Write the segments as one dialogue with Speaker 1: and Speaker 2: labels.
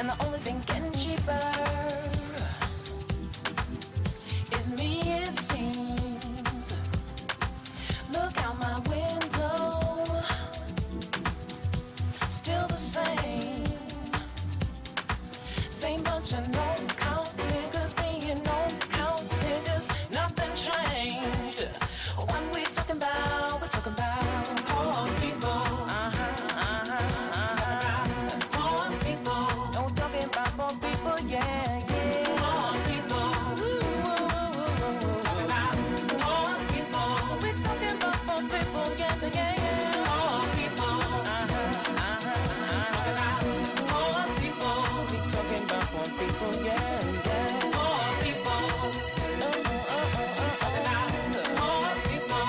Speaker 1: And the only thing getting cheaper is me, it seems. Look out my window, still the same. Same bunch of no-count niggas being no-count niggas. Nothing changed. What we talking about? We're talking about poor people. Poor people. Don't talking about poor people, yeah, yeah. Poor people. Talking about poor people. We're talking about poor people, yeah, yeah, yeah. Poor people. Talking about poor people. We're talking about poor people, yeah, yeah. Poor people. Talking about poor people.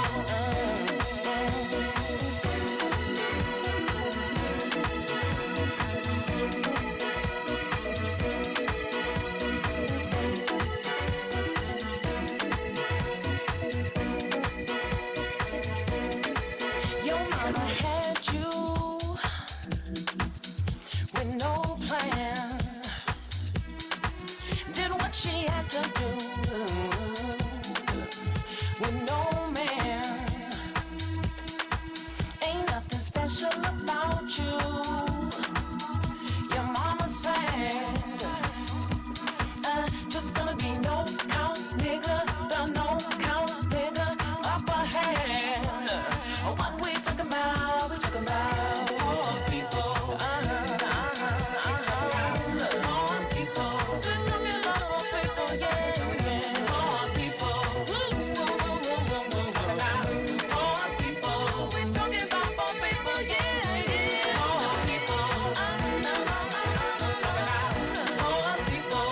Speaker 1: Your mama had you with no plan, did what she had to do with no man. Ain't nothing special about you. Your mama said, just gonna be no count nigga, the no count nigga upper hand. What we talking about? We talking about poor people. Poor people. We're talking about poor people, yeah, yeah. Poor people. Talking about poor people. We're talking about poor people, yeah, yeah. Poor people. Talking about poor people. Poor people. Talking about poor people.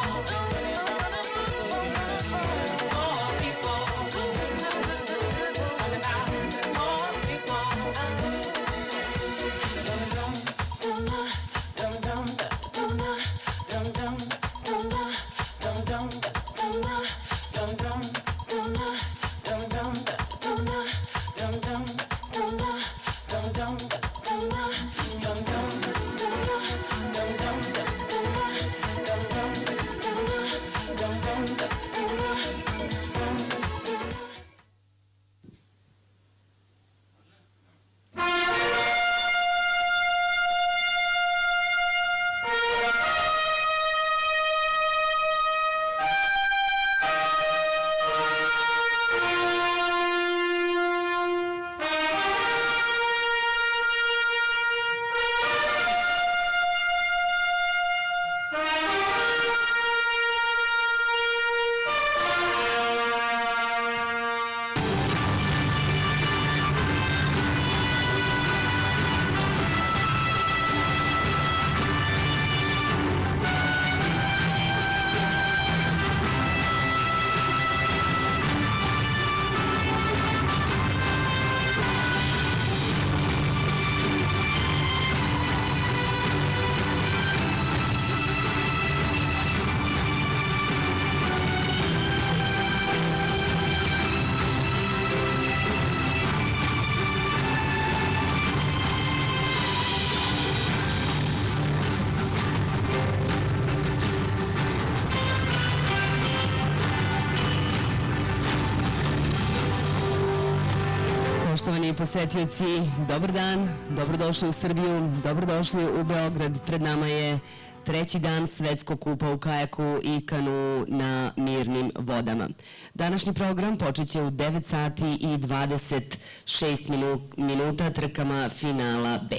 Speaker 2: Poštovani posetioci, dobar dan, dobrodošli u Srbiju, dobrodošli u Beograd. Pred nama je treći dan Svetskog kupa u kajaku i kanu na mirnim vodama. Današnji program počeće u 9 sati i 26 minuta trkama finala B.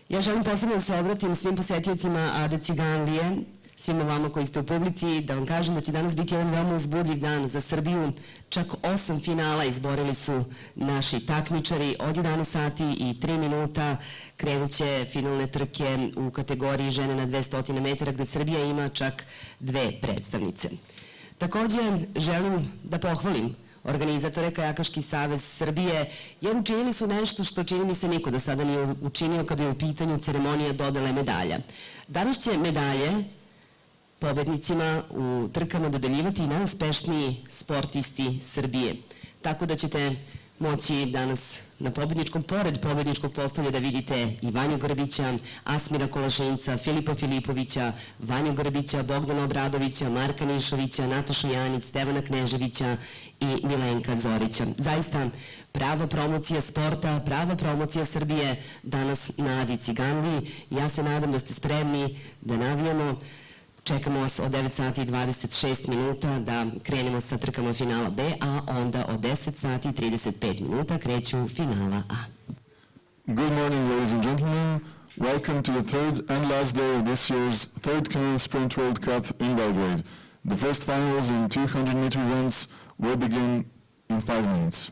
Speaker 2: Ja želim posebno da se obratim svim posetiocima Ade Ciganlije, svima vama koji ste u publici, da vam kažem da će danas biti jedan veoma uzbudljiv dan za Srbiju. Čak 8 finala izborili su naši takmičari. Od 11 sati i 3 minuta krenut će finalne trke u kategoriji žene na 200 metara, gde Srbija ima čak 2 predstavnice. Takođe, želim da pohvalim organizatore Kajakaški savez Srbije, jer učinili su nešto što čini mi se niko do sada nije učinio kada je u pitanju ceremonija dodele medalja. Danas će medalje pobednicima u trkama dodeljivati najuspešniji sportisti Srbije. Tako da ćete moći danas na pobedničkom, pored pobedničkog postolja da vidite i Vanju Grbića, Asmira Kolašinca, Filipa Filipovića, Vanju Grbića, Bogdana Obradovića, Marka Nišovića, Natašu Janić, Stevana Kneževića i Milenka Zorića. Zaista prava promocija sporta, prava promocija Srbije danas na Adi Ciganliji. Ja se nadam da ste spremni da navijamo. Čekamo vas od 9 sati i 26 minuta da krenemo sa trkama finala B, a onda od 10 sati i 35 minuta kreću finala A.
Speaker 3: Good morning, ladies and gentlemen. Welcome to the third and last day of this year's third Canoe Sprint World Cup in Belgrade. The first finals in 200-meter events will begin in 5 minutes.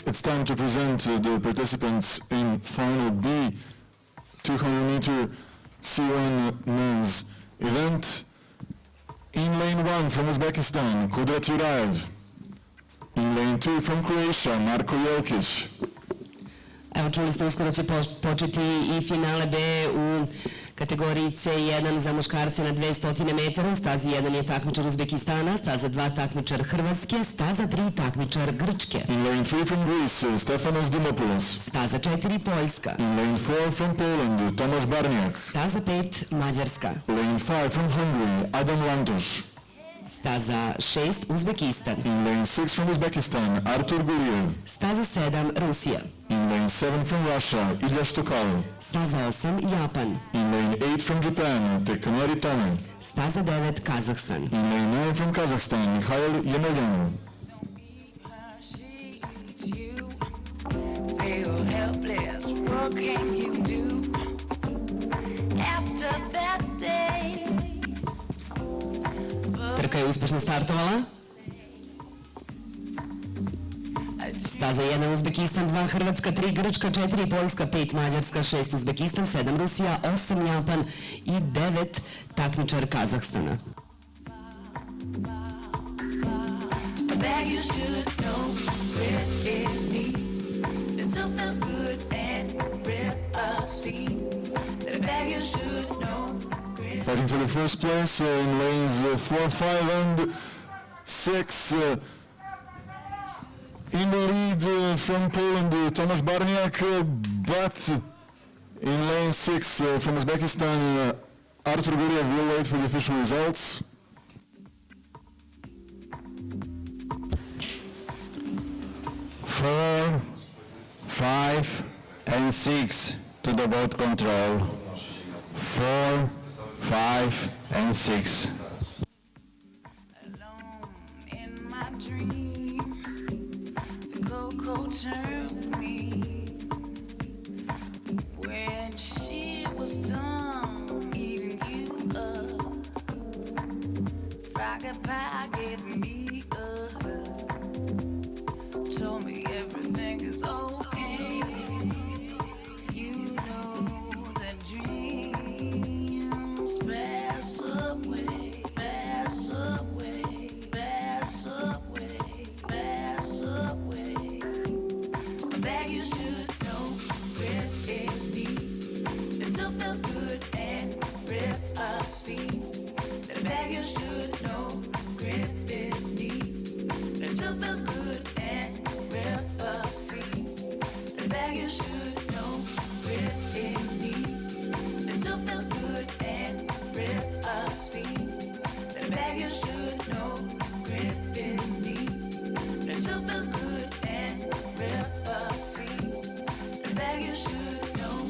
Speaker 3: It's time to present the participants in Final B 200-meter C1 men's event. In lane 1 from Uzbekistan, Kudrat Juraev. In lane 2 from Croatia, Marko Jelkić.
Speaker 2: Evo, čuli ste, uskoro će početi i finale B u kategoriji C1 za muškarce na 200 metara. Stazi 1 je takmičar Uzbekistana, staza 2 takmičar Hrvatske, staza 3 takmičar Grčke.
Speaker 3: In lane 3 from Greece, Stefanos Dimopoulos.
Speaker 2: Staza 4 Poljska.
Speaker 3: In lane 4 from Poland, Tomasz Barniak.
Speaker 2: Staza 5 Mađarska.
Speaker 3: Lane 5 from Hungary, Adam Lantos.
Speaker 2: Staza 6 Uzbekistan.
Speaker 3: In lane 6 from Uzbekistan, Artur Guliev.
Speaker 2: Staza 7 Rusija.
Speaker 3: In lane 7 from Russia, Ilya Stokal.
Speaker 2: Staza 8 Japan.
Speaker 3: In lane 8 from Japan, Tekaneri Tome.
Speaker 2: Staza 9 Kazahstan.
Speaker 3: In lane 9 from Kazakhstan, Mikhail Yemelyanov.
Speaker 1: Feel helpless, what can you do after that day?
Speaker 2: Trka je uspešno startovala. Staza 1 Uzbekistan, 2 Hrvatska, 3 Grčka, 4 Poljska, 5 Mađarska, 6 Uzbekistan, 7 Rusija, 8 Japan i 9 takmičar Kazahstana.
Speaker 3: Fighting for the first place in lanes 4, 5 and 6. In the lead from Poland, Tomasz Barniak, but in lane 6 from Uzbekistan, Artur Guliev will wait for the official results.
Speaker 4: Four, 5 and 6 to the boat control. 4, 5 and 6.
Speaker 1: Alone in my dream, the cocoa turned me. When she was done eating you up, Froggy Pie gave me a hug, told me everything is okay. You know that dreams pass away, pass away, pass away, pass away. That you should know where it's deep. It still felt good and real obscene. That you should know where it's deep. It still felt good and real obscene. That you should know where it's deep. It still felt good and real obscene. That you should know where it's deep. It still felt good and real obscene. That you should know.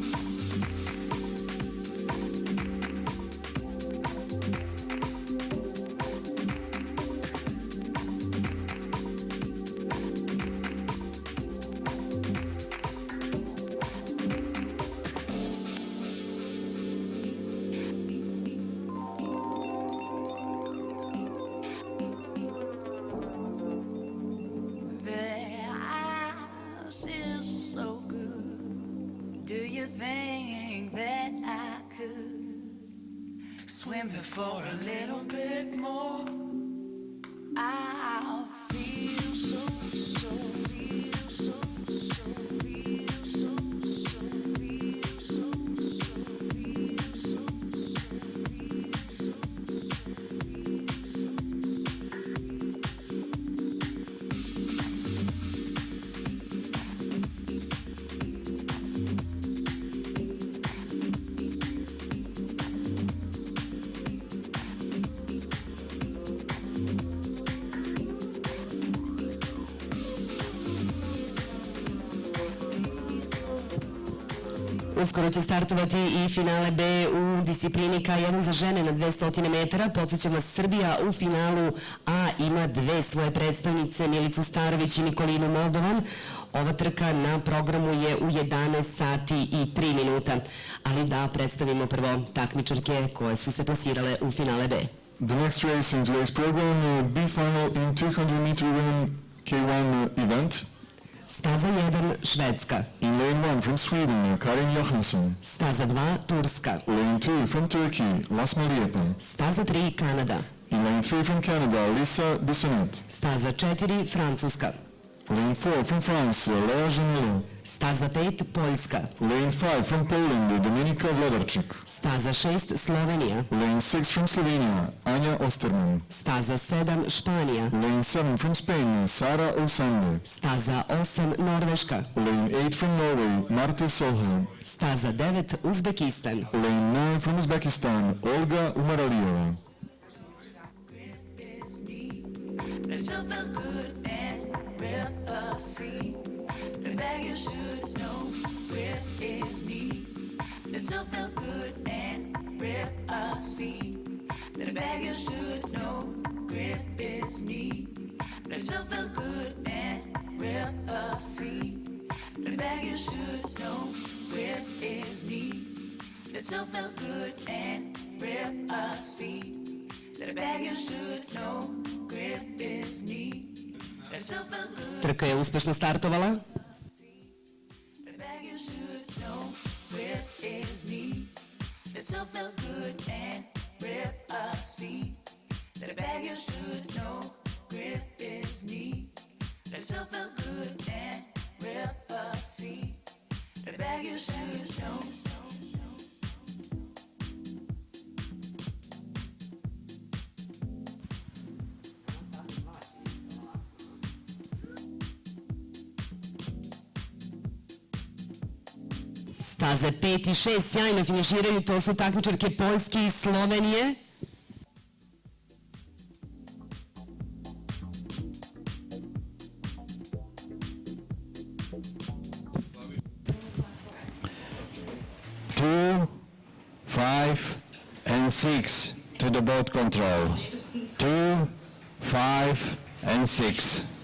Speaker 1: Their eyes is so good. Do you think that I could swim before a little bit more? I feel so, so, feel so, so, feel so, so, feel so, so, feel so,
Speaker 2: Uskoro će startovati i finale B u disciplini K1 za žene na 200 metara. Podsjećam vas, Srbija u finalu A ima dve svoje predstavnice, Milicu Starović i Nikolinu Moldovan. Ova trka na programu je u 11 sati i 3 minuta. Ali da predstavimo prvo takmičarke koje su se plasirale u finale B.
Speaker 3: The next race in today's program, B final in 200 meter women K1 event.
Speaker 2: Staza 1, Švedska.
Speaker 3: In lane 1 from Sweden, Karin Johansson.
Speaker 2: Staza 2, Turska.
Speaker 3: Lane 2 from Turkey, Lasma Liepa.
Speaker 2: Staza 3, Kanada.
Speaker 3: In lane 3 from Canada, Lisa Bissonnette.
Speaker 2: Staza 4, Francuska.
Speaker 3: Lane 4 from France, Lea Janilo.
Speaker 2: Staza 5, Poljska.
Speaker 3: Lane 5 from Poland, Dominika Vladarczyk.
Speaker 2: Staza 6, Slovenija.
Speaker 3: Lane 6 from Slovenia, Anja Osterman.
Speaker 2: Staza 7, Španija.
Speaker 3: Lane 7 from Spain, Sara Osande.
Speaker 2: Staza 8, Norveška.
Speaker 3: Lane 8 from Norway, Marte Solheim.
Speaker 2: Staza 9, Uzbekistan.
Speaker 3: Lane 9 from Uzbekistan, Olga Umaralieva.
Speaker 1: It still felt good and real see. The bag you should know where is neat. It still felt good and real see. The bag you should know where is neat. It still felt good and real see. The bag you should know where is neat. It still felt good and real see. The bag you should know.
Speaker 2: Trka je uspešno startovala. Staze 5 i 6 sjajno finiširaju, to su takmičarke Poljske i Slovenije.
Speaker 4: Two, 5, and 6 to the boat control. 2, 5, and 6.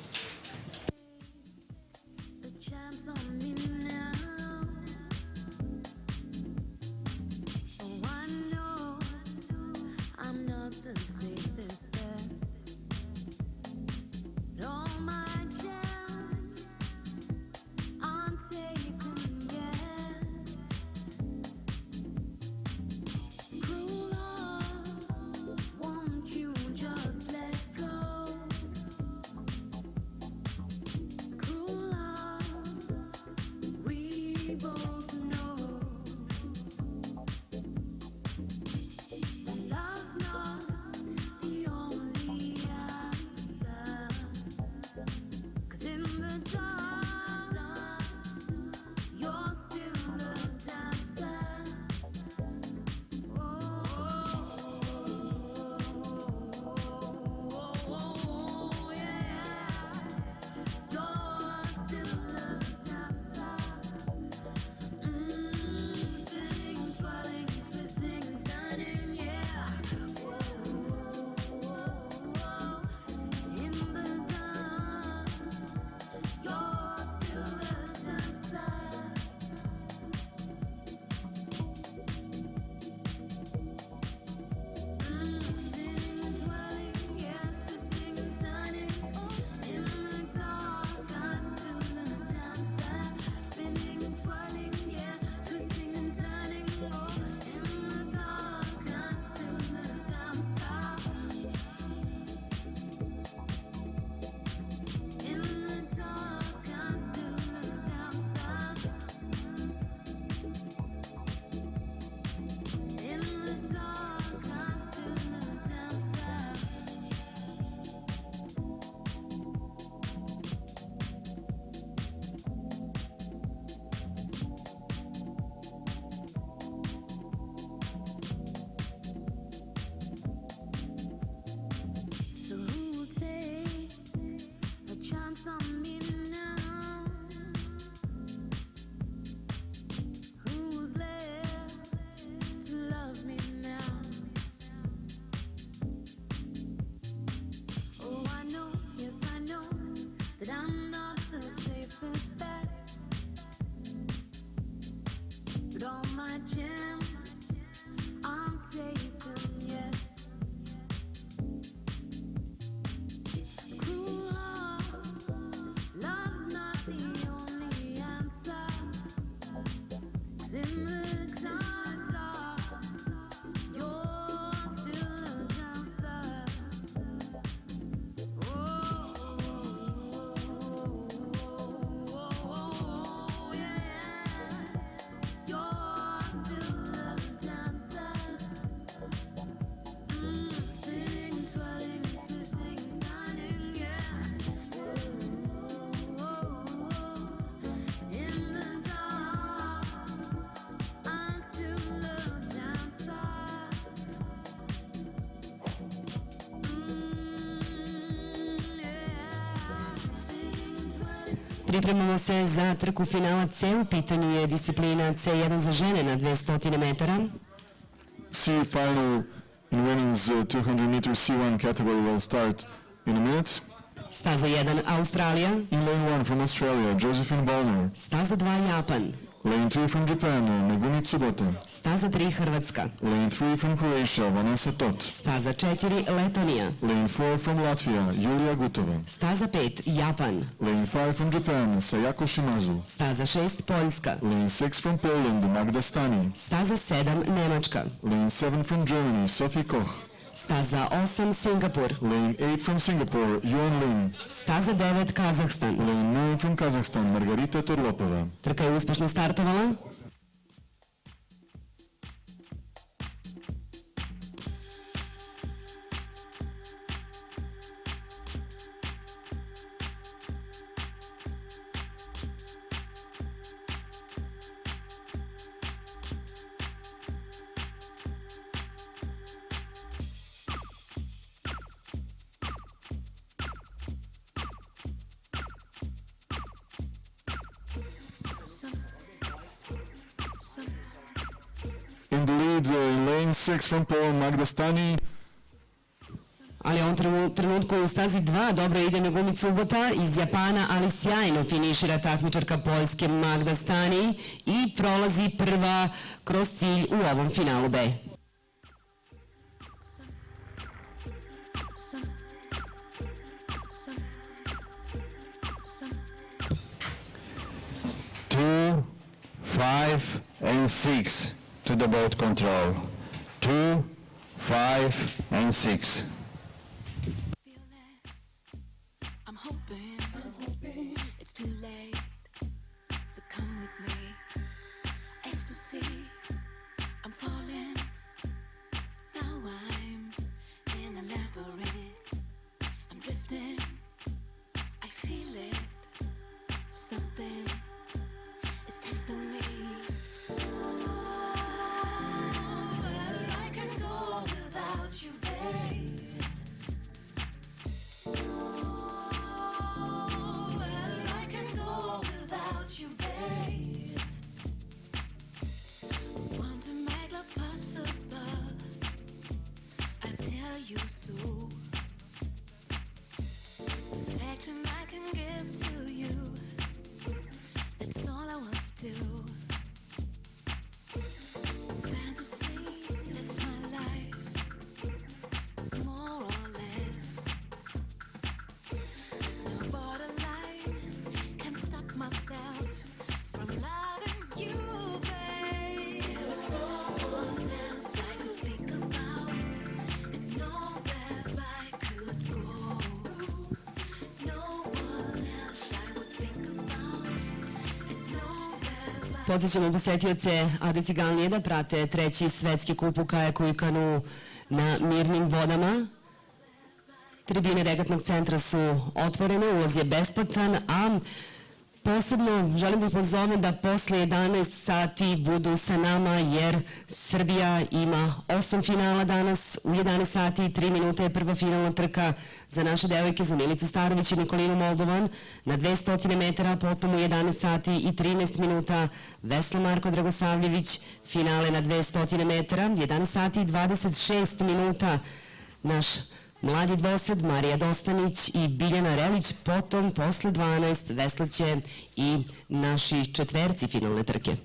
Speaker 1: Love's not the
Speaker 2: Pripremamo se za trku finala C, u pitanju je disciplina C1 za žene na 200 metara.
Speaker 3: C final in women's 200 meters C1 category will start in a minute.
Speaker 2: Staza 1 Australija.
Speaker 3: In lane 1 from Australia, Josephine Ballner.
Speaker 2: Staza 2 Japan.
Speaker 3: Lane 2 from Japan, Megumi Tsubota.
Speaker 2: Staza 3 Hrvatska.
Speaker 3: Lane 3 from Croatia, Vanessa Tot.
Speaker 2: Staza 4 Letonija.
Speaker 3: Lane 4 from Latvia, Julia Gutova.
Speaker 2: Staza 5 Japan.
Speaker 3: Lane 5 from Japan, Sayako Shimazu.
Speaker 2: Staza 6 Poljska.
Speaker 3: Lane 6 from Poland, Magda Stani.
Speaker 2: Staza 7 Nemačka.
Speaker 3: Lane 7 from Germany, Sophie Koch.
Speaker 2: Staza 8 Singapur.
Speaker 3: Lane 8 from Singapore, Yuan Lin.
Speaker 2: Staza 9 Kazahstan.
Speaker 3: Lane 9 from Kazakhstan, Margarita Torlopova.
Speaker 2: Trka je uspešno startovala.
Speaker 3: In the lead, lane 6 from Poland, Magda Stani.
Speaker 2: Ali u ovom trenutku u stazi 2 dobro ide Megumi Tsubota iz Japana, ali sjajno finišira takmičarka Poljske Magda Stani i prolazi prva kroz cilj u ovom finalu B.
Speaker 4: Two, 5, and 6 to the boat control. 2, 5, and 6.
Speaker 1: Feel this. I'm hoping it's too late. So come with me. Ecstasy. I'm falling. Now I'm in a labyrinth. I'm drifting. I feel it. Something is testing me. I can go without you, babe. I can go without you, babe. Want to make love possible? I tell you so. Affection I can give to you. That's all I want to do. Fantasy, that's my life. More or less. No borderline can stop myself from loving you, babe. There is no one else I could think about, and nowhere I could go. No one else I would think about, and nowhere I...
Speaker 2: Podsjećamo posetioce Ade Ciganlije da prate treći svetski kup u kajaku i kanu na mirnim vodama. Tribine regatnog centra su otvorene, ulaz je besplatan, a posebno želim da pozovem da posle 11 sati budu sa nama, jer Srbija ima 8 finala danas. U 11 sati i 3 minuta je prva finalna trka za naše devojke, za Milicu Starović i Nikolinu Moldovan na 200 metara, potom u 11 sati i 13 minuta Vesla Marko Dragosavljević, finale na 200 metara, 11 sati i 26 minuta naš mladi dvosed Marija Dostanić i Biljana Relić, potom posle 12 veslaće i naši četverci finalne trke.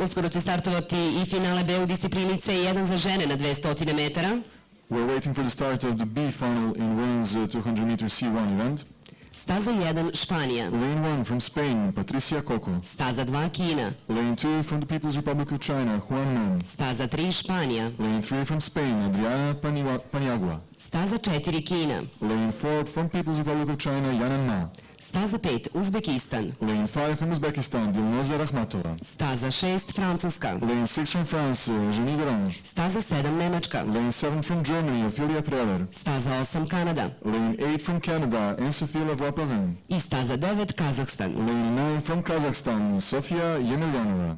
Speaker 2: Uskoro će startovati i finale B u disciplini C1 za žene na 200 metara.
Speaker 3: We're waiting for the start of the B final in women's 200 meter C1 event.
Speaker 2: Staza 1 Španija.
Speaker 3: Lane 1 from Spain, Patricia Coco.
Speaker 2: Staza 2 Kina.
Speaker 3: Lane 2 from the People's Republic of China, Juan Man.
Speaker 2: Staza 3 Španija.
Speaker 3: Lane 3 from Spain, Adriana Paniagua.
Speaker 2: Staza 4 Kina.
Speaker 3: Lane 4 from People's Republic of China, Yanan Ma.
Speaker 2: Staza 5 Uzbekistan.
Speaker 3: Lane 5 from Uzbekistan, Dilnoza Rahmatova.
Speaker 2: Staza 6 Francuska.
Speaker 3: Lane 6 from France, Jenny Derange.
Speaker 2: Staza 7 Nemačka.
Speaker 3: Lane 7 from Germany, Ophelia Preller.
Speaker 2: Staza 8 Kanada.
Speaker 3: Lane 8 from Canada, Anne-Sophie Lavoie-Perrin.
Speaker 2: I staza 9 Kazahstan.
Speaker 3: Lane 9 from Kazakhstan, Sofia Yemelyanova.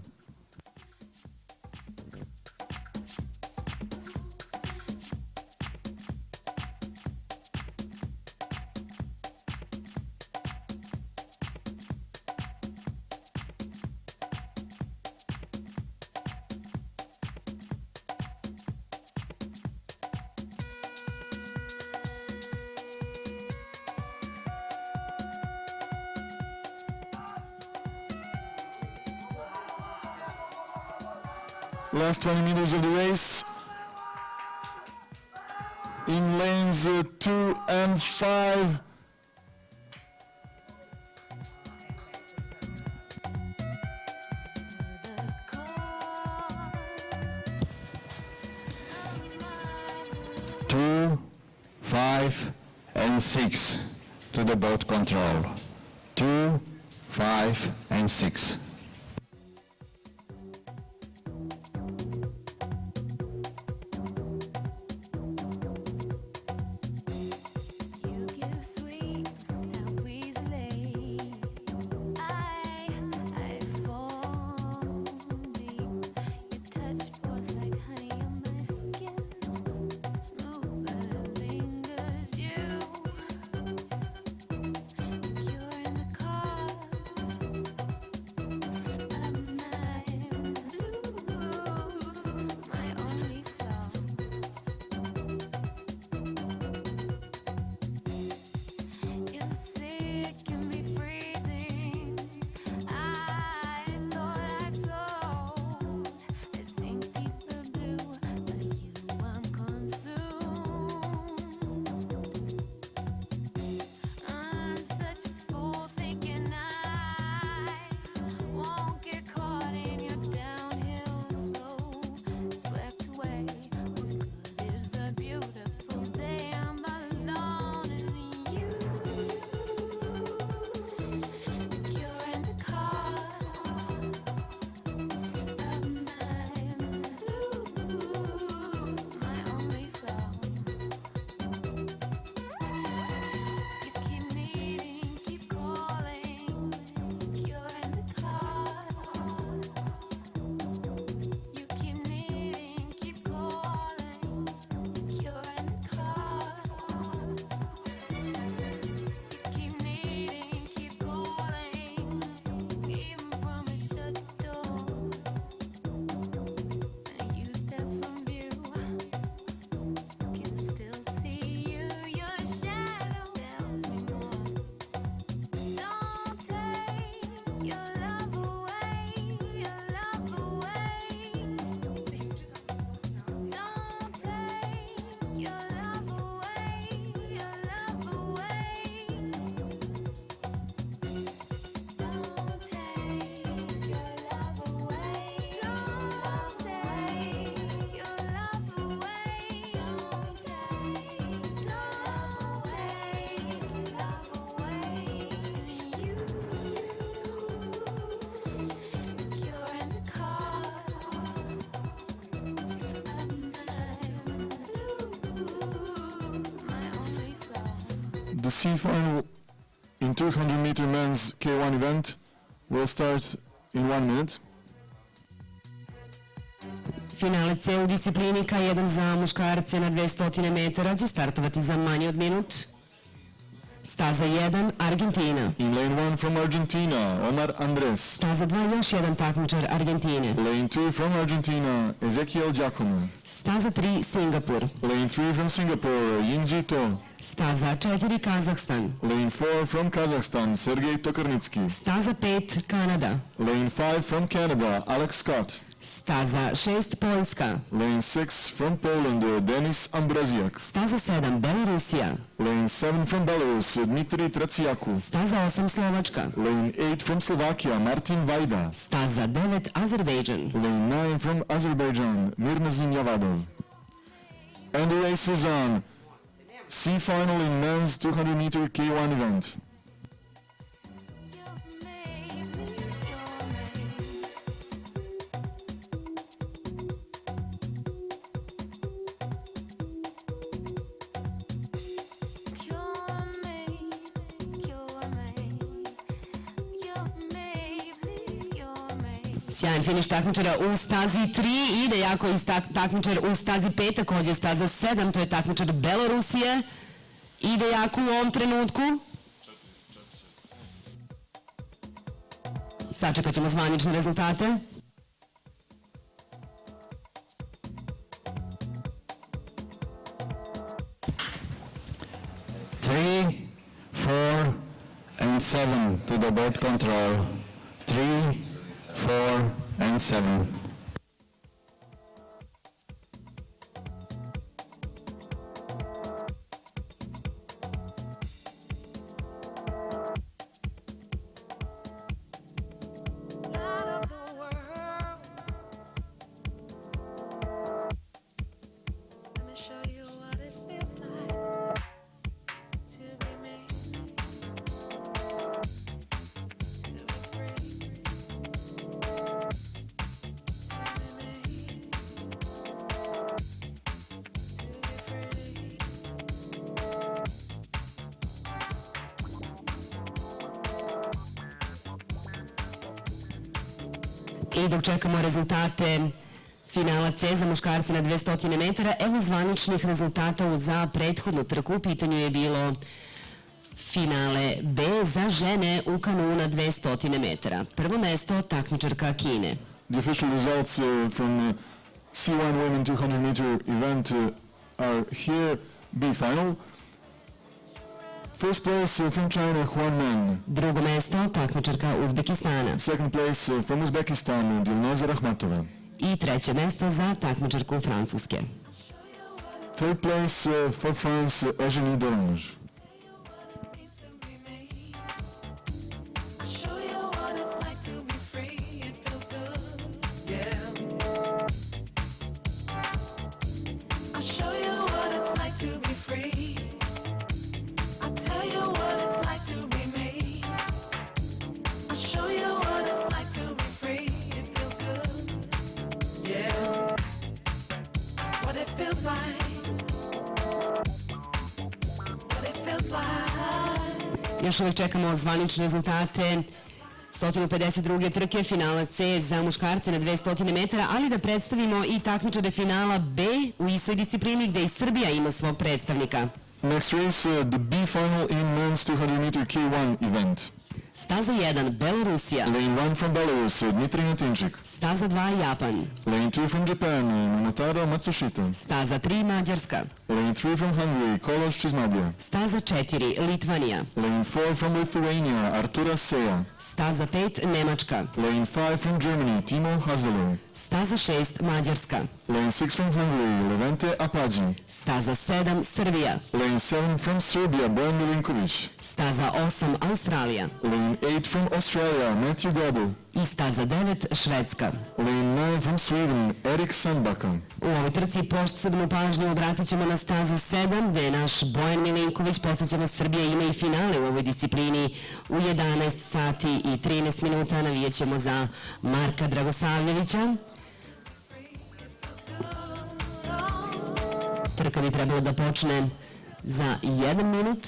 Speaker 3: Last 20 meters of the race. In lanes 2 and 5.
Speaker 4: Two, 5, and 6 to the boat control. 2, 5, and 6.
Speaker 1: You give sweet how easily I fall deep. Your touch was like honey on my skin, smooth but it lingers. You're in the cause of my blues, my only flaw. You see it can be freezing. I thought I'd float. I sink deeper blue, but you I'm consumed. I'm such a fool thinking I won't get caught in your downhill flow. Swept away. What good is a beautiful day? I'm alone in you. You're in the cause of my blues, my only flaw. You keep needing, keep calling. You're in the cause. You keep needing, keep calling. You're in the cause. You keep needing, keep calling, even from a shut door. And you step from view, can still see you. Your shadow tells me more. Don't take your love away, your love away. Don't take your love away, your love away. Don't take your love away. Don't take your love away. Don't take love away. You're in the cause of my only flaw.
Speaker 3: The C final in 200 meter men's K1 event will start in 1 minute.
Speaker 2: Finale C u disciplini K1 za muškarce na 200 metara će startovati za manje od minut. Staza 1, Argentina.
Speaker 3: In lane 1 from Argentina, Omar Andres.
Speaker 2: Staza 2, još jedan takmičar Argentine.
Speaker 3: Lane 2 from Argentina, Ezequiel Giacomo.
Speaker 2: Staza 3, Singapur.
Speaker 3: Lane 3 from Singapore, Yingji To.
Speaker 2: Staza 4, Kazahstan.
Speaker 3: Lane 4 from Kazakhstan, Sergej Tokarnitsky.
Speaker 2: Staza 5, Kanada.
Speaker 3: Lane 5 from Canada, Alex Scott.
Speaker 2: Staza 6, Poljska.
Speaker 3: Lane 6 from Poland, Denis Ambrosiak.
Speaker 2: Staza 7, Belorusija.
Speaker 3: Lane 7 from Belarus, Dmitry Traciaku.
Speaker 2: Staza 8, Slovačka.
Speaker 3: Lane 8 from Slovakia, Martin Vajda.
Speaker 2: Staza 9, Azerbejdžan.
Speaker 3: Lane 9 from Azerbaijan, Mirnazin Javadov. And the race is on. C final in men's 200 meter K1 event.
Speaker 2: Sjajan finiš takmičara u stazi 3, ide jako i takmičar u stazi 5, također staza 7, to je takmičar Belorusije. Ide jako u ovom trenutku. Sačekat ćemo zvanične rezultate.
Speaker 4: Three, 4, and 7 to the boat control. 3, 4, and 7.
Speaker 2: I dok čekamo rezultate finala C za muškarce na 200 metara, evo zvaničnih rezultata za prethodnu trku. U pitanju je bilo finale B za žene u kanuu na 200 metara. Prvo mesto takmičarka Kine.
Speaker 3: The official results from C1 women 200 meter event are here. B final. First place from China, Huan Men.
Speaker 2: Drugo mesto takmičarka Uzbekistana.
Speaker 3: Second place from Uzbekistan, Dilnoza Rahmatova.
Speaker 2: I treće mesto za takmičarku Francuske.
Speaker 3: Third place for France, Eugénie Dorange.
Speaker 2: Još uvijek čekamo zvanične rezultate 152. trke finala C za muškarce na 200 metara, ali da predstavimo i takmičare finala B u istoj disciplini gde i Srbija ima svog predstavnika.
Speaker 3: Next race, the B final in men's 200 meter K1 event.
Speaker 2: Staza 1, Belorusija.
Speaker 3: Lane 1 from Belarus, Dmitry Natinchik.
Speaker 2: Staza 2, Japan.
Speaker 3: Lane 2 from Japan, Momotaro Matsushita.
Speaker 2: Staza 3, Mađarska.
Speaker 3: Lane 3 from Hungary, Kolos Čizmadija.
Speaker 2: Staza 4, Litvanija.
Speaker 3: Lane 4 from Lithuania, Arturas Seja.
Speaker 2: Staza 5, Nemačka.
Speaker 3: Lane 5 from Germany, Timo Hazeloj.
Speaker 2: Staza 6, Mađarska.
Speaker 3: Lane 6 from Hungary, Levente Apadji.
Speaker 2: Staza 7, Srbija.
Speaker 3: Lane 7 from Serbia, Bojan Milinković.
Speaker 2: Staza 8, Australija.
Speaker 3: Lane 8 from Australia, Matthew Godel.
Speaker 2: I staza 9, Švedska.
Speaker 3: Lane 9 from Sweden, Erik Sandbaka.
Speaker 2: U ovoj trci posebnu pažnju obratit ćemo na stazu 7, gde je naš Bojan Milinković, posvećena Srbija, ima i finale u ovoj disciplini u 11 sati i 13 minuta. Navijat ćemo za Marka Dragosavljevića. Trka bi trebalo da počne za 1 minut.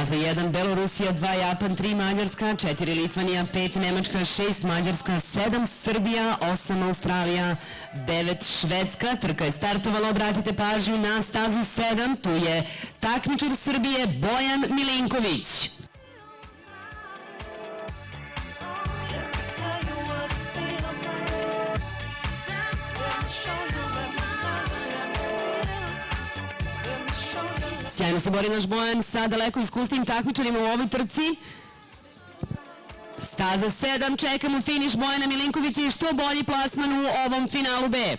Speaker 2: Staza 1 Belorusija, 2 Japan, 3 Mađarska, 4 Litvanija, 5 Nemačka, 6 Mađarska, 7 Srbija, 8 Australija, 9 Švedska. Trka je startovala, obratite pažnju na stazu 7, tu je takmičar Srbije Bojan Milinković. Sjajno se bori naš Bojan sa daleko iskusnim takmičarima u ovoj trci. Staza 7, čekamo finiš Bojana Milinkovića i što bolji plasman u ovom finalu B.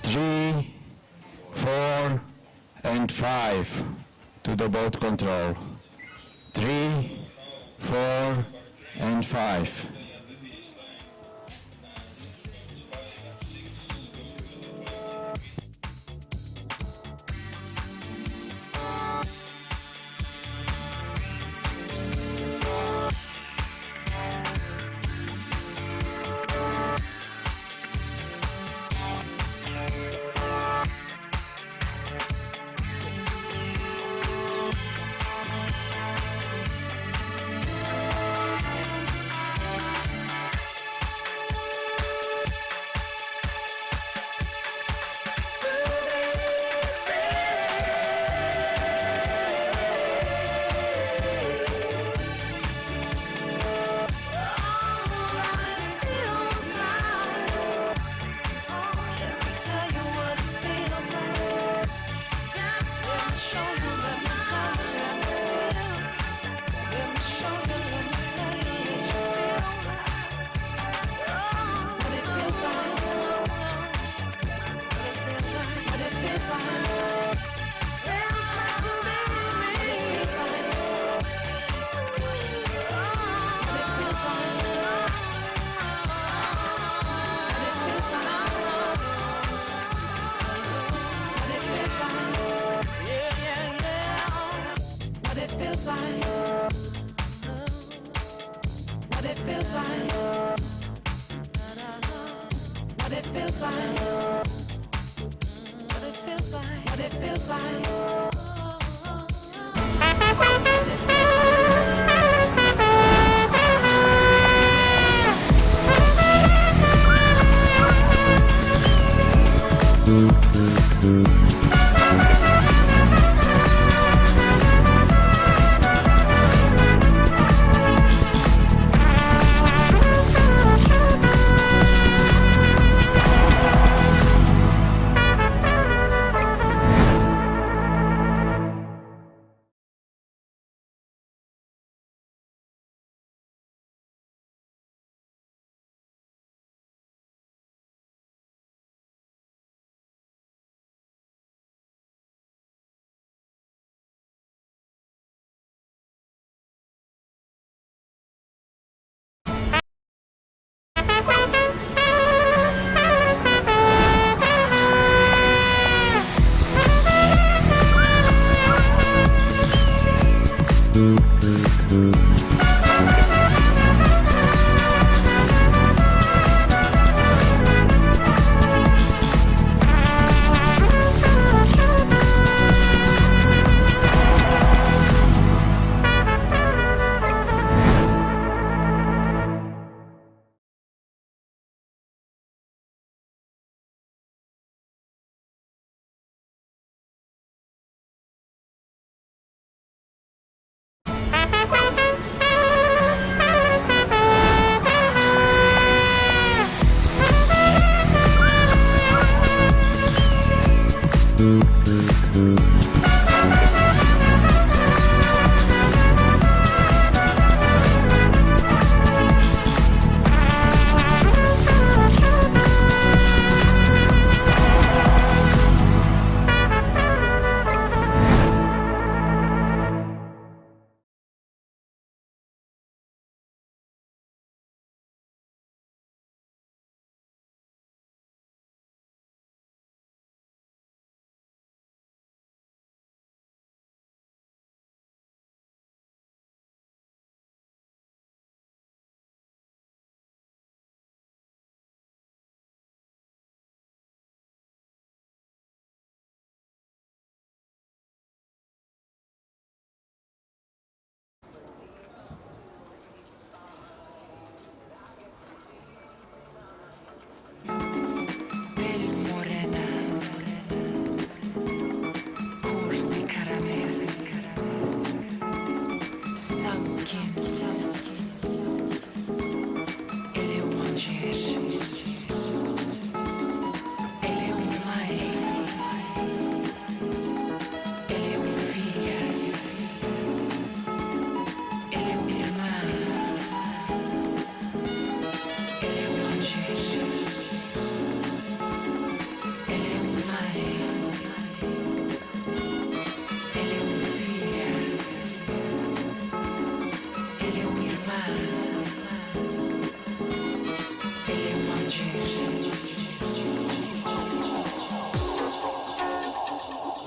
Speaker 4: Three, 4, and 5 to the boat control. 3, 4, and 5.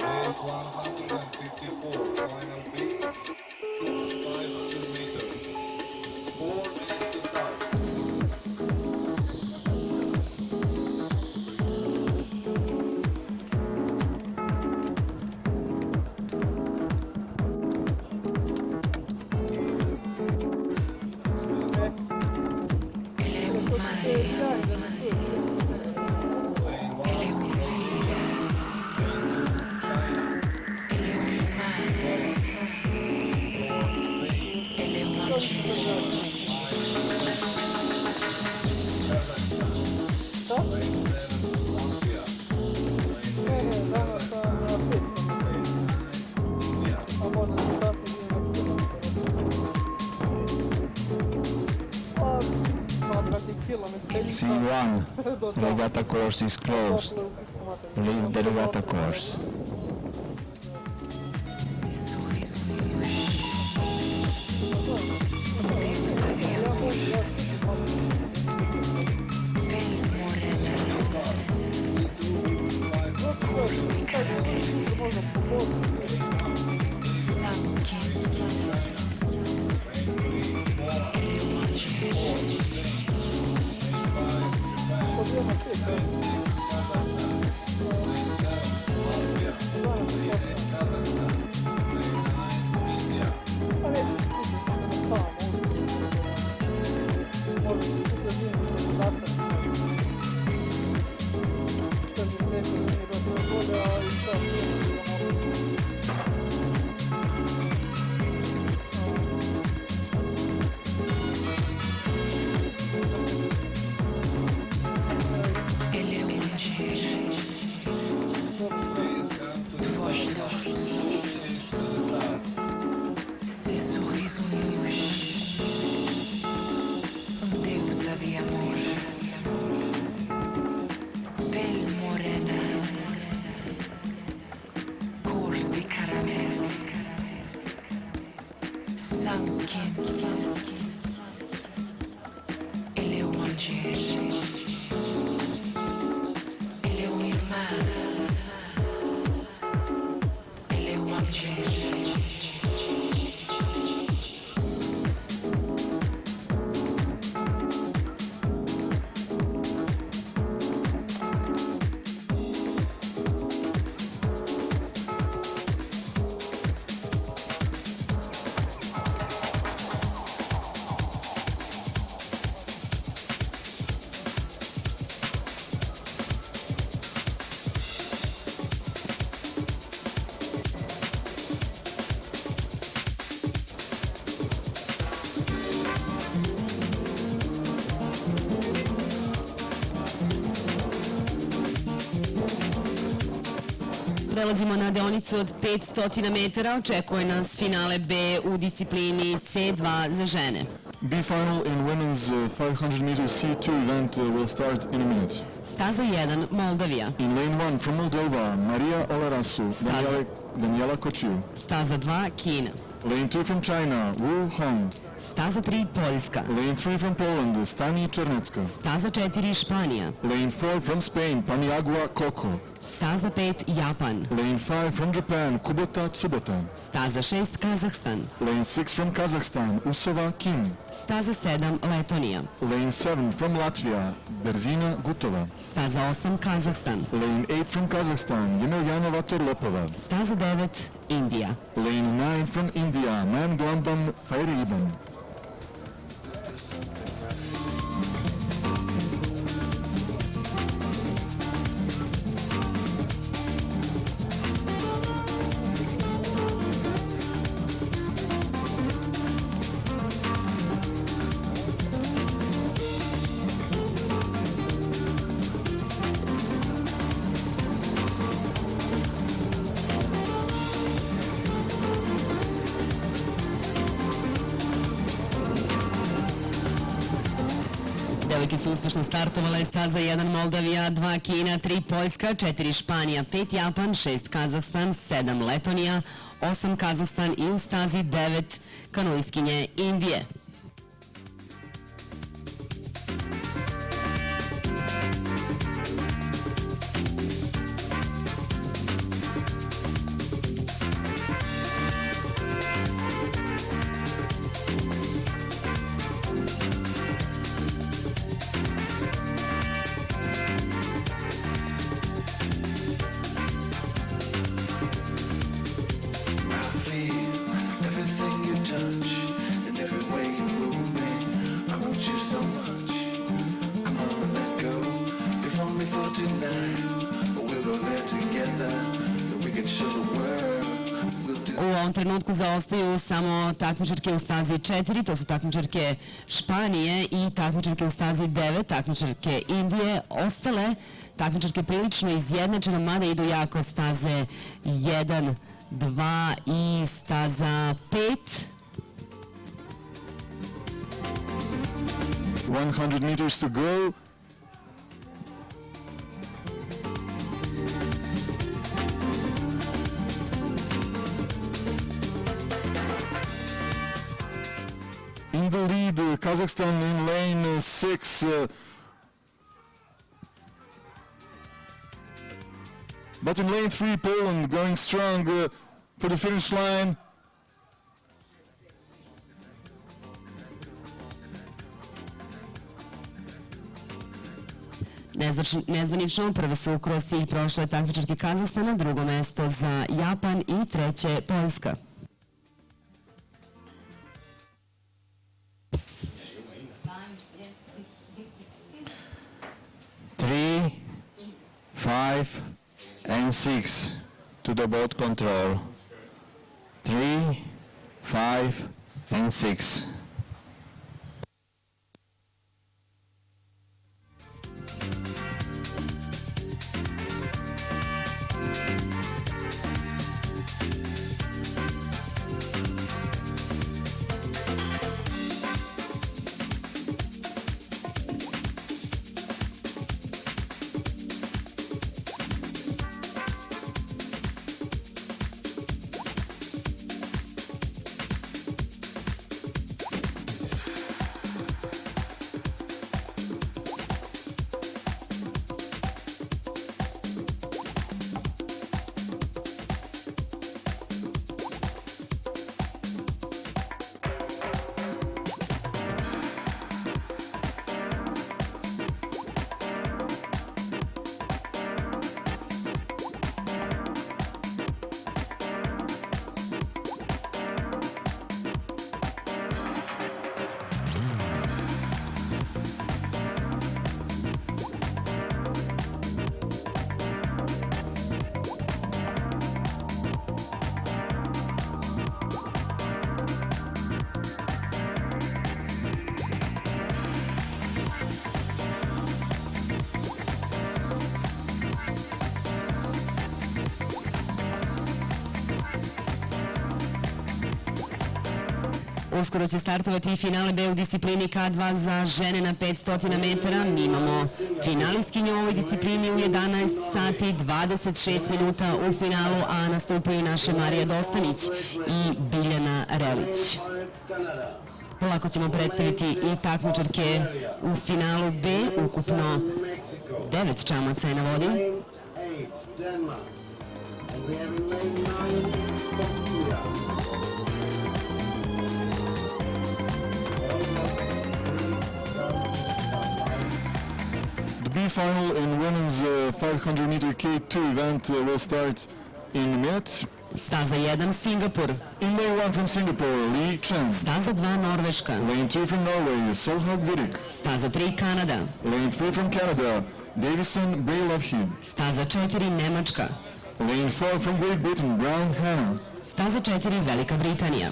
Speaker 5: Race 154, final beat, 500 meters. 4 minutes to start. Lane 1, China.
Speaker 4: C1, regatta course is closed. Leave the regatta course.
Speaker 2: Prelazimo na deonicu od 500 metara. Očekuje nas finale B u disciplini C2 za žene.
Speaker 3: B final in women's 500 meter C2 event will start in a minute.
Speaker 2: Staza 1, Moldavija.
Speaker 3: In lane 1 from Moldova, Maria Olarasu, Daniela Kočiu.
Speaker 2: Staza 2, Kina.
Speaker 3: Lane 2 from China, Wu Hong.
Speaker 2: Staza 3, Poljska.
Speaker 3: Lane 3 from Poland, Stani Černecka.
Speaker 2: Staza 4, Španija.
Speaker 3: Lane 4 from Spain, Paniagua Coco.
Speaker 2: Staza 5, Japan.
Speaker 3: Lane 5 from Japan, Kubota Tsubota.
Speaker 2: Staza 6, Kazahstan.
Speaker 3: Lane 6 from Kazakhstan, Usova Kim.
Speaker 2: Staza 7, Letonija.
Speaker 3: Lane 7 from Latvia, Berzina Gutova.
Speaker 2: Staza 8, Kazahstan.
Speaker 3: Lane 8 from Kazakhstan, Yemelyanova Torlopova.
Speaker 2: Staza 9, Indija.
Speaker 3: Lane 9 from India, Man Glambam Fairiban.
Speaker 2: Devojke su uspešno startovale. Staza 1 Moldavija, 2 Kina, 3 Poljska, 4 Španija, 5 Japan, 6 Kazahstan, 7 Letonija, 8 Kazahstan i u stazi 9 kanoistkinje Indije. ovom trenutku zaostaju samo takmičarke u stazi 4, to su takmičarke Španije i takmičarke u stazi 9, takmičarke Indije. Ostale takmičarke prilično izjednačeno, mada idu jako staze 1, 2 i staza 5.
Speaker 3: 100 meters to go. In the lead, Kazakhstan in lane 6. But in lane 3, Poland going strong for the finish line.
Speaker 2: Nezvanično prve su kroz cilj prošle takmičarke Kazahstana, drugo mesto za Japan i treće Poljska.
Speaker 4: Three, 5, and 6 to the boat control. 3, 5, and 6.
Speaker 2: Uskoro će startovati i finale B u disciplini K2 za žene na 500 metara. Mi imamo finalistkinju u ovoj disciplini u 11 sati 26 minuta u finalu, a nastupaju naše Marija Dostanić i Biljana Relić. Polako ćemo predstaviti i takmičarke u finalu B, ukupno 9 čamaca je na vodi.
Speaker 3: The B final in women's 500 meter K2 event will start in a minute.
Speaker 2: Staza 1 Singapur.
Speaker 3: In lane 1 from Singapore, Lee Chen.
Speaker 2: Staza 2 Norveška.
Speaker 3: Lane 2 from Norway, Solhaug Vidik.
Speaker 2: Staza 3 Kanada.
Speaker 3: Lane 3 from Canada, Davison Bray Loveheed.
Speaker 2: Staza 4 Nemačka.
Speaker 3: Lane 4 from Great Britain, Brown Hannah.
Speaker 2: Staza 4 Velika Britanija.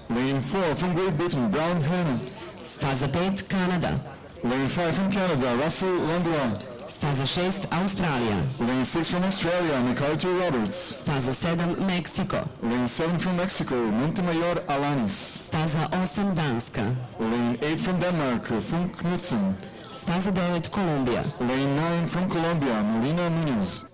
Speaker 3: Lane 4 from Great Britain, Brown Hannah.
Speaker 2: Staza 5 Kanada.
Speaker 3: Lane 5 from Canada, Russell Langlois.
Speaker 2: Staza 6 Australija.
Speaker 3: Lane 6 from Australia, MacArthur Roberts.
Speaker 2: Staza 7 Meksiko.
Speaker 3: Lane 7 from Mexico, Montemayor Alanis.
Speaker 2: Staza 8 Danska.
Speaker 3: Lane 8 from Denmark, Funk Knudsen.
Speaker 2: Staza 9 Kolumbija.
Speaker 3: Lane 9 from Colombia, Melina Munoz.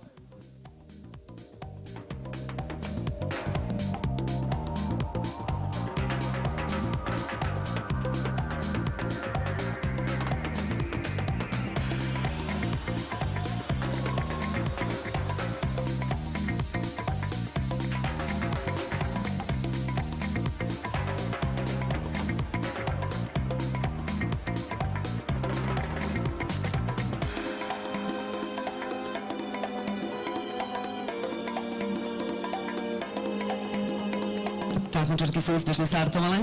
Speaker 2: Takmičarke su uspješno startovale.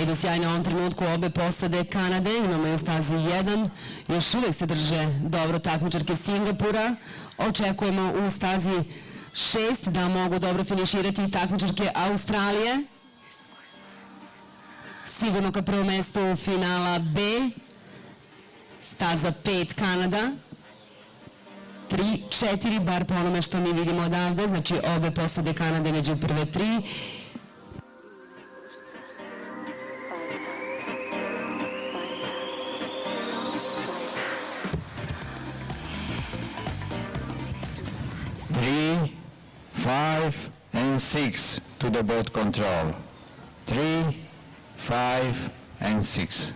Speaker 2: Idu sjajno u ovom trenutku obe posade Kanade, imamo i u stazi 1, još uvek se drže dobro takmičarke Singapura, očekujemo u stazi 6 da mogu dobro finiširati i takmičarke Australije. Sigurno ka prvo mesto finala B, staza 5 Kanada, 3, 4, bar po onome što mi vidimo odavde, znači obe posade Kanade među prve 3.
Speaker 4: Three, 5, and 6 to the boat control. 3, 5, and 6.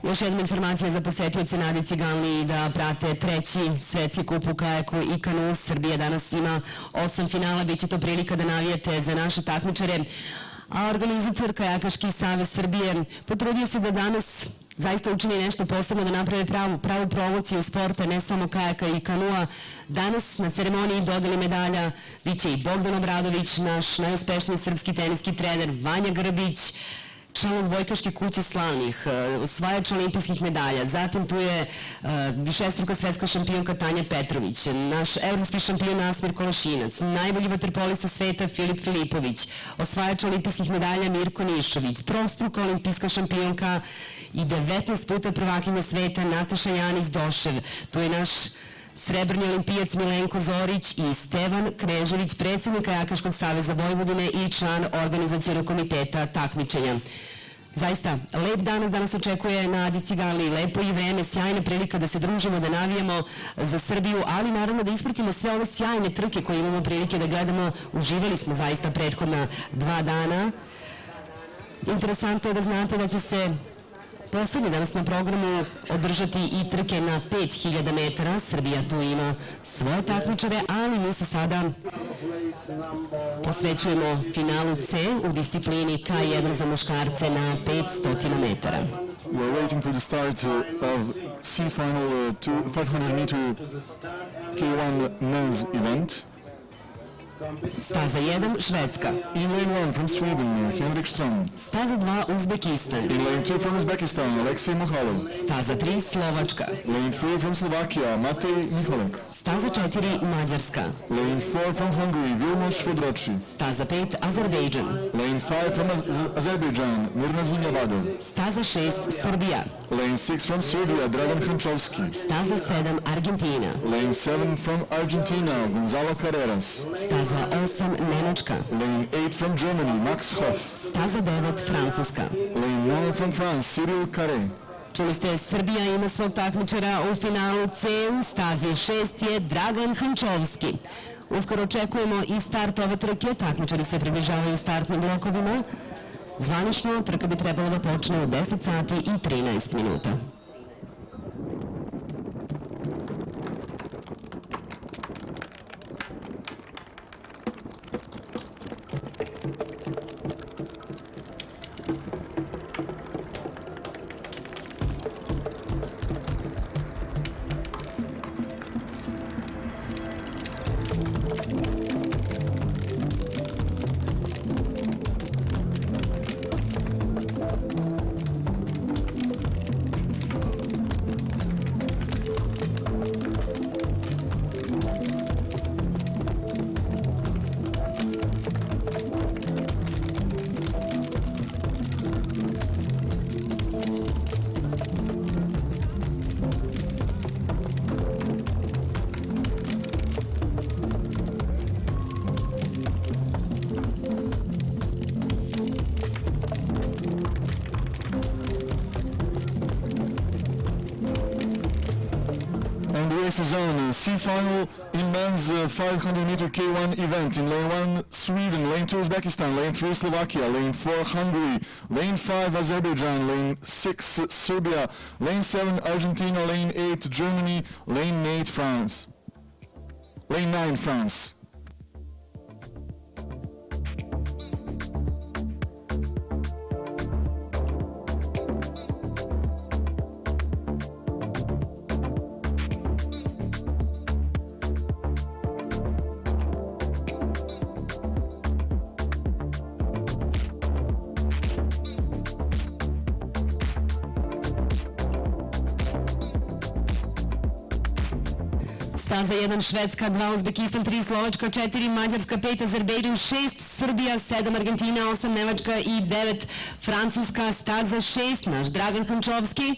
Speaker 2: Još jedna informacija za posetioce Nadi Ciganli da prate treći svetski kup u kajaku i Canoe. Srbija danas ima 8 finala, bit će to prilika da navijete za naše takmičare. A organizator Kajakaški savez Srbije potrudio se da danas zaista učini nešto posebno, da naprave pravu promociju sporta, ne samo kajaka i kanua. Danas na ceremoniji dodeli medalja biće i Bogdan Obradović, naš najuspešniji srpski teniski trener, Vanja Grbić, član odbojkaške kuće slavnih, osvajač olimpijskih medalja, zatim tu je višestruka svetska šampionka Tanja Petrović, naš evropski šampion Asmir Kolašinac, najbolji vaterpolista sveta Filip Filipović, osvajač olimpijskih medalja Mirko Nišović, trostruka olimpijska šampionka i 19 puta prvakinja sveta Nataša Janić-Došev, tu je naš srebrni olimpijac Milenko Zorić i Stevan Knežević, predsjednik Kajakaškog saveza Vojvodine i član organizacionog komiteta takmičenja. Zaista, lep danas očekuje na Adi Ciganli, lepo i vreme, sjajna prilika da se družimo, da navijamo za Srbiju, ali naravno da ispratimo sve ove sjajne trke koje imamo prilike da gledamo. Uživali smo zaista prethodna 2 dana. Interesantno je da znate da će se poslednji danas na programu održati i trke na 5000 metara. Srbija tu ima svoje takmičare, ali mi se sada posvećujemo finalu C u disciplini K1 za muškarce na 500 metara.
Speaker 3: We're waiting for the start of C final 500 meter K1 men's event.
Speaker 2: Staza 1 Švedska.
Speaker 3: In lane 1 from Sweden, Henrik Strand.
Speaker 2: Staza 2 Uzbekistan.
Speaker 3: In lane 2 from Uzbekistan, Alexej Mohalov.
Speaker 2: Staza 3 Slovačka.
Speaker 3: Lane 3 from Slovakia, Matej Mihalek.
Speaker 2: Staza 4 Mađarska.
Speaker 3: Lane 4 from Hungary, Vilmos Fodroci.
Speaker 2: Staza 5 Azerbejdžan.
Speaker 3: Lane 5 from Azerbaijan, Mirnazin Javadov.
Speaker 2: Staza 6 Srbija.
Speaker 3: Lane 6 from Serbia, Dragan Hrančovski.
Speaker 2: Staza 7 Argentina.
Speaker 3: Lane 7 from Argentina, Gonzalo Carreras.
Speaker 2: Staza 8 Nemačka.
Speaker 3: Lane 8 from Germany, Max Hoff.
Speaker 2: Staza 9 Francuska.
Speaker 3: Lane 9 from France, Cyril Carré.
Speaker 2: Čuli ste, Srbija ima svog takmičara u finalu C, u stazi 6 je Dragan Hančovski. Uskoro očekujemo i start ove trke, takmičari se približavaju startnim blokovima. Zvanično, trka bi trebalo da počne u 10 sati i 13 minuta.
Speaker 3: season. C final in men's 500-meter K1 event. In lane 1, Sweden. Lane 2, Uzbekistan. Lane 3, Slovakia. Lane 4, Hungary. Lane 5, Azerbaijan. Lane 6, Serbia. Lane 7, Argentina. Lane 8, Germany. Lane 8, France. Lane 9, France.
Speaker 2: Staza 1 Švedska, 2 Uzbekistan, 3 Slovačka, 4 Mađarska, 5 Azerbejdžan, 6 Srbija, 7 Argentina, 8 Nemačka i 9 Francuska. Staza 6 naš Dragan Hančovski.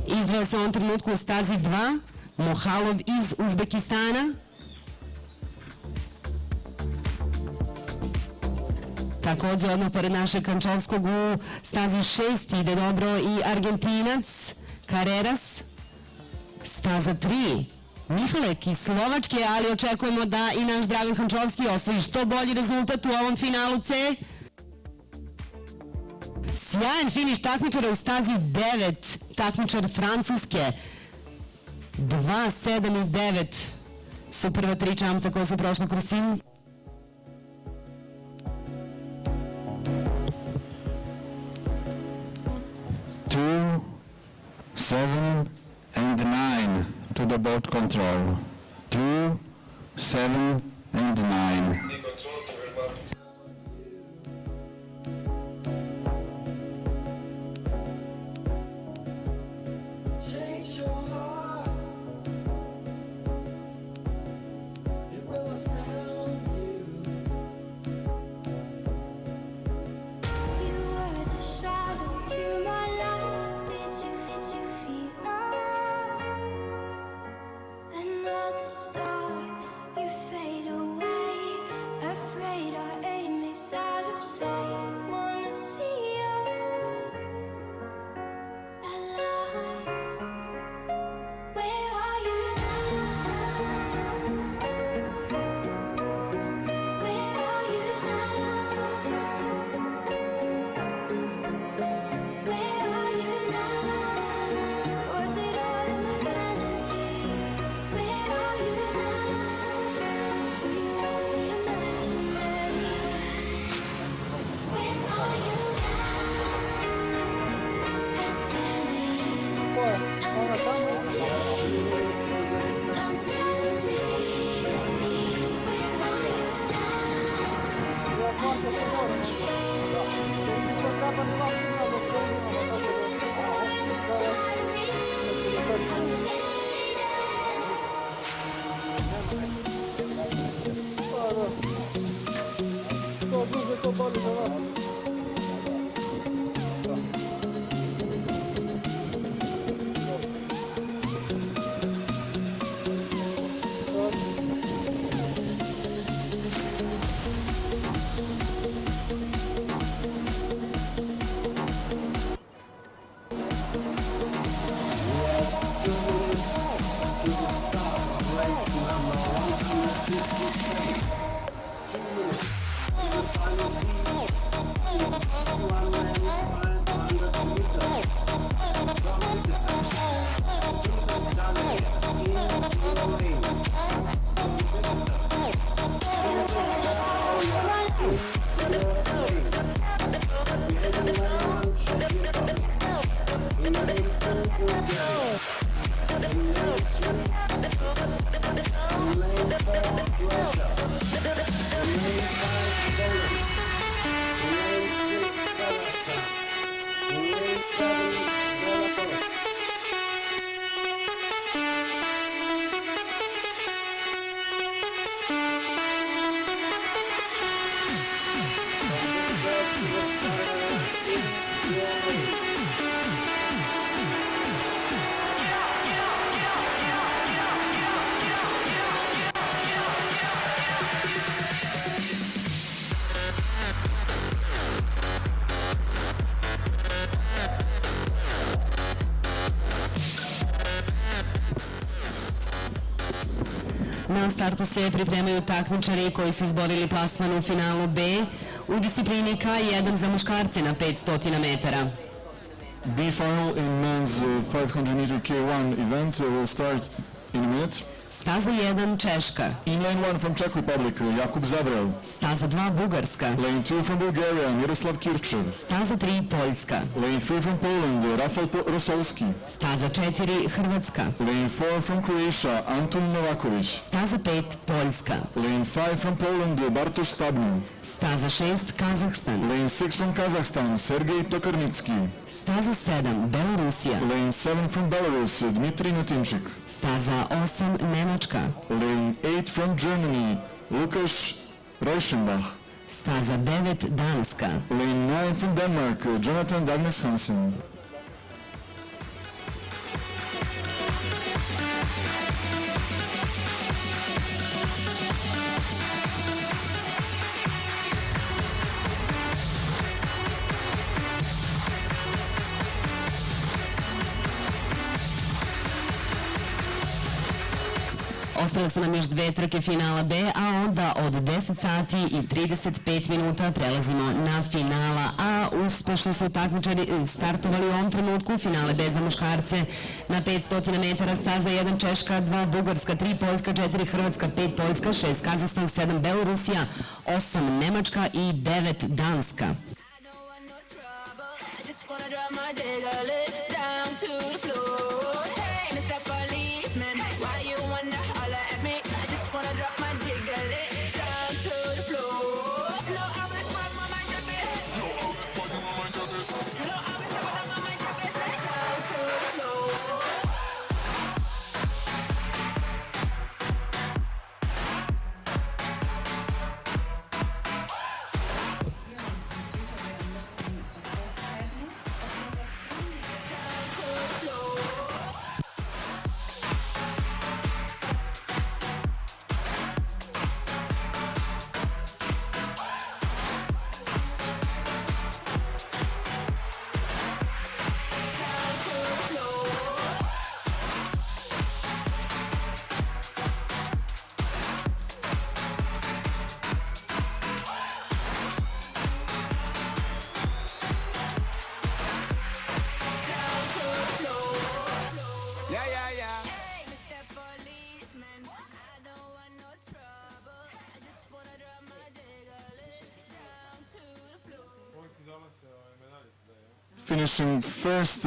Speaker 2: Izdvaja se u ovom trenutku u stazi 2 Mohalov iz Uzbekistana. Također odmah pored našeg Hančovskog u stazi 6 ide dobro i Argentinac Carreras. Staza 3 Mihalek iz Slovačke, ali očekujemo da i naš Dragan Hančovski osvoji što bolji rezultat u ovom finalu C. Sjajan finiš takmičara u stazi 9, takmičar Francuske. 2, 7 i 9 su prva 3 čamca koje su prošle kroz cilj.
Speaker 4: Two, 7 and 9 to the boat control. 2, 7 and 9.
Speaker 1: Change your heart. It will astound you.
Speaker 6: You were the shadow to my light. Did you feel us? Another star, you fade away. Afraid our aim is out of sight. Wanna see us alive? Where are you now? Where are you now? Where are you now? Was it all in my fantasy? Where are you now? We only imaginary. Where are you now? At Venice, under the sea, under the sea. Where are you now? Another dream. It's just you inside me. I'm fading.
Speaker 2: Na startu se pripremaju takmičari koji su izborili plasman u finalu B u disciplini K1 za muškarce na 500 metara.
Speaker 3: B final in men's 500 meter K1 event will start in a minute.
Speaker 2: Staza 1 Češka.
Speaker 3: In lane 1 from Czech Republic, Jakub Zavrel.
Speaker 2: Staza 2 Bugarska.
Speaker 3: Lane 2 from Bulgaria, Miroslav Kirchev.
Speaker 2: Staza 3 Poljska.
Speaker 3: Lane 3 from Poland, Rafal Rosolski.
Speaker 2: Staza 4 Hrvatska.
Speaker 3: Lane 4 from Croatia, Antun Novaković.
Speaker 2: Staza 5 Poljska.
Speaker 3: Lane 5 from Poland, Bartosz Stabnin.
Speaker 2: Staza 6 Kazahstan.
Speaker 3: Lane 6 from Kazakhstan, Sergej Tokarnitsky.
Speaker 2: Staza 7 Belorusija.
Speaker 3: Lane 7 from Belarus, Dmitry Natinchik.
Speaker 2: Staza 8 Nemačka.
Speaker 3: Lane 8 from Germany, Lukas Reuschenbach.
Speaker 2: Staza 9 Danska.
Speaker 3: Lane 9 from Denmark, Jonathan Dagnes Hansen.
Speaker 2: Ostale su nam još 2 trke finala B, a onda od 10 sati i 35 minuta prelazimo na finala A. Uspešno su takmičari startovali u ovom trenutku. Finale B za muškarce na 500 metara, staza 1 Češka, 2 Bugarska, 3 Poljska, 4 Hrvatska, 5 Poljska, 6 Kazahstan, 7 Belorusija, 8 Nemačka i 9 Danska.
Speaker 3: Finishing first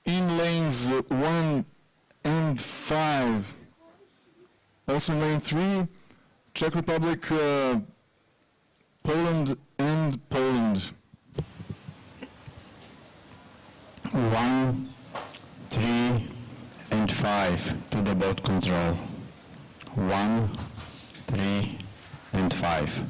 Speaker 3: in lanes 1 and 5. Also in lane 3, Czech Republic, Poland and Poland.
Speaker 4: 1, 3, and 5 to the boat control. 1, 3, and 5.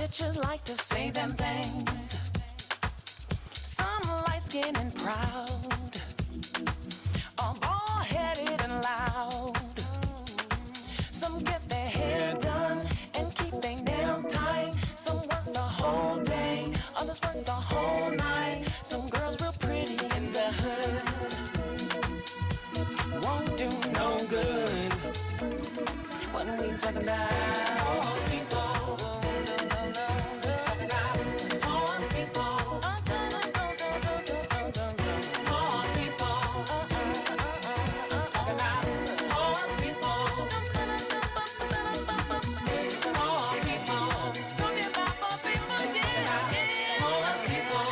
Speaker 1: bitches like to say them things. Some light-skinned and proud, or bald-headed and loud. the whole night. Some girls real pretty in the hood won't do no good. What are we talking about? People. Talking about poor people. Poor people. Talking about poor people. Poor people. Talking about poor people, yeah. Poor people.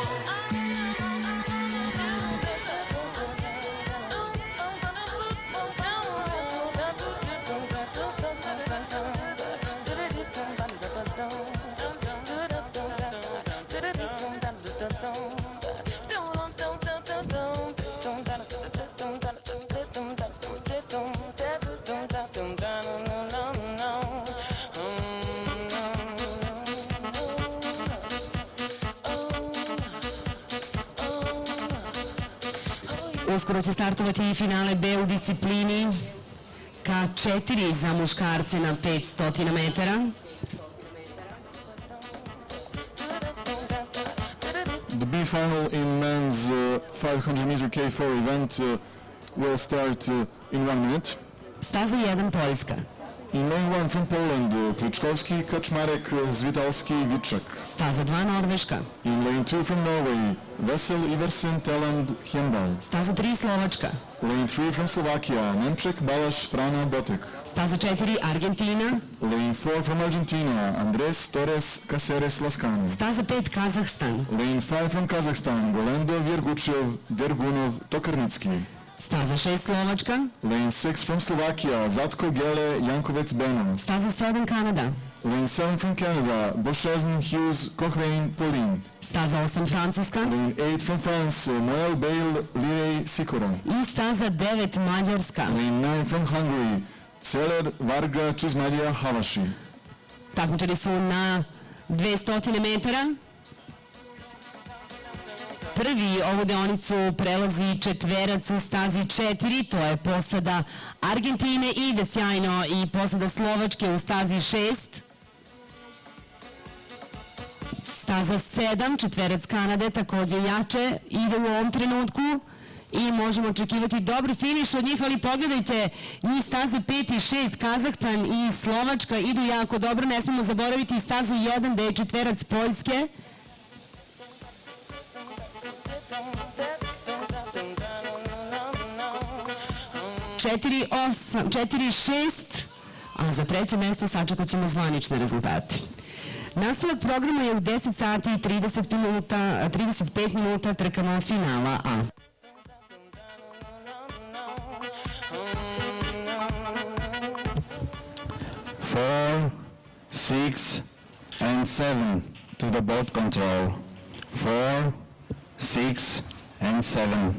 Speaker 2: Uskoro će startovati i finale B u disciplini K4 za muškarce na 500 metara.
Speaker 3: The B final in men's 500 meter K4 event will start in 1 minute.
Speaker 2: Staza 1 Poljska.
Speaker 3: In lane 1 from Poland, Pličkovski, Kaczmarek, Zvitalski, Vičak.
Speaker 2: Staza 2 Norveška.
Speaker 3: In lane 2 from Norway, Vesel, Iversen, Teland, Hjendal.
Speaker 2: Staza 3 Slovačka.
Speaker 3: Lane 3 from Slovakia, Nemček, Balaš, Frana, Botek.
Speaker 2: Staza 4 Argentina.
Speaker 3: Lane 4 from Argentina, Andres, Torres, Caceres, Lascano.
Speaker 2: Staza 5 Kazahstan.
Speaker 3: Lane 5 from Kazakhstan, Golendov, Yerguchev, Dergunov, Tokarnicki.
Speaker 2: Staza 6 Slovačka.
Speaker 3: Lane 6 from Slovakia, Zatko, Gele, Jankovec, Beno.
Speaker 2: Staza 7 Kanada.
Speaker 3: Lane 7 from Canada, Bochesne, Hughes, Cochrane, Pauline.
Speaker 2: Staza 8 Francuska.
Speaker 3: Lane 8 from France, Moel, Bale, Lirej, Sikora.
Speaker 2: I staza 9 Mađarska.
Speaker 3: Lane 9 from Hungary, Seler, Varga, Čizmadija, Havaši.
Speaker 2: Takmičari su na 200 metara. Prvi ovu deonicu prelazi četverac u stazi 4, to je posada Argentine, ide sjajno i posada Slovačke u stazi 6. Staza 7, četverac Kanade, takođe jače, ide u ovom trenutku i možemo očekivati dobar finiš od njih, ali pogledajte i staze 5 i 6, Kazahstan i Slovačka idu jako dobro, ne smemo zaboraviti stazu 1 da je četverac Poljske. 4-8, 4-6, a za treće mesto sačekat ćemo zvanične rezultate. Nastavak programa je u 10 sati i 35 minuta trkama finala A.
Speaker 4: 4, 6 and 7 to the boat control. 4, 6 and 7.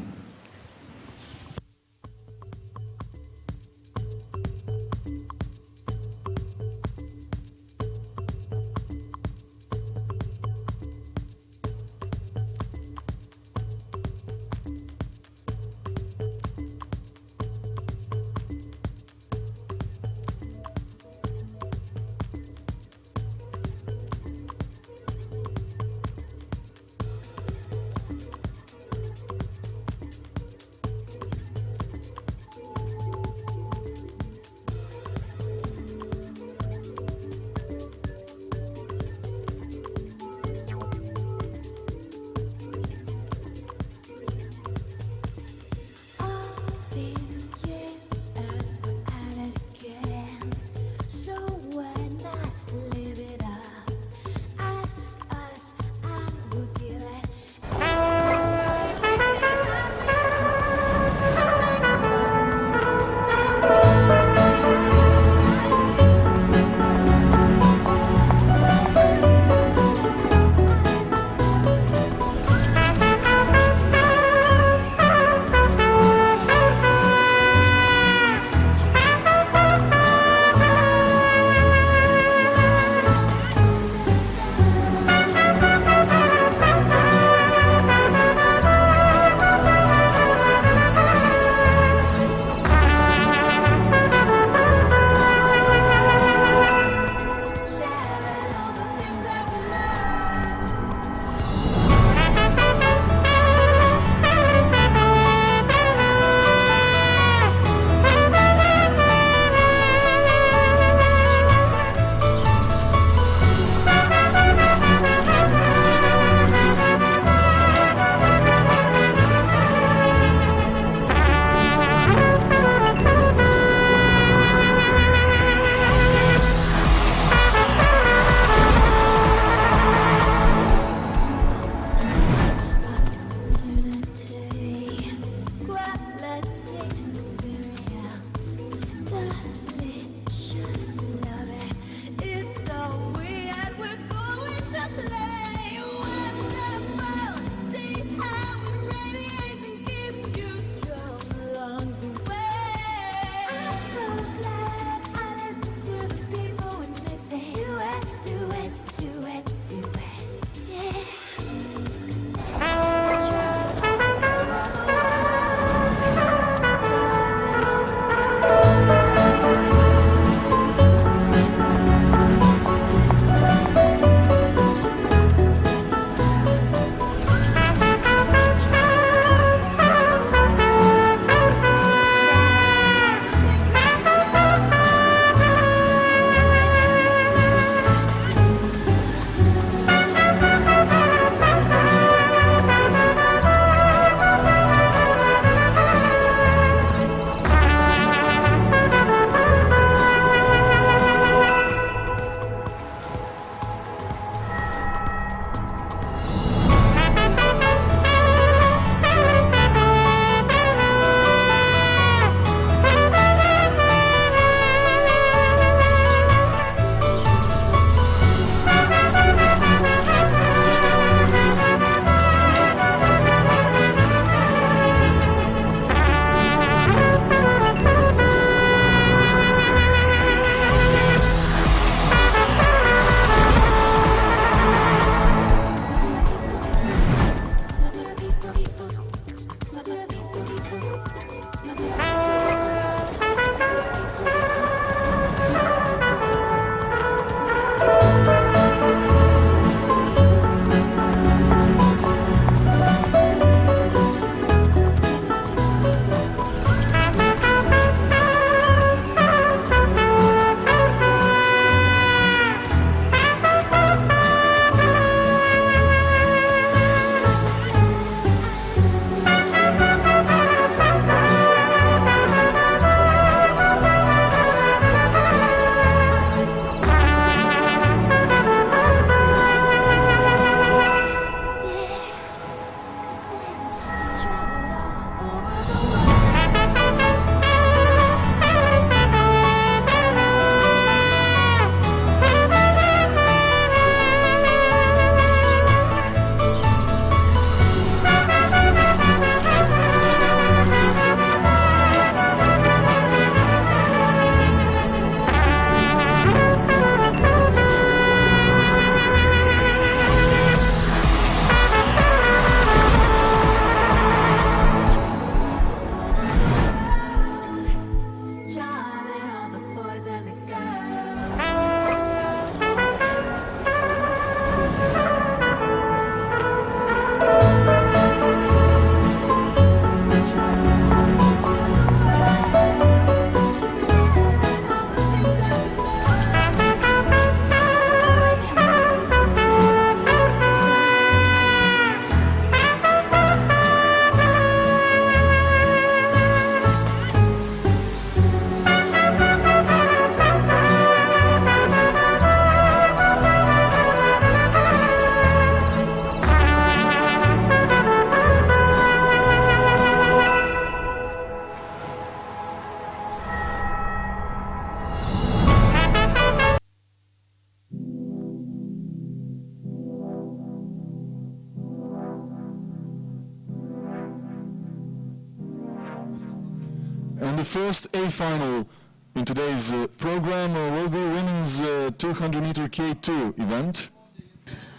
Speaker 3: the first A final in today's program will be women's 200-meter K2 event.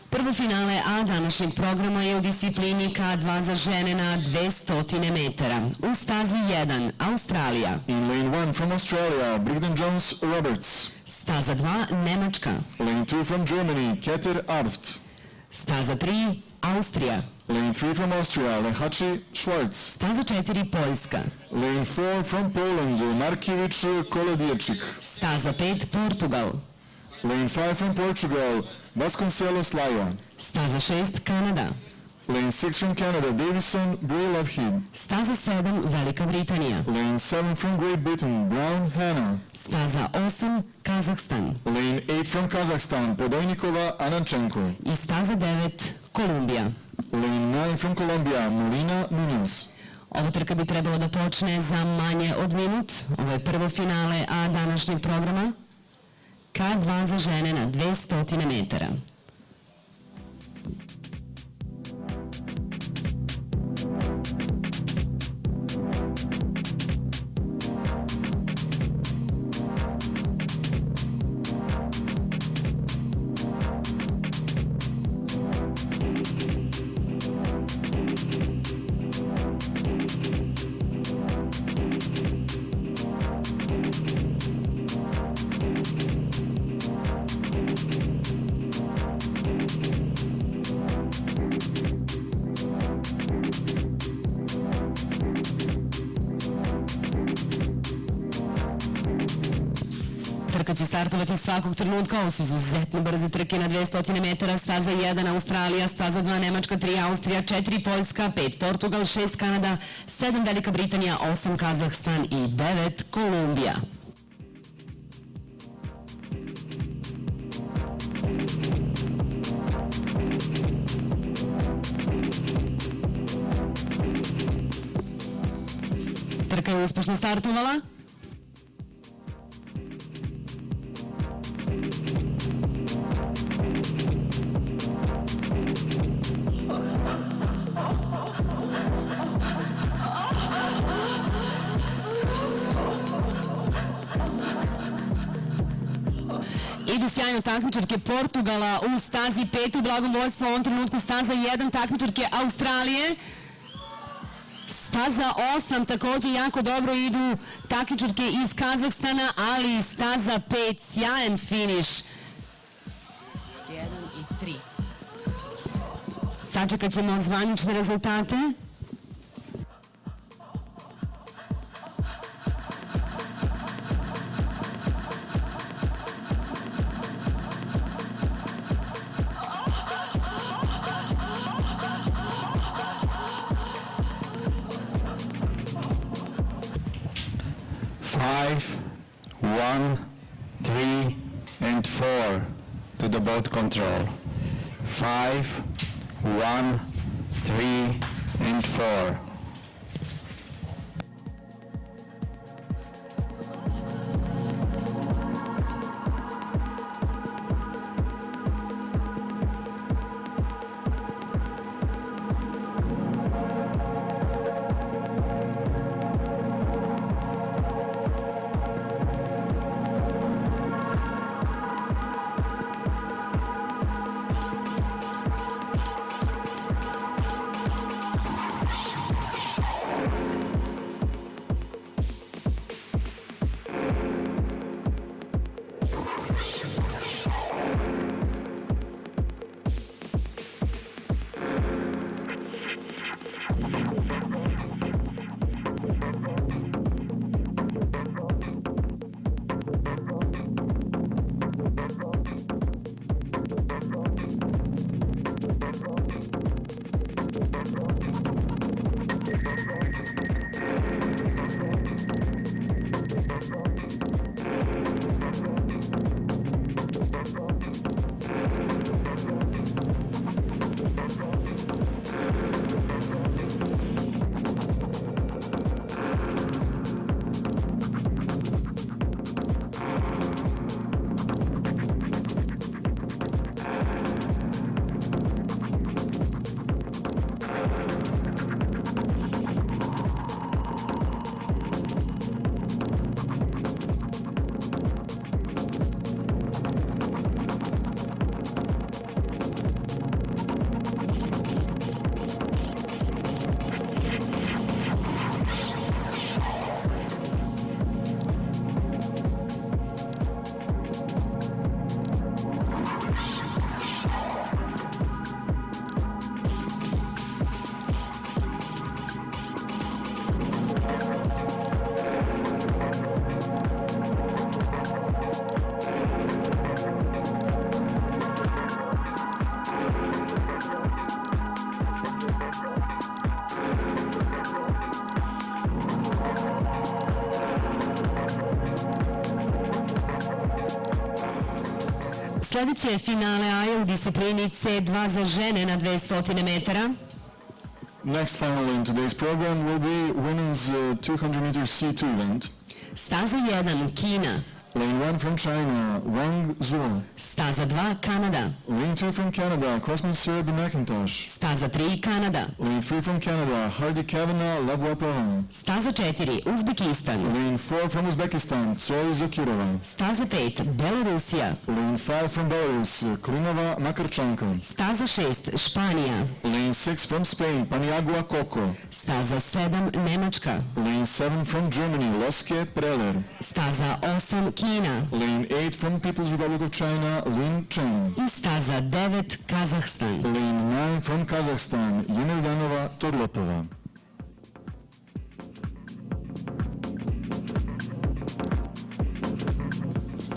Speaker 2: Prvo finale A današnjeg programa je u disciplini K2 za žene na 200 metara. U stazi 1, Australija.
Speaker 3: In lane 1 from Australia, Brigden Jones Roberts.
Speaker 2: Staza 2, Nemačka.
Speaker 3: Lane 2 from Germany, Keter Arft.
Speaker 2: Staza 3, Austrija.
Speaker 3: Lane 3 from Austria, Lehachi Schwartz.
Speaker 2: Staza 4, Poljska.
Speaker 3: Lane 4 from Poland, Markiewicz Kolodječik.
Speaker 2: Staza 5, Portugal.
Speaker 3: Lane 5 from Portugal, Vasconcelos Laia.
Speaker 2: Staza 6, Kanada.
Speaker 3: Lane 6 from Canada, Davison Loveheed.
Speaker 2: Staza 7, Velika Britanija.
Speaker 3: Lane 7 from Great Britain, Brown Hannah.
Speaker 2: Staza 8, Kazahstan.
Speaker 3: Lane 8 from Kazakhstan, Podojnikova Ananchenko.
Speaker 2: I staza 9, Kolumbija.
Speaker 3: Lane 9 from Colombia, Molina Muniz.
Speaker 2: Ova trka bi trebalo da počne za manje od minut. Ovo je prvo finale A današnjeg programa. K2 za žene na 200 metara. Trka će startovati svakog trenutka, ovo su izuzetno brze trke na 200 metara, staza 1 Australija, staza 2 Nemačka, 3 Austrija, 4 Poljska, 5 Portugal, 6 Kanada, 7 Velika Britanija, 8 Kazahstan i 9 Kolumbija. Trka je uspešno startovala. Idu sjajno takmičarke Portugala u stazi 5 u blagom vođstvu, u ovom trenutku staza 1 takmičarke Australije. Staza 8 takođe jako dobro idu takmičarke iz Kazahstana, ali staza 5 sjajan finiš. 1 i 3. Sačekat ćemo zvanične rezultate.
Speaker 4: Five, 1, 3, and 4 to the boat control. 5, 1, 3, and 4.
Speaker 2: Sljedeće je finale AJA u disciplini C2 za žene na 200 metara.
Speaker 3: Next final in today's program will be women's 200 meter C2 event.
Speaker 2: Staza 1 Kina.
Speaker 3: Lane 1 from China, Wang Zuo.
Speaker 2: Staza 2 Kanada.
Speaker 3: Lane 2 from Canada, Crossman Serb McIntosh.
Speaker 2: Staza 3 Kanada.
Speaker 3: Lane 3 from Canada, Hardy Kavanagh, Lavwapahan.
Speaker 2: Staza 4 Uzbekistan.
Speaker 3: Lane 4 from Uzbekistan, Tsoi Zakirova.
Speaker 2: Staza 5 Belorusija.
Speaker 3: Lane 5 from Belarus, Klimova Makarčanka.
Speaker 2: Staza 6 Španija.
Speaker 3: Lane 6 from Spain, Paniagua Coco.
Speaker 2: Staza 7 Nemačka.
Speaker 3: Lane 7 from Germany, Loske Preller.
Speaker 2: Staza 8 Kina.
Speaker 3: Lane 8 from People's Republic of China, Lin Chen.
Speaker 2: I staza 9 Kazahstan.
Speaker 3: Lane 9 from Kazakhstan, Yemeldanova Torlopova.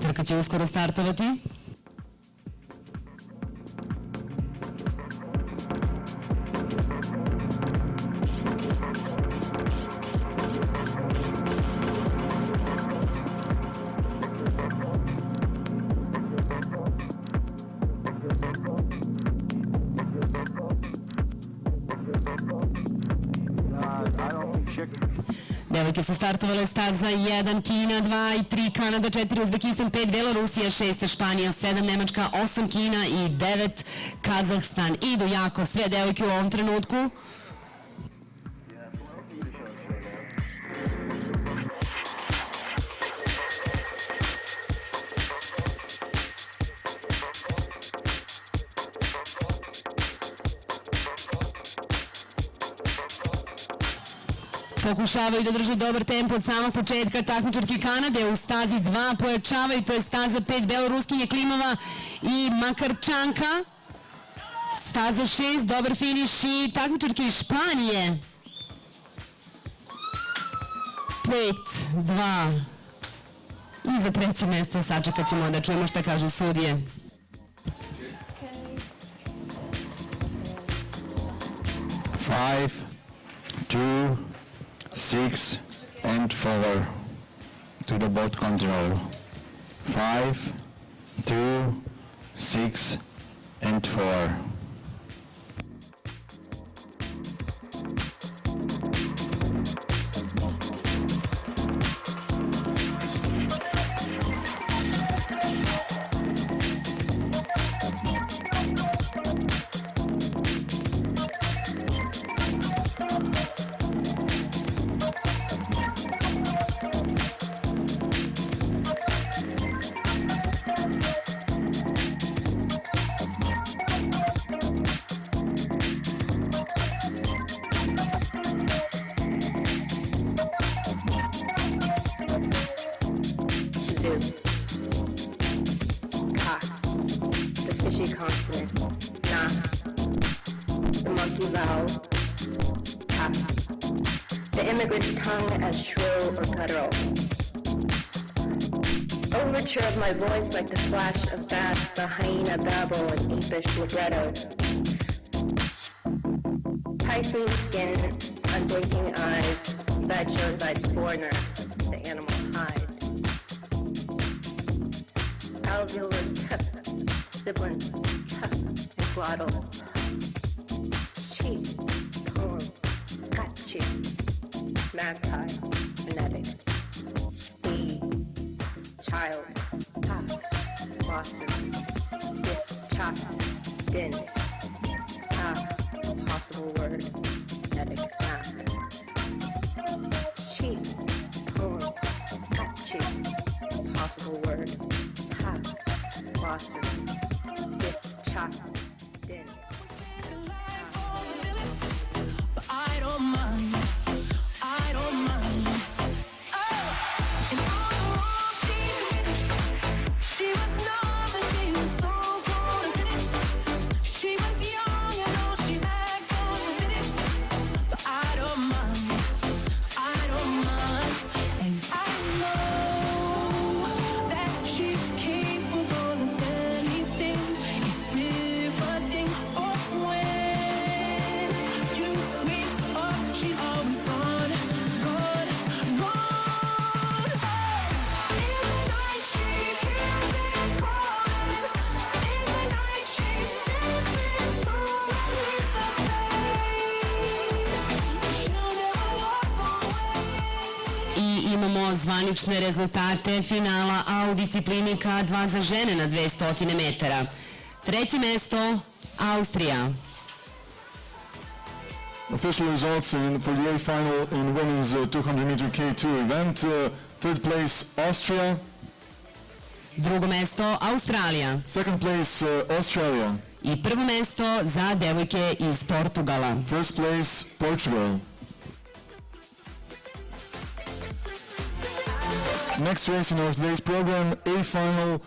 Speaker 2: Trka će uskoro startovati. Devojke su startovale staza 1 Kina, 2 i 3 Kanada, 4 Uzbekistan, 5 Belorusija, 6 Španija, 7 Nemačka, 8 Kina i 9 Kazahstan. Idu jako sve devojke u ovom trenutku. Pokušavaju da drže dobar tempo od samog početka. Takmičarke Kanade u stazi 2 pojačavaju, to je staza 5 Beloruskinje Klimova i Makarčanka. Staza 6, dobar finiš i takmičarke iz Španije. 5, 2. I za treće mjesto sačekat ćemo da čujemo šta kažu sudije.
Speaker 4: 5, 2, 6 and 4 to the boat control. 5, 2, 6 and 4.
Speaker 7: Zoo. Ka. The fishy consonant. Na. The monkey vowel. Ka. The immigrant's tongue as shrill or guttural. Overture of my voice like the flash of bats, the hyena babble and apish libretto. Tightening skin, unblinking eyes, sideshow invites foreigner, the animal hide. Alveolar sibilant, and glottal. Cheek, poem, gut cheek, magpie, phonetic. We, child, talk, blossom, dip, chop, din, stop, possible word, phonetic, map. Cheek, poem, gut cheek, possible word, stop, blossom, dip, chop, din.
Speaker 1: But I don't mind. I don't mind. Oh, and all the wrong she was numb, but she was so cold and pretty. She was young and all she had was the city. But I don't mind. I don't mind. And I know that she's capable of anything. It's real.
Speaker 2: zvanične rezultate finala, a u disciplini K2 za žene na 200 metara. Treće mesto, Austrija.
Speaker 3: Official results for the A final in women's 200 meter K2 event. Third place, Austria.
Speaker 2: Drugo mesto, Australija.
Speaker 3: Second place, Australia.
Speaker 2: I prvo mesto za devojke iz Portugala.
Speaker 3: First place, Portugal. Next race in our today's program, A final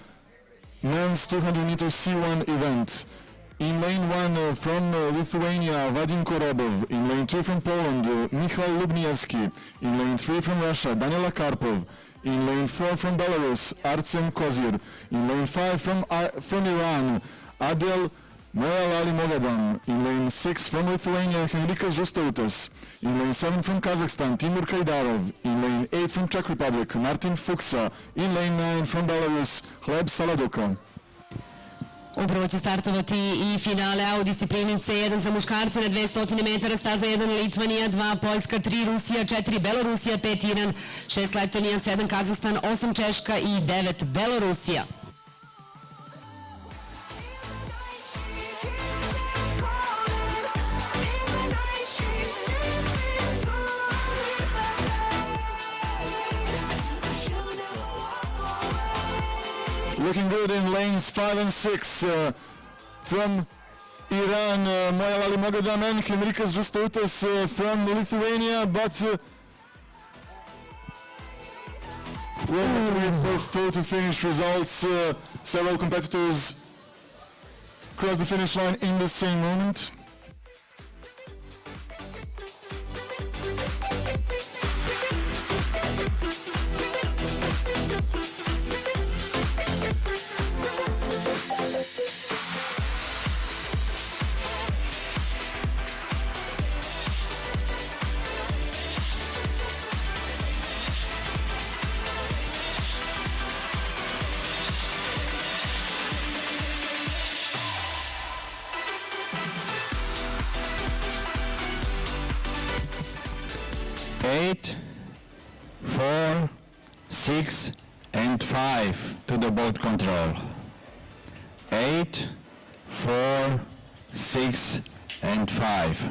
Speaker 3: men's 200 meter C1 event. In lane 1 from Lithuania, Vadim Korobov. In lane 2 from Poland, Michal Lubniewski. In lane 3 from Russia, Daniela Karpov. In lane 4 from Belarus, Artsem Kozir. In lane 5 from Iran, Adel Moyalali Mogadan. In lane 6 from Lithuania, Henrika Zhostautas. In lane 7 from Kazakhstan, Timur Kaidarov. In lane 8 from Czech Republic, Martin Fuksa. In lane 9 from Belarus, Hleb Saladoka.
Speaker 2: Upravo će startovati i finale, a u disciplini C1 za muškarce na 200 metara, staza 1 Litvanija, 2 Poljska, 3 Rusija, 4 Belorusija, 5 Iran, 6 Letonija, 7 Kazahstan, 8 Češka i 9 Belorusija.
Speaker 3: Looking good in lanes 5 and 6 from Iran, Moyalali Mogadan and Henrikas Zhostautas from Lithuania, but we'll have to wait for photo finish results. Several competitors cross the finish line in the same moment.
Speaker 4: Eight, 4, 6, and 5 to the boat control. 8, 4, 6, and 5.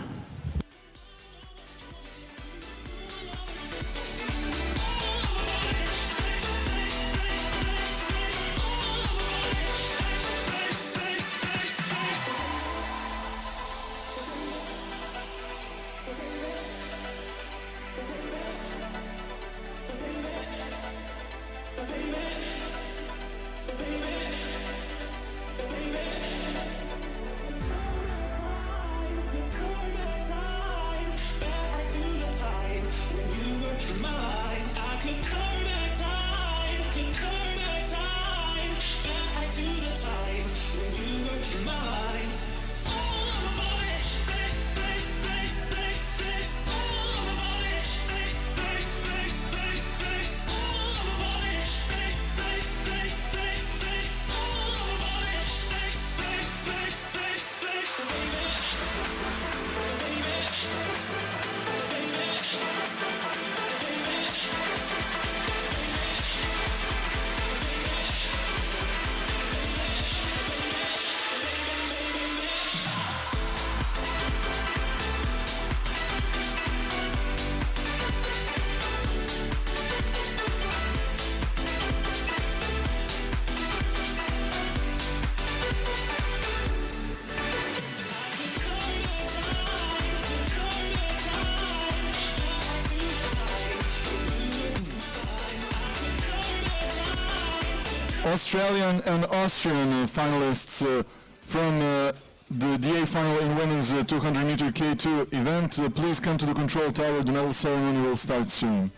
Speaker 4: Australian and Austrian finalists from the DA final in women's 200 meter K2 event. Please come to the control tower. The medal ceremony will start soon.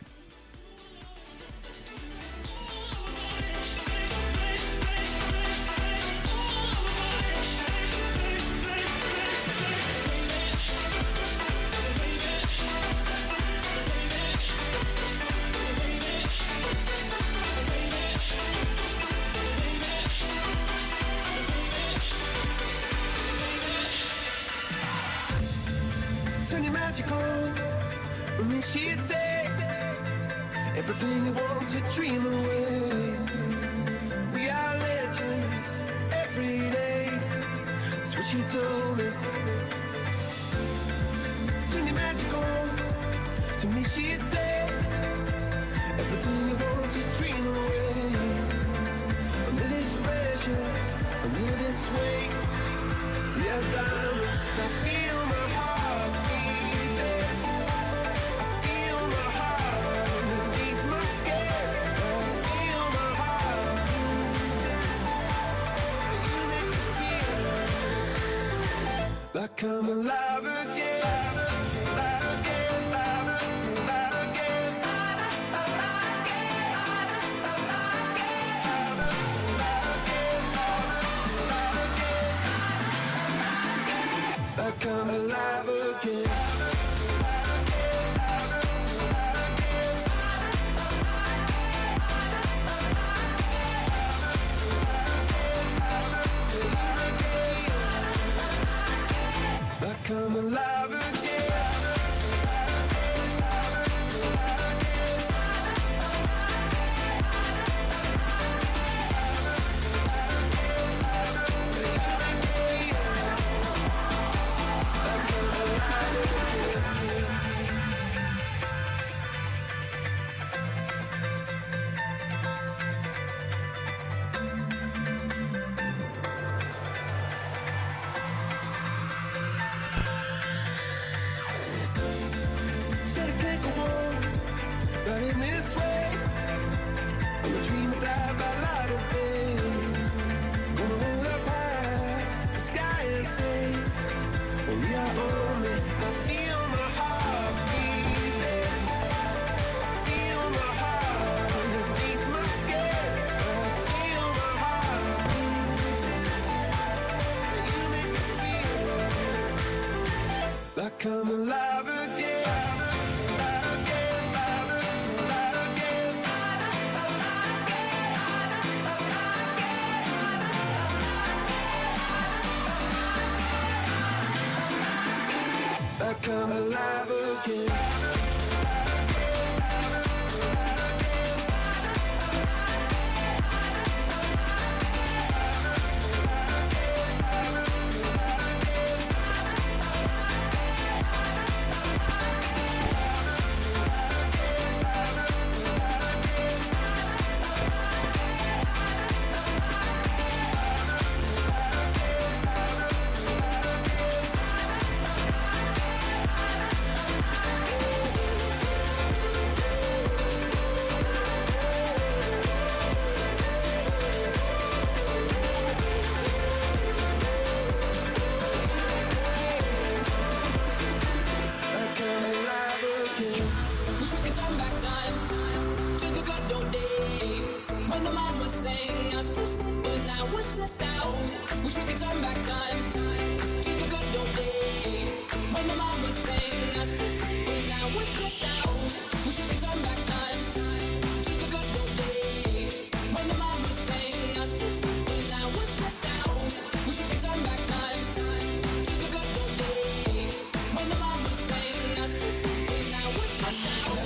Speaker 1: everything you want to dream away. We are legends every day. That's what she told me. Dream magical. To me she'd say, everything you want to dream away. Under this pressure, under this weight, we are diamonds. I feel my heart beating. I feel my heart underneath my skin. I feel my heart beating. You make me feel like I'm alive again. Alive again, alive again, alive again. Like I'm alive again. Like I'm alive again. Said I can't go on, but in this way, I'm a dreamer died by light of day. Gonna hold up high, the sky and say, we are only. I feel my heart beating. I feel my heart underneath my skin. I feel my heart beating. You make me feel like I'm alive again. Like I'm alive again. Like I'm alive again.
Speaker 8: Wish we could turn back time to the good old days when the mama sang us to sleep, but now we're stressed out. Wish we could turn back time to the good old days when the mama sang us to sleep, but now we're stressed out. Wish we could turn back time to the good old days when the mama sang us to sleep, but now we're stressed out. Wish we could turn back time to the good old days when the mama sang us to sleep, but now we're stressed out.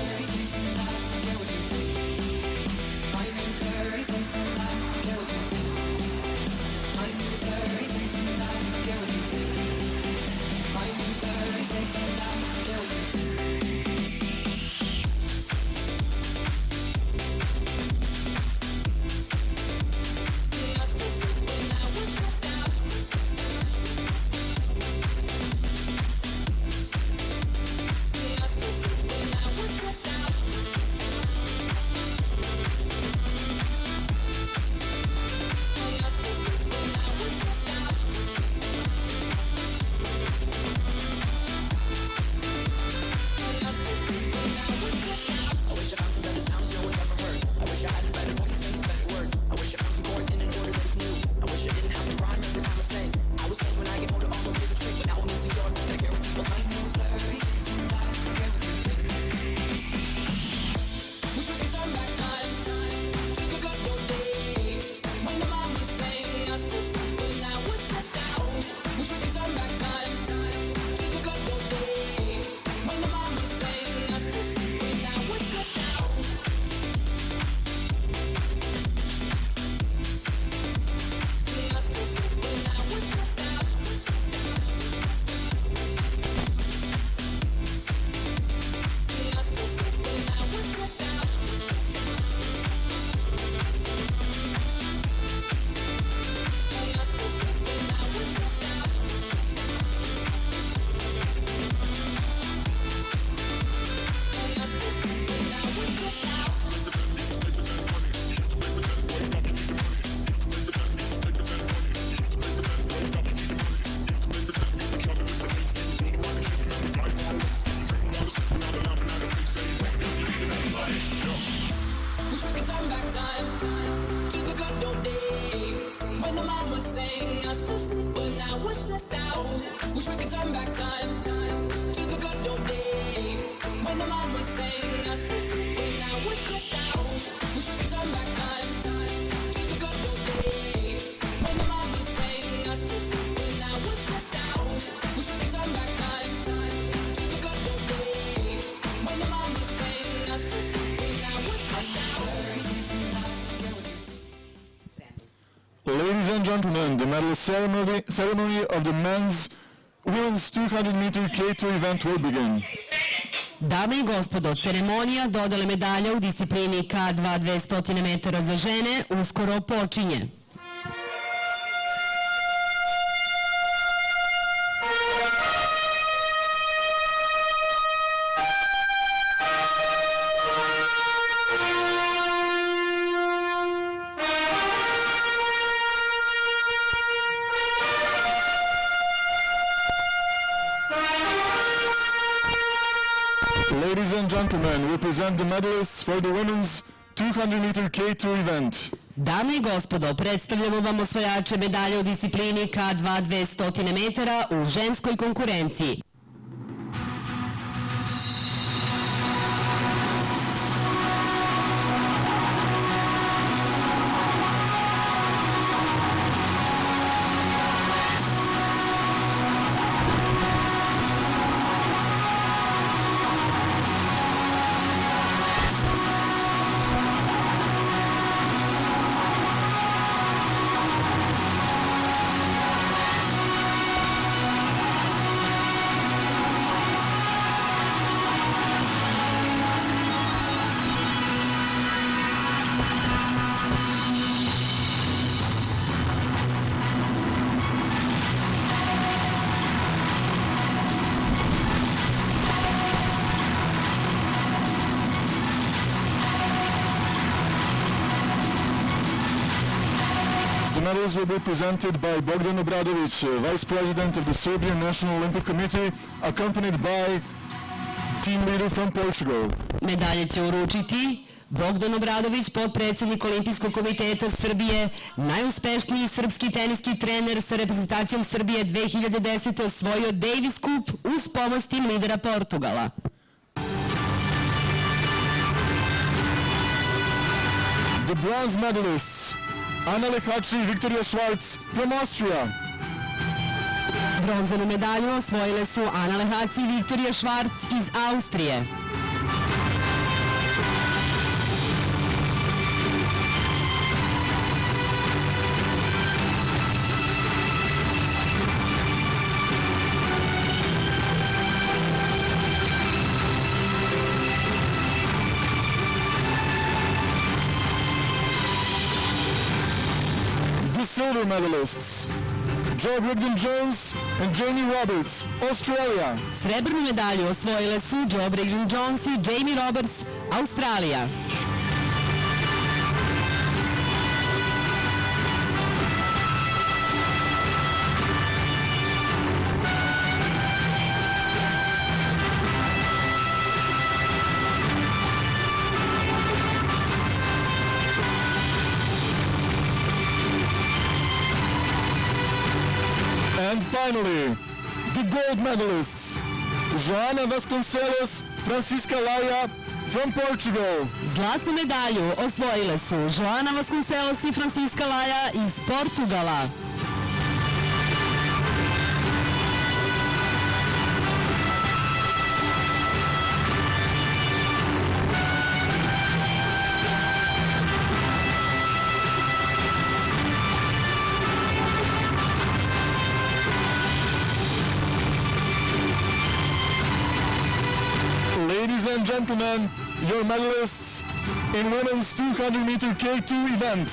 Speaker 8: saying us to sleep, but now we're stressed out. Wish we could turn back time to the good old days when the mom was saying us to sleep, but now we're stressed out. Wish we could turn back time to the good old days when the mom was saying us to sleep, but now we're stressed out. Wish we could turn back time to the good old days when the mom was saying us to sleep, but now we're stressed out.
Speaker 3: Ladies and gentlemen, the medal ceremony of the women's 200-meter K2 event will begin.
Speaker 2: Dame i gospodo, ceremonija dodele medalja u disciplini K2 200 metara za žene uskoro počinje.
Speaker 3: Ladies and gentlemen, we present the medalists for the women's 200-meter K2 event.
Speaker 2: Dame i gospodo, predstavljamo vam osvajače medalje u disciplini K2 200 metara u ženskoj konkurenciji.
Speaker 3: The medals will be presented by Bogdan Obradović, Vice President of the Serbian National Olympic Committee, accompanied by team leader from Portugal.
Speaker 2: Medalje će uručiti Bogdan Obradović, potpredsjednik Olimpijskog komiteta Srbije, najuspešniji srpski teniski trener sa reprezentacijom Srbije 2010. osvojio Davis Cup uz pomoć tim lidera Portugala.
Speaker 3: The bronze medalists, Anna Lehači i Viktorija Schwarz from Austria.
Speaker 2: Bronzanu medalju osvojile su Ana Lehaci i Viktorija Schwarz iz Austrije.
Speaker 3: The silver medalists, Joe Brigden-Jones and Jamie Roberts, Australia.
Speaker 2: Srebrnu medalju osvojile su Joe Brigden-Jones i Jamie Roberts, Australija.
Speaker 3: And finally, the gold medalists, Joana Vasconcelos, Francisca Laia from Portugal.
Speaker 2: Zlatnu medalju osvojile su Joana Vasconcelos i Francisca Laia iz Portugala.
Speaker 3: Ladies and gentlemen, your medalists in women's 200-meter K2 event.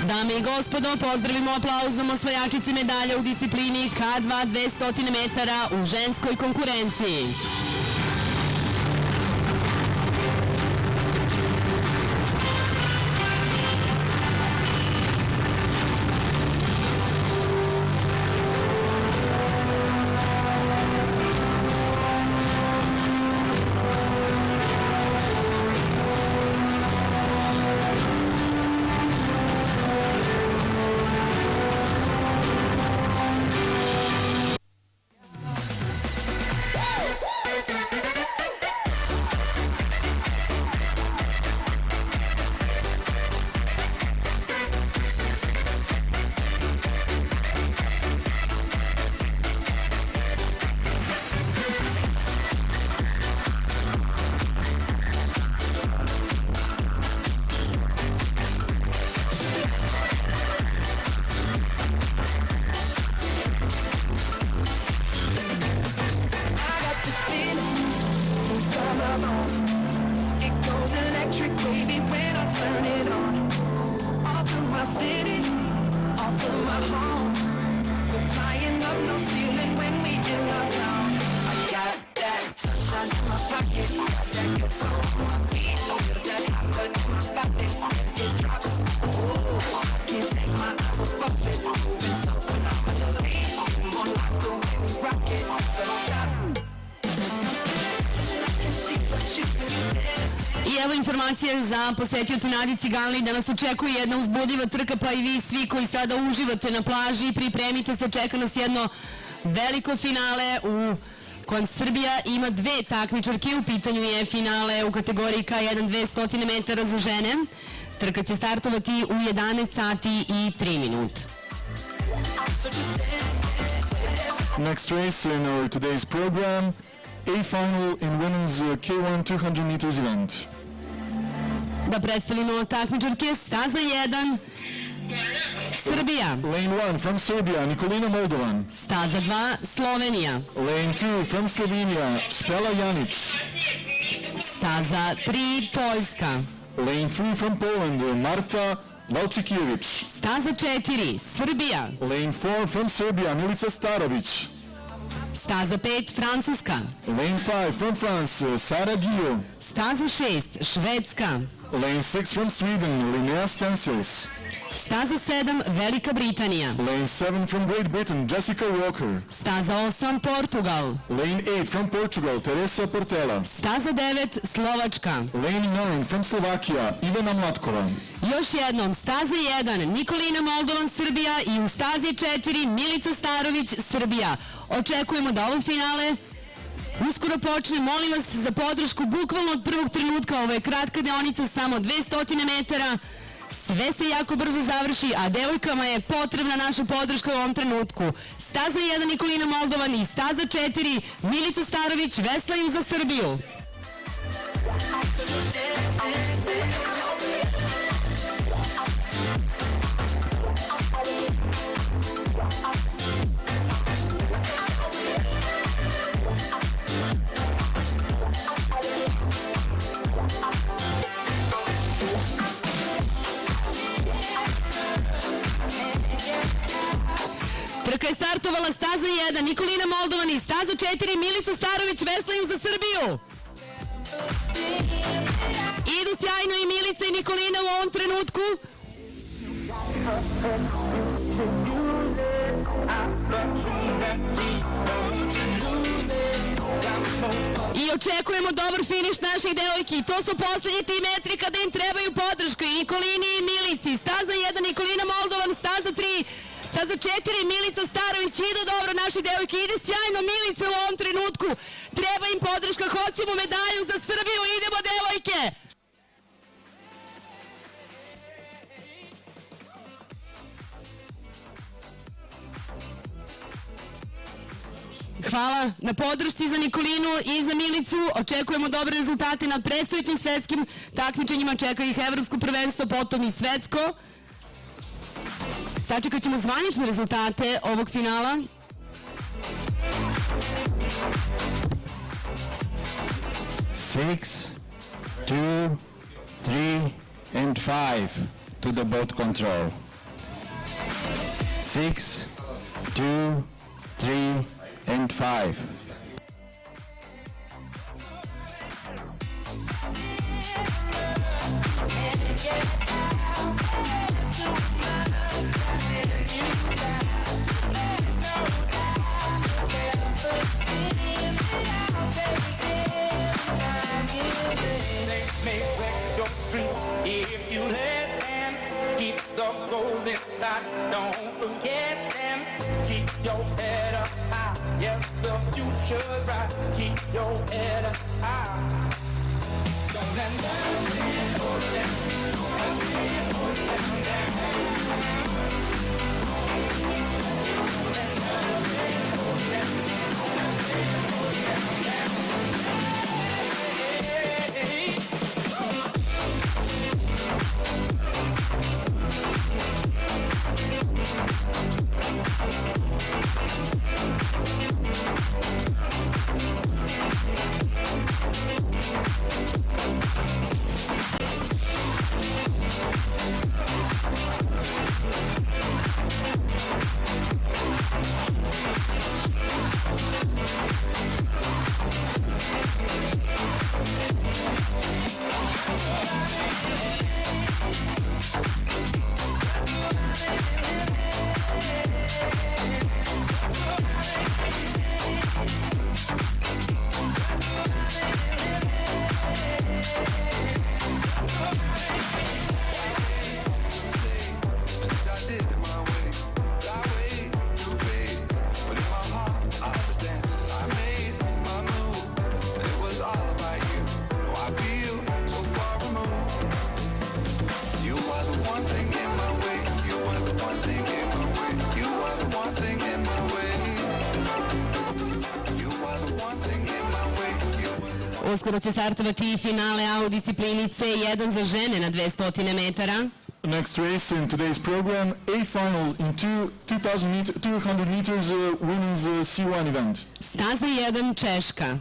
Speaker 2: Dame i gospodo, pozdravimo aplauzom osvajačici medalja u disciplini K2 200 metara u ženskoj konkurenciji.
Speaker 1: my bones. It goes electric wavy when I turn it on. All through my city, all through my home. We're flying up no ceiling when we in our zone. I got that sunshine in my pocket, got that good soul in my feet. Feel that hot blood in my body, it drops. Ooh, I can't take my eyes off of it. Moving so phenomenally, on like the way we rock it. So stop.
Speaker 2: I evo informacije za posetioce Nadi Ciganli da nas očekuje jedna uzbudljiva trka, pa i vi svi koji sada uživate na plaži, pripremite se, čeka nas jedno veliko finale u kojem Srbija ima dve takmičarke. U pitanju je finale u kategoriji K1 200 metara za žene. Trka će startovati u 11 sati i 3 minuta.
Speaker 3: Next race in our today's program, A final in women's K1 200 meters event.
Speaker 2: Da predstavimo takmičarke, staza 1, Srbija.
Speaker 3: Lane 1 from Serbia, Nikolina Moldovan.
Speaker 2: Staza 2, Slovenija.
Speaker 3: Lane 2 from Slovenia, Špela Janic.
Speaker 2: Staza 3, Poljska.
Speaker 3: Lane 3 from Poland, Marta Valčikiewicz.
Speaker 2: Staza 4, Srbija.
Speaker 3: Lane 4 from Serbia, Milica Starović.
Speaker 2: Staza 5, Francuska.
Speaker 3: Lane 5 from France, Sara Gio.
Speaker 2: Staza 6, Švedska.
Speaker 3: Lane 6 from Sweden, Linnea Stencils.
Speaker 2: Staza 7, Velika Britanija.
Speaker 3: Lane 7 from Great Britain, Jessica Walker.
Speaker 2: Staza 8, Portugal.
Speaker 3: Lane 8 from Portugal, Teresa Portela.
Speaker 2: Staza 9, Slovačka.
Speaker 3: Lane 9 from Slovakia, Ivana Mlatkova.
Speaker 2: Još jednom, staza 1, Nikolina Moldovan, Srbija, i u stazi 4, Milica Starović, Srbija. Očekujemo da ovo finale uskoro počne. Molim vas za podršku bukvalno od prvog trenutka. Ovo je kratka deonica, samo 200 metara. Sve se jako brzo završi, a devojkama je potrebna naša podrška u ovom trenutku. Staza 1, Nikolina Moldovan, i staza 4, Milica Starović, veslaju za Srbiju. Trka je startovala, staza 1, Nikolina Moldovan, i staza 4, Milica Starović, veslaju za Srbiju. Idu sjajno i Milica i Nikolina u ovom trenutku. I očekujemo dobar finiš naših devojki. To su poslednji ti metri kada im trebaju podrška i Nikolini i Milici. Staza 1, Nikolina Moldovan, staza 3, staza 4, Milica Starović. Idu dobro naše devojke, ide sjajno Milica u ovom trenutku. Treba im podrška, hoćemo medalju za Srbiju, idemo devojke! Hvala na podršci za Nikolinu i za Milicu. Očekujemo dobre rezultate na predstojećim svetskim takmičenjima. Čeka ih evropsko prvenstvo, potom i svetsko. Sačekat ćemo zvanične rezultate ovog finala.
Speaker 9: Six, 2, 3, and 5 to the boat control. 6, 2, 3, and 5.
Speaker 1: If you let them keep the goals inside, don't forget them. Keep your head up high. Yes, the future's right. Keep your head up high. Don't let them hold them. Hold them
Speaker 10: one thing in my way. You are the one thing in my way. You are the one.
Speaker 2: Uskoro će startovati finale A u disciplini C1 za žene na 200 metara.
Speaker 3: Next race in today's program, A final in 200 meters women's C1 event.
Speaker 2: Staza 1 Češka.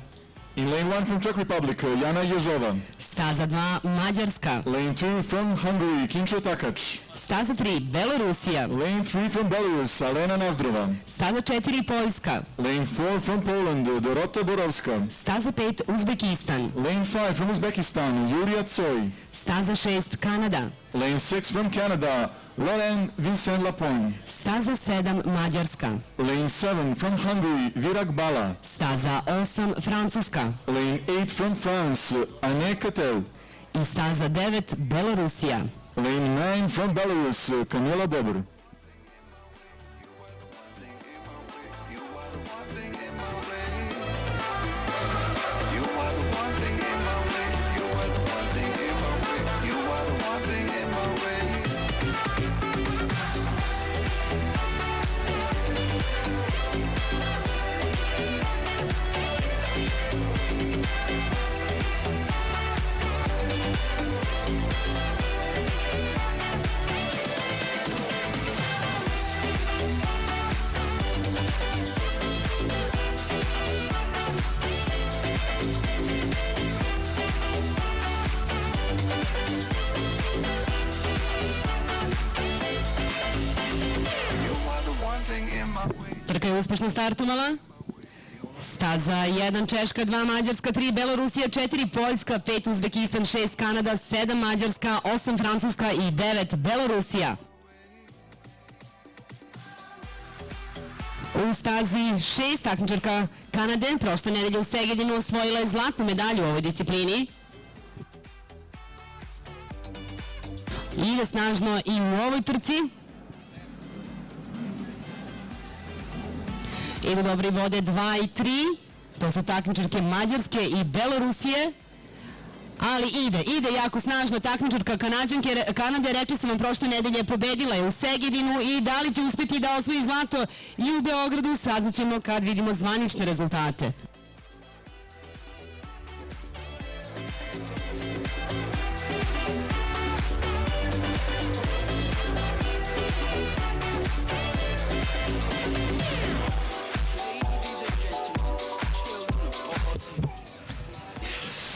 Speaker 3: In lane 1 from Czech Republic, Jana Jezova.
Speaker 2: Staza 2 Mađarska.
Speaker 3: Lane 2 from Hungary, Kinčo Takac.
Speaker 2: Staza 3 Belorusija.
Speaker 3: Lane 3 from Belarus, Alena Nazdrova.
Speaker 2: Staza 4 Poljska.
Speaker 3: Lane 4 from Poland, Dorota Borovska.
Speaker 2: Staza 5 Uzbekistan.
Speaker 3: Lane 5 from Uzbekistan, Julia Tsoi.
Speaker 2: Staza 6 Kanada.
Speaker 3: Lane 6 from Canada, Laurent Vincent Lapointe.
Speaker 2: Staza 7 Mađarska.
Speaker 3: Lane 7 from Hungary, Virak Bala.
Speaker 2: Staza 8 Francuska.
Speaker 3: Lane 8 from France, Anne Katel.
Speaker 2: I staza 9 Belorusija.
Speaker 3: Lane 9 from Belarus, Kamila Dobr.
Speaker 10: You are the one thing in my way. You are the one thing in my way. You are the one thing in my way. You are the one thing in my way. You are the one thing in my way.
Speaker 2: Trka je uspešno startovala. Staza 1 Češka, 2 Mađarska, 3 Belorusija, 4 Poljska, 5 Uzbekistan, 6 Kanada, 7 Mađarska, 8 Francuska i 9 Belorusija. U stazi 6 takmičarka Kanade prošle nedelje u Segedinu osvojila je zlatnu medalju u ovoj disciplini. Ide snažno i u ovoj trci. Idu dobri vode 2 i 3. To su takmičarke Mađarske i Belorusije. Ali ide jako snažno takmičarka Kanade. Rekli sam vam prošle nedelje pobedila je u Segedinu i da li će uspjeti da osvoji zlato i u Beogradu saznaćemo kad vidimo zvanične rezultate.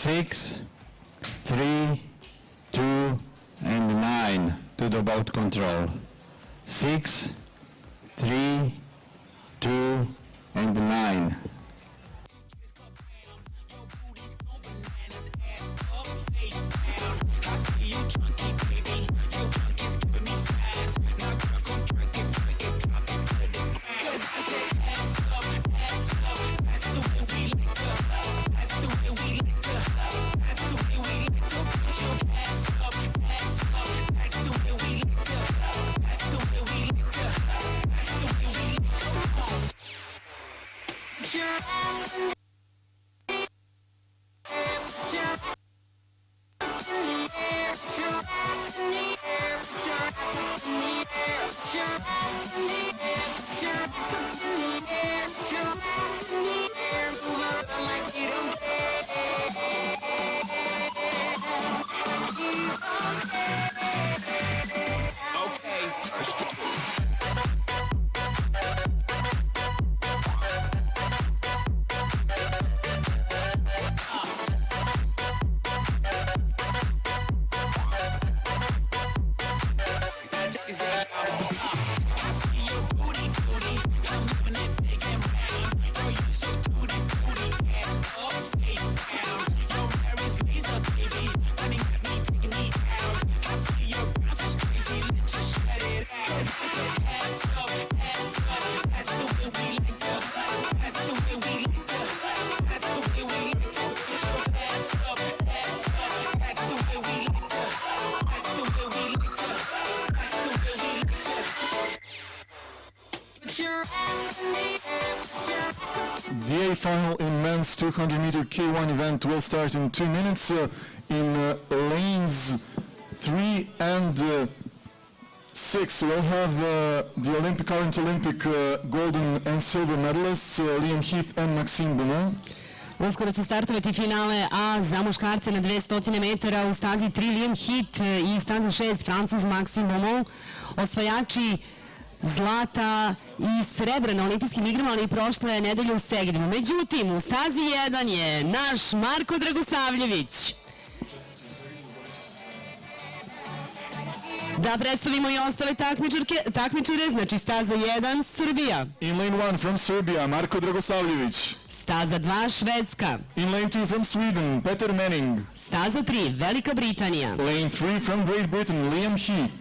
Speaker 9: Six, 3, 2, and 9 to the boat control. 6, 3, 2, and 9.
Speaker 3: The A final in men's 200-meter K1 event will start in 2 minutes in lanes 3 and 6, we'll have the current Olympic golden and silver medalists, Liam Heath and Maxime Beaumont.
Speaker 2: Uskoro će startovati finale A za muškarce na 200 metara u stazi 3 Liam Heath i stazi 6 Francuz Maxime Beaumont, osvajači zlata i srebra na olimpijskim igrama, ali i prošle nedelje u Segedinu. Međutim, u stazi 1 je naš Marko Dragosavljević. Da predstavimo i ostale takmičare, znači staza 1 Srbija.
Speaker 3: In lane 1 from Serbia, Marko Dragosavljević.
Speaker 2: Staza 2 Švedska.
Speaker 3: In lane 2 from Sweden, Peter Manning.
Speaker 2: Staza 3 Velika Britanija.
Speaker 3: Lane 3 from Great Britain, Liam Heath.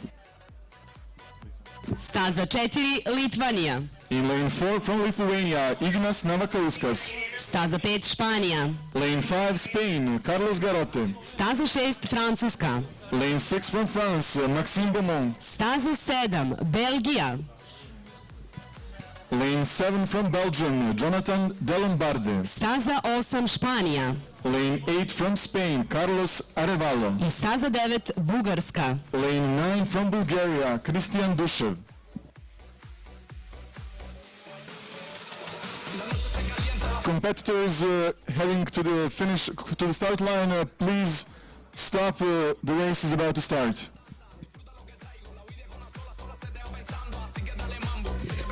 Speaker 2: Staza 4 Litvanija.
Speaker 3: In lane 4 from Lithuania, Ignas Navakauskas.
Speaker 2: Staza 5 Španija.
Speaker 3: Lane 5 Spain, Carlos Garote.
Speaker 2: Staza 6 Francuska.
Speaker 3: Lane 6 from France, Maxime Beaumont.
Speaker 2: Staza 7 Belgija.
Speaker 3: Lane 7 from Belgium, Jonathan Delombarde.
Speaker 2: Staza 8 Španija.
Speaker 3: Lane 8 from Spain, Carlos Arevalo.
Speaker 2: I staza 9 Bugarska.
Speaker 3: Lane 9 from Bulgaria, Christian Dushev. Competitors heading to the finish, to the start line, please stop. The race is about to start.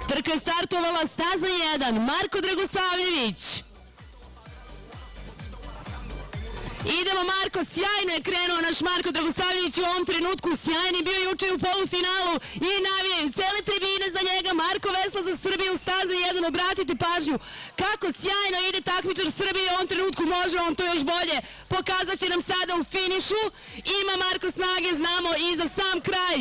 Speaker 2: Trka je startovala, staza 1 Marko Dragosavljević. Idemo Marko, sjajno je krenuo naš Marko Dragosavljević u ovom trenutku, sjajni bio juče u polufinalu i navijaju cele tribine za njega. Marko vesla za Srbiju, staza 1, obratite pažnju kako sjajno ide takmičar Srbije u ovom trenutku, može on to još bolje, pokazat će nam sada u finišu, ima Marko snage, znamo, i za sam kraj.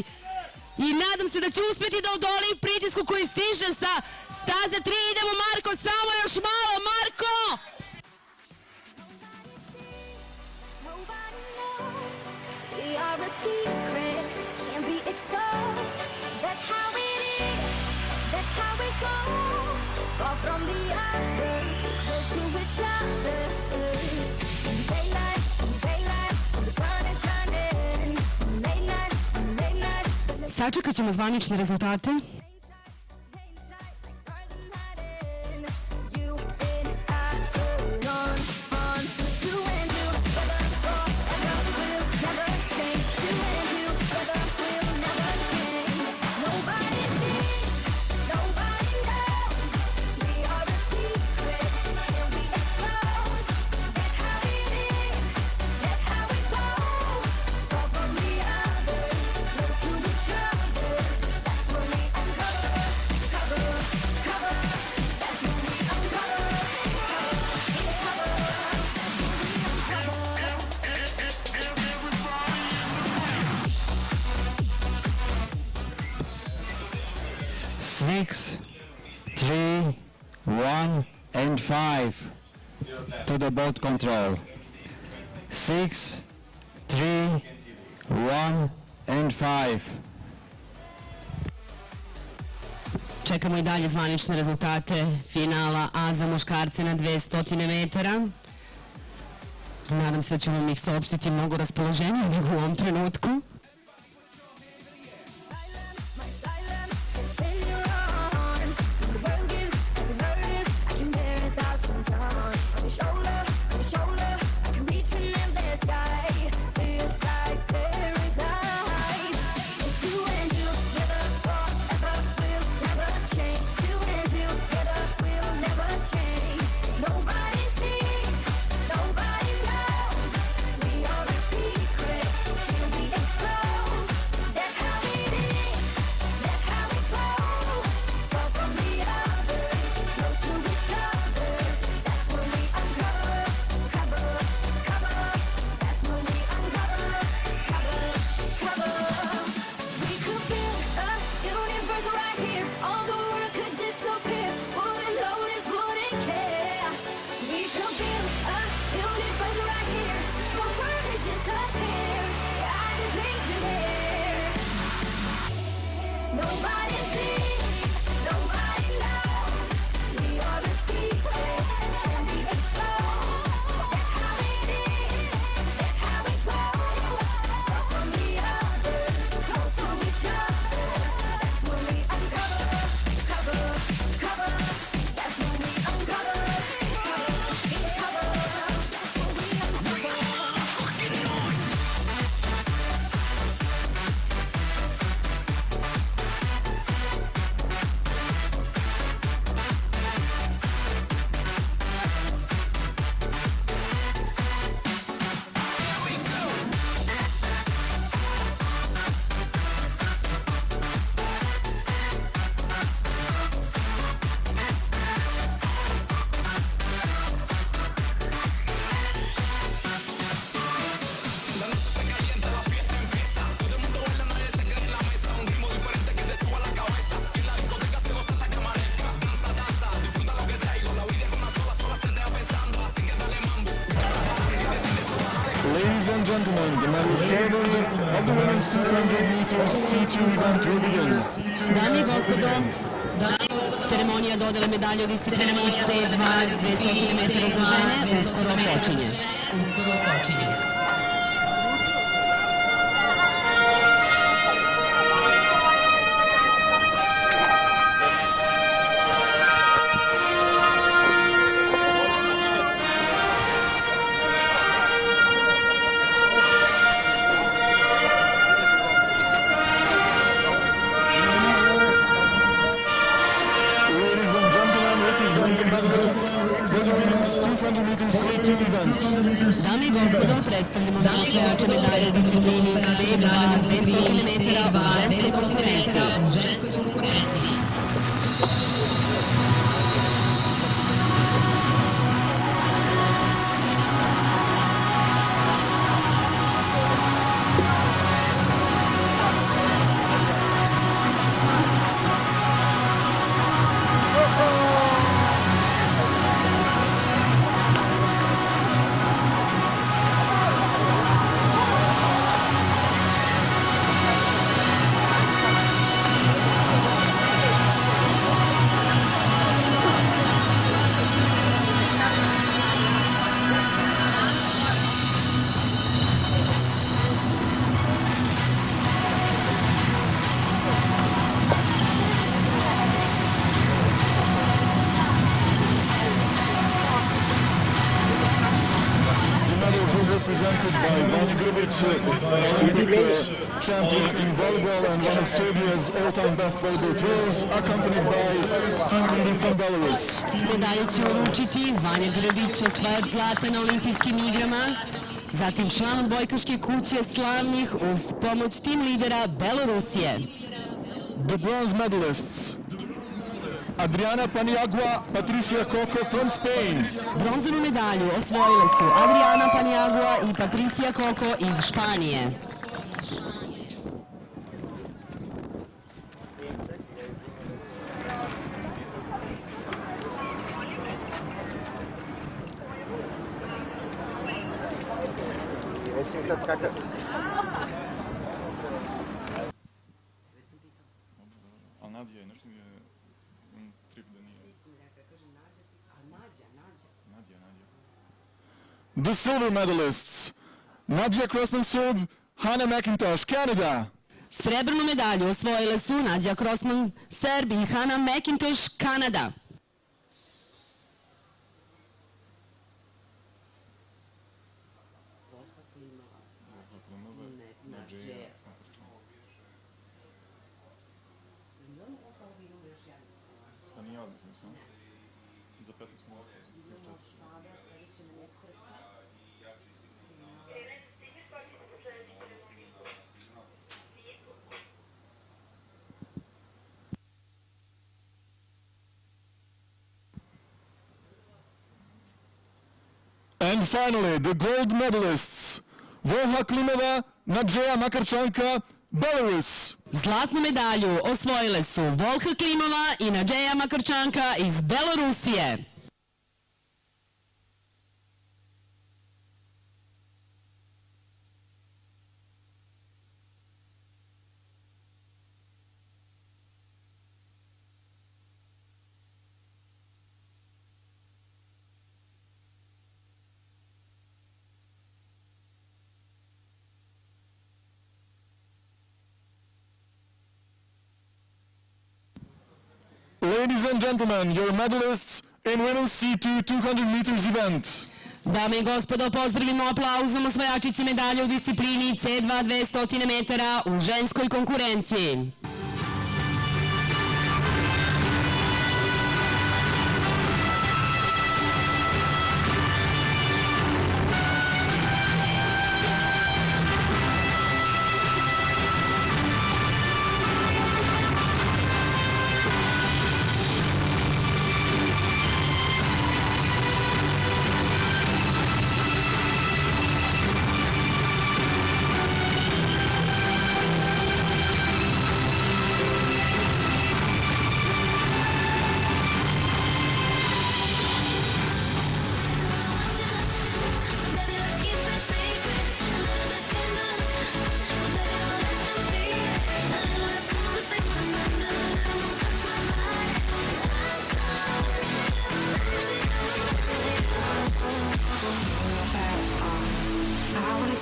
Speaker 2: I nadam se da će uspjeti da odoli pritisku koji stiže sa staze 3, idemo Marko, samo još malo, Marko!
Speaker 6: We are a secret, can't be exposed. That's how it is, that's how it goes. Far from the others, close to each other. Daylight, daylight, the sun is shining. Late nights, late nights.
Speaker 2: Sačekat ćemo zvanične rezultate.
Speaker 9: Six, 3, 1, and 5 to the boat control. 6, 3, 1, and 5.
Speaker 2: Čekamo i dalje zvanične rezultate finala A za muškarce na 200 metara. Nadam se da ćemo ih saopštiti mnogo raspoloženije nego u ovom trenutku.
Speaker 6: Nobody knows, we are a secret, can't be exposed.
Speaker 4: and gentlemen, the medal ceremony of the women's 200 meters C2 event will begin.
Speaker 2: Dame i gospodo, ceremonija dodele medalje u disciplini C2 200 metara za žene uskoro počinje.
Speaker 4: Ladies and gentlemen, represent the medalists for the women's 200 meters C2 event.
Speaker 2: Dame i gospodo, predstavljamo vam osvajače medalje u disciplini C2 200 metara u ženskoj konkurenciji.
Speaker 4: The medals will be presented by Vanja Grbić, Olympic champion in volleyball and one of Serbia's all-time best volleyball players, accompanied by team leader from Belarus.
Speaker 2: Medalje će uručiti Vanja Grbić, osvajač zlata na olimpijskim igrama, zatim član odbojkaške kuće slavnih uz pomoć tim lidera Belorusije.
Speaker 4: The bronze medalists, Adriana Paniagua, Patricia Coco from Spain.
Speaker 2: Bronzanu medalju osvojile su Adriana Paniagua i Patricia Coco iz Španije.
Speaker 4: A Nadja je nešto mi je trip da nije. Nadja. The silver medalists, Nadja Crossman-Serb, Hannah McIntosh, Canada.
Speaker 2: Srebrnu medalju osvojile su Nadja Crossman, Serb i Hannah McIntosh, Kanada.
Speaker 4: Pa nije odmah, mislim. Za 15 minuta. And finally, the gold medalists, Volha Klimova, Nadjeja Makarčanka, Belarus.
Speaker 2: Zlatnu medalju osvojile su Volha Klimova i Nadjeja Makarčanka iz Belorusije.
Speaker 4: Ladies and gentlemen, your medalists in women's C2 200 meters event.
Speaker 2: Dame i gospodo, pozdravimo aplauzom osvajačici medalje u disciplini C2 200 metara u ženskoj konkurenciji.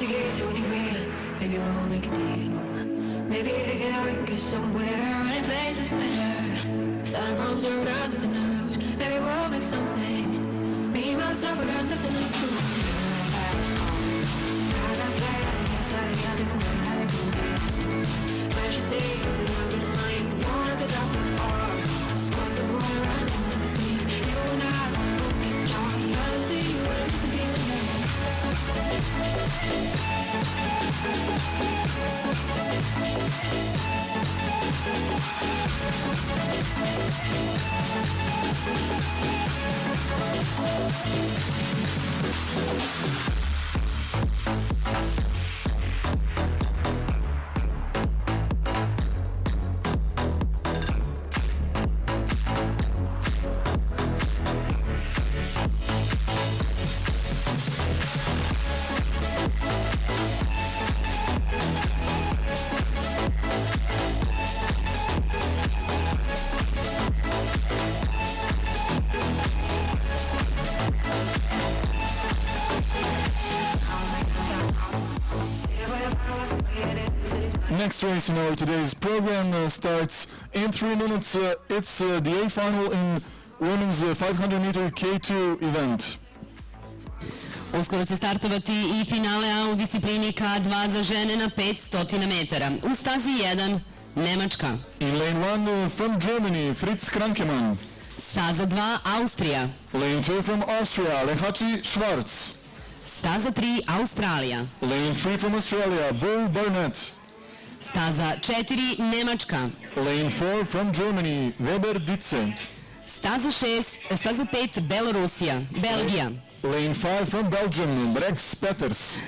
Speaker 1: could get to anywhere. Maybe we'll make a deal. Maybe together we can get somewhere. Any place is better. Starting from zero down to the news. Maybe we'll make something. Me, myself, I got nothing to prove. I got play, I guess I got it away. I got it. When she says that I've been lying, wanted to drop too far. Squash the water right into the sea. You and I both get charged. Trying to see what it's the deal again.
Speaker 4: Next race in our today's program starts in 3 minutes. It's the A final in women's 500 meter K2 event.
Speaker 2: Uskoro će startovati i finale A u disciplini K2 za žene na 500 metara. U stazi 1 Nemačka.
Speaker 4: In lane 1 from Germany, Fritz Krankemann.
Speaker 2: Staza 2 Austrija.
Speaker 4: Lane 2 from Austria, Lehachi Schwarz.
Speaker 2: Staza 3 Australija.
Speaker 4: Lane 3 from Australia, Bull Burnett.
Speaker 2: Staza 4 Nemačka.
Speaker 4: Lane 4 from Germany, Weber Ditze.
Speaker 2: Staza 5 Belorusija, Belgija.
Speaker 4: Lane 5 from Belgium, Brex Peters.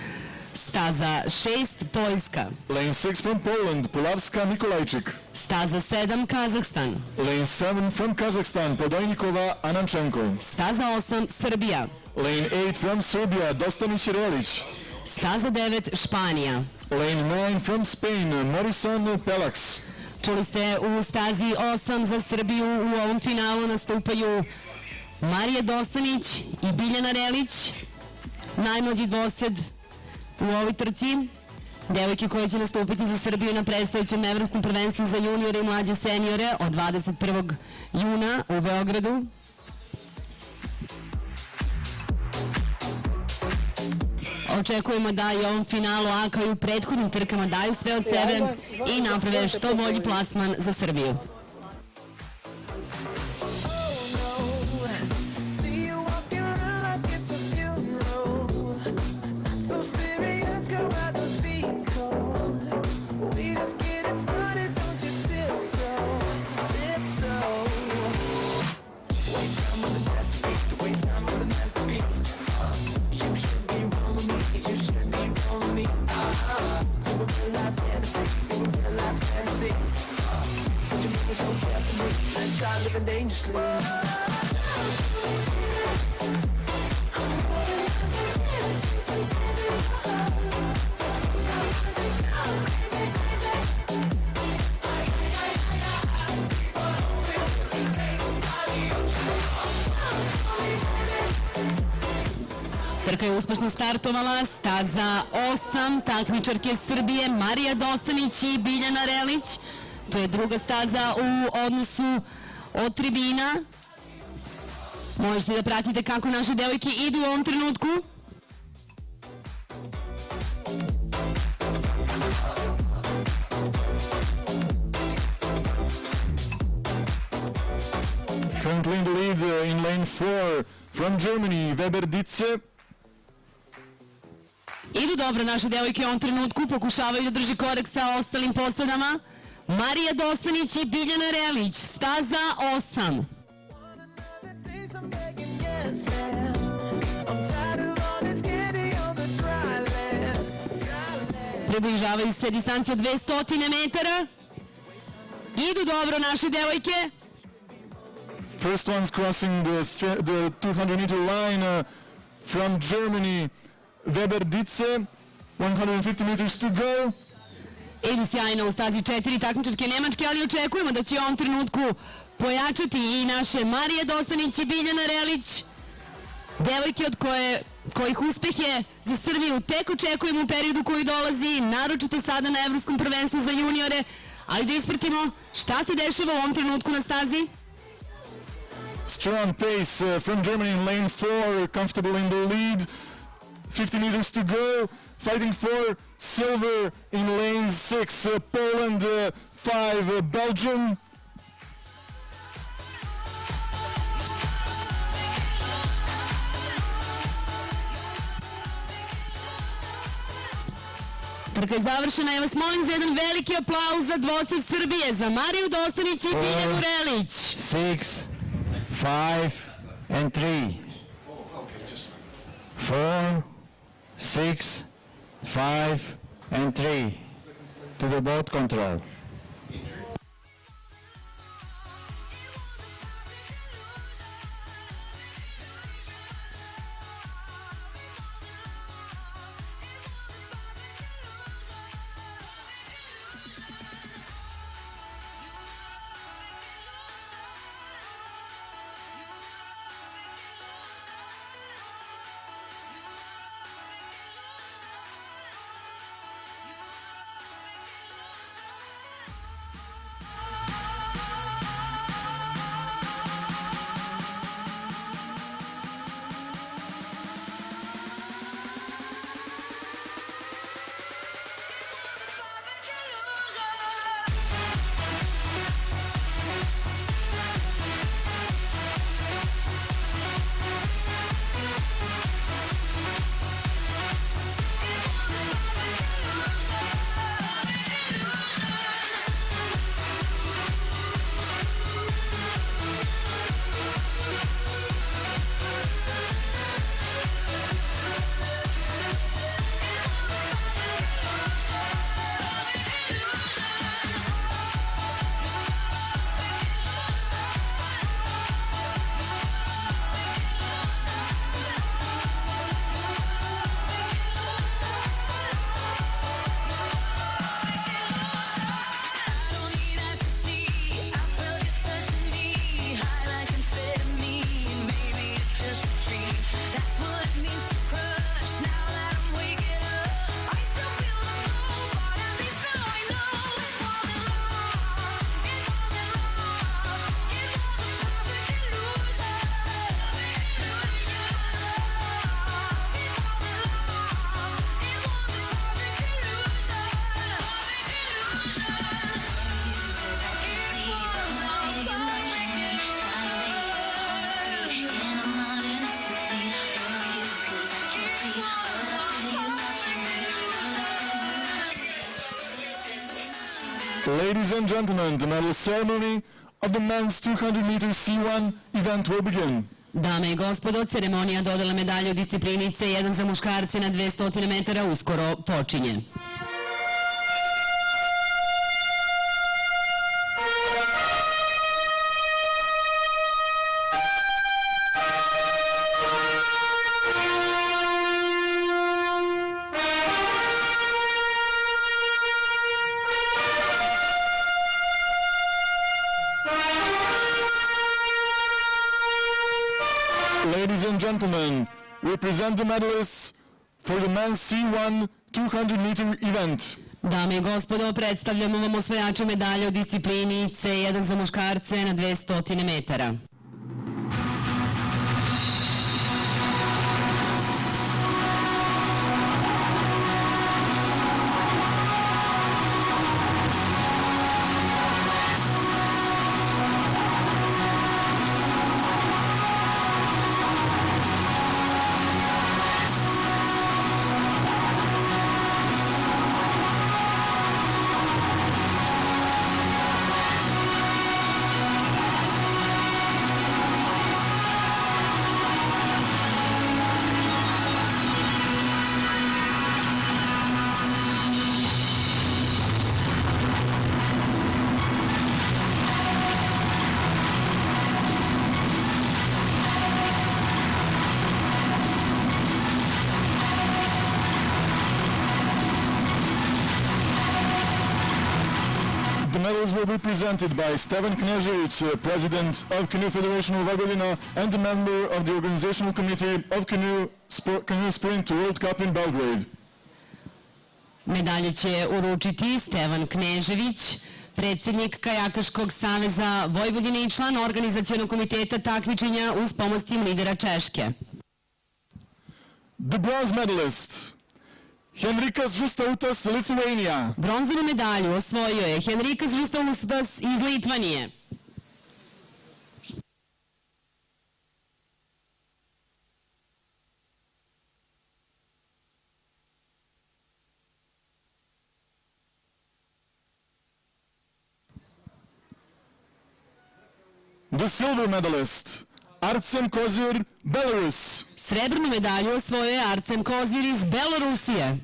Speaker 2: Staza 6 Poljska.
Speaker 4: Lane 6 from Poland, Pulavska Mikolajčik.
Speaker 2: Staza 7 Kazahstan.
Speaker 4: Lane 7 from Kazakhstan, Podojnikova Ananchenko.
Speaker 2: Staza 8 Srbija.
Speaker 4: Lane 8 from Serbia, Dostanić Relić.
Speaker 2: Staza 9 Španija.
Speaker 4: Lane 9 from Spain, Morison Pelax.
Speaker 2: Čuli ste u stazi 8 za Srbiju u ovom finalu nastupaju Marija Dostanić i Biljana Relić, najmlađi dvosed u ovoj trci. Devojke koje će nastupiti za Srbiju na predstojećem evropskom prvenstvu za juniore i mlađe seniore od 21. juna u Beogradu. Očekujemo da i ovom finalu, a kao i u prethodnim trkama, daju sve od sebe i naprave što bolji plasman za Srbiju.
Speaker 1: Start living dangerously.
Speaker 2: Trka je uspešno startovala, staza 8, takmičarke Srbije Marija Dostanić i Biljana Relić. To je druga staza u odnosu od tribina. Možete da pratite kako naše devojke idu u ovom trenutku.
Speaker 4: Currently in the lead in lane 4 from Germany, Weber Ditze.
Speaker 2: Idu dobro naše devojke u ovom trenutku, pokušavaju da drži korak sa ostalim posadama. Marija Dostanić i Biljana Relić, staza 8. Približavaju se distanci od 200 metara. Idu dobro naše devojke.
Speaker 4: First ones crossing the 200 meter line from Germany, Weber Ditze, 150 meters to go.
Speaker 2: Idu sjajno u stazi 4 takmičarke Nemačke, ali očekujemo da će u ovom trenutku pojačati i naše Marije Dostanić i Biljana Relić, devojke od koje kojih uspehe za Srbiju tek očekujemo u periodu koji dolazi, naročito sada na Evropskom prvenstvu za juniore, ali da ispratimo šta se dešava u ovom trenutku na stazi.
Speaker 4: Strong pace from Germany in lane 4, comfortable in the lead. 50 meters to go, fighting for silver in lane 6, Poland, 5, Belgium.
Speaker 2: Trka je završena, ja vas molim za jedan veliki aplauz za dvosed Srbije, za Mariju Dostanić i Biljanu Relić.
Speaker 9: 6, 5, and 3. 4, 6, 5, and 3 to the boat control.
Speaker 4: Ladies and gentlemen, the medal ceremony of the men's 200-meter C1 event will begin.
Speaker 2: Dame i gospodo, ceremonija dodala medalje u disciplini C1 za muškarce na 200 metara uskoro počinje.
Speaker 4: Ladies and gentlemen, we present the medalists for the men's C1 200-meter event.
Speaker 2: Dame i gospodo, predstavljamo vam osvajače medalje u disciplini C1 za muškarce na 200 metara.
Speaker 4: The medals will be presented by Stevan Knežević, President of Canoe Federation of Vojvodina and a member of the Organizational Committee of Canoe
Speaker 3: Canoe Sprint World Cup in Belgrade.
Speaker 2: Medalje će uručiti Stevan Knežević, predsjednik Kajakaškog saveza Vojvodine i član organizacionog komiteta takmičenja uz pomoć tim lidera Češke.
Speaker 3: The bronze medalist, Henrikas Žustautas, Lithuania.
Speaker 2: Bronzanu medalju osvojio je Henrikas Žustautas iz Litvanije.
Speaker 3: The silver medalist, Artsem Kozir, Belarus.
Speaker 2: Srebrnu medalju osvojio je Artsem Kozir iz Belorusije.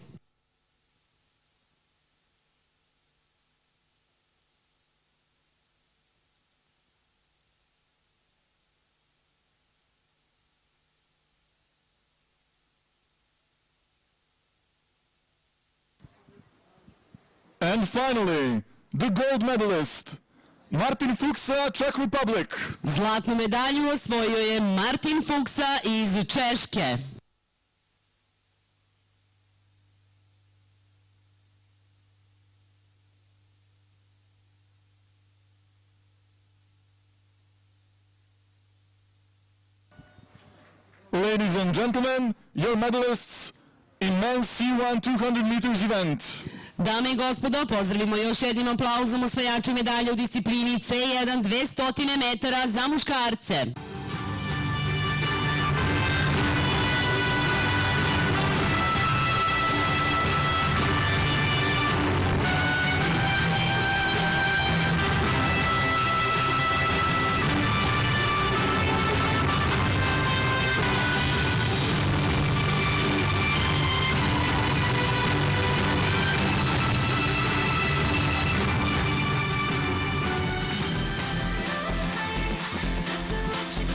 Speaker 3: And finally, the gold medalist, Martin Fuksa, Czech Republic.
Speaker 2: Zlatnu medalju osvojio je Martin Fuksa iz Češke.
Speaker 3: Ladies and gentlemen, your medalists in men's C1 200 meters event.
Speaker 2: Dame i gospodo, pozdravimo još jednim aplauzom osvajače medalje u disciplini C1 200 metara za muškarce.
Speaker 6: What you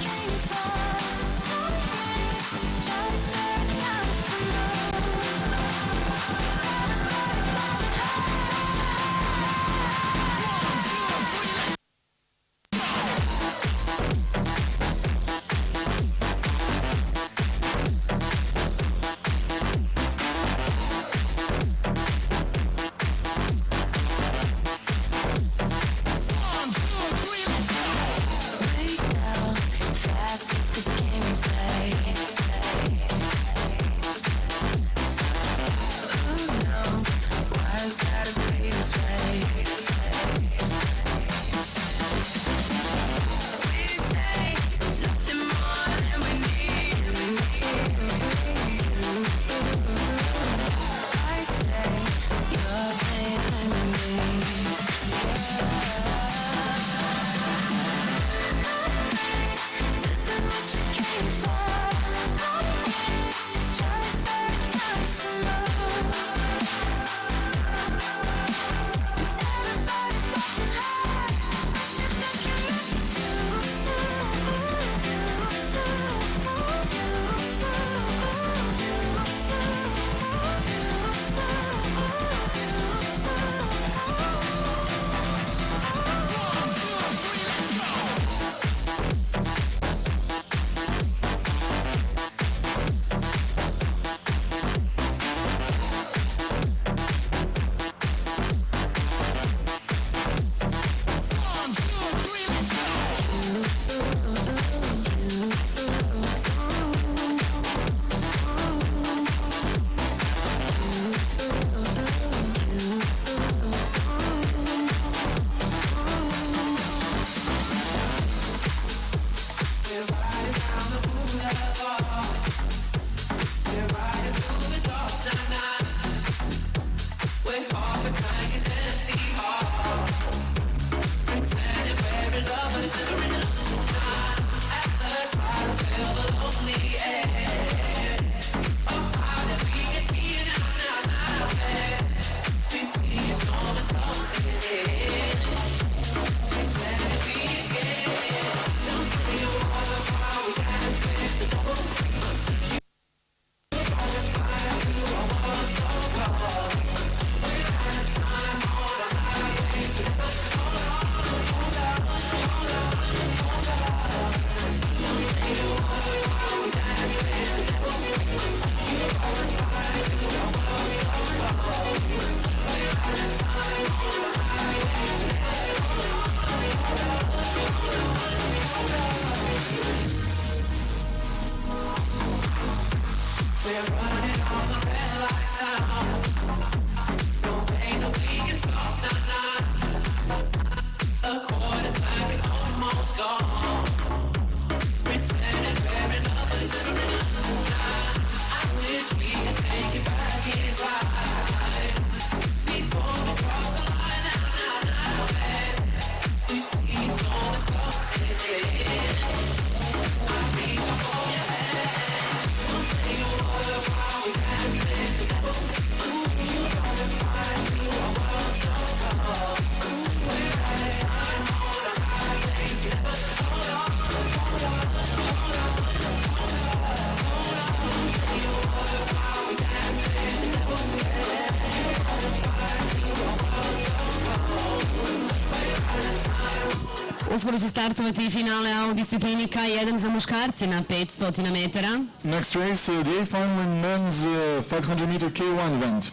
Speaker 2: Uskoro će startovati finale A u disciplini K1 za muškarce na 500 metara.
Speaker 3: Next race, the A final in men's 500 meter K1 event.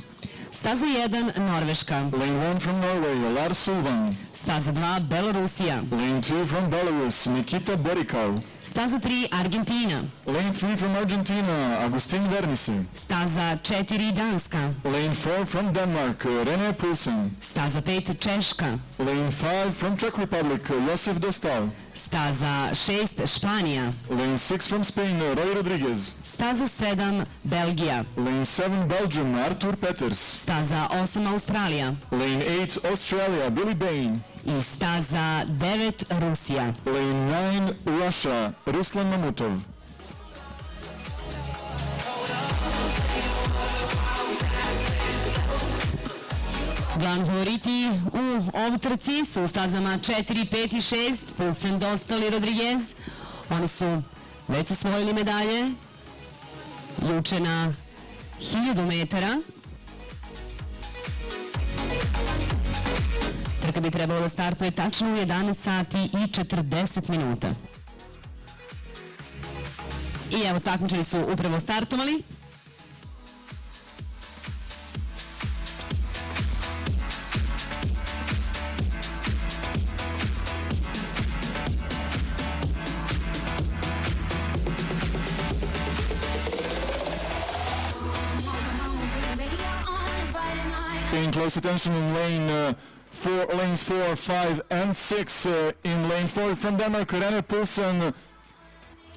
Speaker 2: Staza 1 Norveška.
Speaker 3: Lane 1 from Norway, Lars Sulvan.
Speaker 2: Staza 2 Belorusija.
Speaker 3: Lane 2 from Belarus, Nikita Borikov.
Speaker 2: Staza 3 Argentina.
Speaker 3: Lane 3 from Argentina, Agustin Vernisse.
Speaker 2: Staza 4 Danska.
Speaker 3: Lane 4 from Denmark, René Poulsen.
Speaker 2: Staza 5 Češka.
Speaker 3: Lane 5 from Czech Republic, Josef Dostal.
Speaker 2: Staza 6 Španija.
Speaker 3: Lane 6 from Spain, Roy Rodriguez.
Speaker 2: Staza 7 Belgija.
Speaker 3: Lane 7 Belgium, Artur Peters.
Speaker 2: Staza 8 Australija.
Speaker 3: Lane 8 Australia, Billy Bain.
Speaker 2: I staza 9 Rusija.
Speaker 3: Lane 9 Russia, Ruslan Mamutov.
Speaker 2: Glavni favoriti u ovoj trci su u stazama 4, 5 i 6, Poulsen, Dostal i Rodriguez. Oni su već osvojili medalje juče na 1000 metara. Trka bi trebalo da startuje tačno u 11 sati i 40 minuta. I evo, takmičari su upravo startovali.
Speaker 3: Paying close attention in lanes 4, 5 and 6. In lane 4 from Denmark, René Poulsen.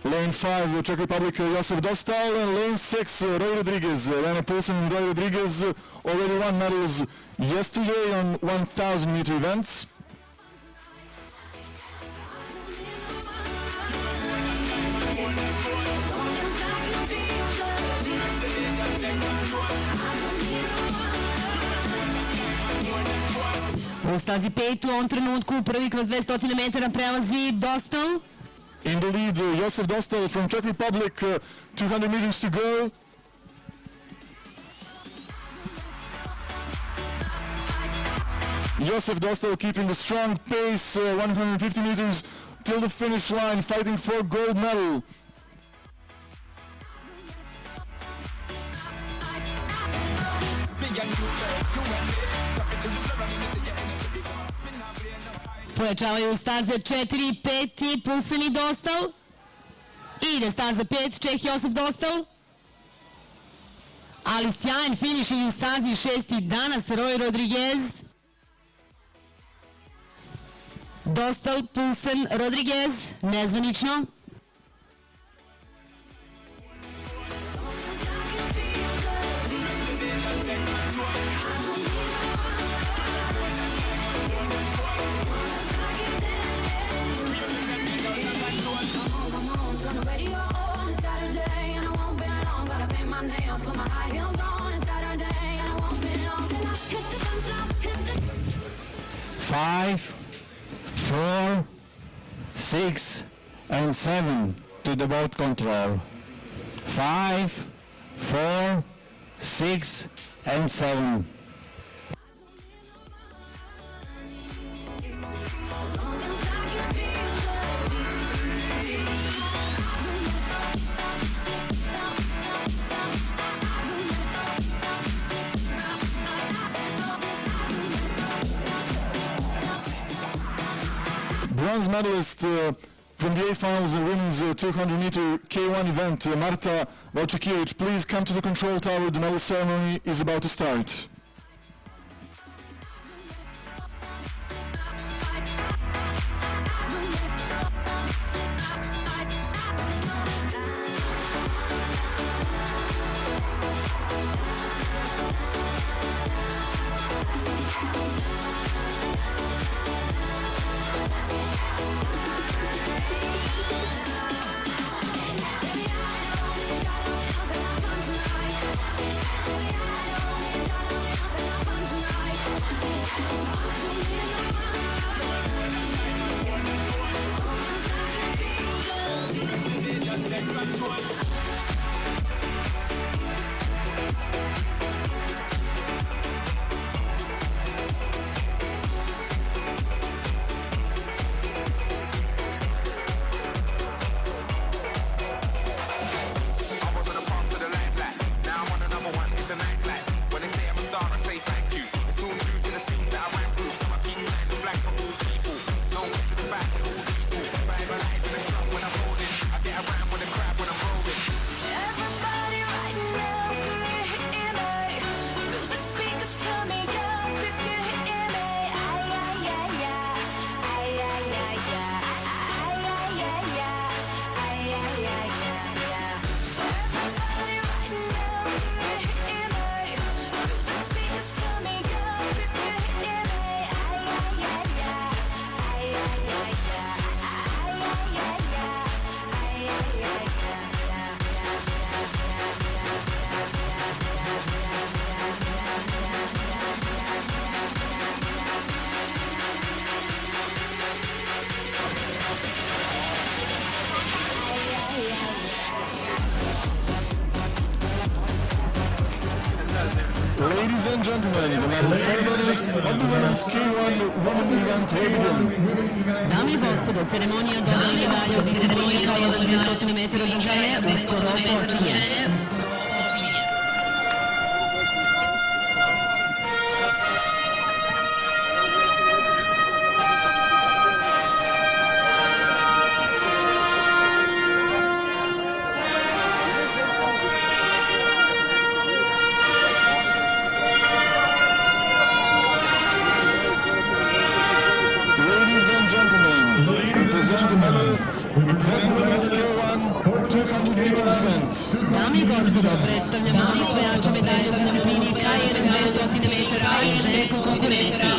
Speaker 3: Lane 5, Czech Republic, Josef Dostal. And lane 6, Roy Rodriguez. René Poulsen and Roy Rodriguez already won medals yesterday on 1,000 meter events.
Speaker 2: U stazi 5 u ovom trenutku prvi kroz 200 metara prelazi Dostal.
Speaker 3: In the lead, Josef Dostal from Czech Republic, 200 meters to go. Josef Dostal keeping a strong pace, 150 meters till the finish line, fighting for gold medal.
Speaker 2: Pojačavaju staze 4, 5 i Poulsen i Dostal. Ide staza 5, Čeh Josef Dostal. Ali sjajan finiš i u stazi 6 danas Roy Rodriguez. Dostal, Poulsen, Rodriguez, nezvanično.
Speaker 9: Five, 4, 6 and 7 to the boat control. 5, 4, 6 and 7.
Speaker 3: Bronze medalist
Speaker 4: From the A finals in women's 200-meter K1 event, Marta Valčekiewicz, please come to the control tower. The medal ceremony is about to start. Ladies and gentlemen, the medal ceremony of the women's K1 women event will begin.
Speaker 2: Dame i gospodo, ceremonija dodali medalje u disciplini K1 200 metara za žene uskoro počinje. Dame i gospodo, predstavljamo osvajače medalje u disciplini K1 200 metara u ženskoj konkurenciji.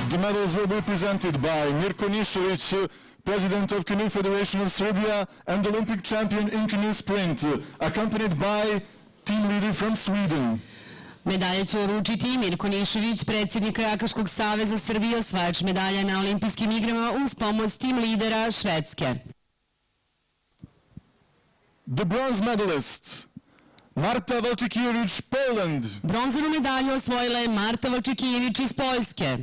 Speaker 4: The medals will be presented by Mirko Nišović, President of Canoe Federation of Serbia and Olympic champion in canoe sprint, accompanied by team leader from Sweden.
Speaker 2: Medalje će uručiti Mirko Nišović, predsjednik Kajakaškog saveza Srbije, osvajač medalja na olimpijskim igrama uz pomoć tim lidera Švedske.
Speaker 4: The bronze medalist, Marta Valčekiewicz, Poland.
Speaker 2: Bronzanu medalju osvojila je Marta Valčekiewicz iz Poljske.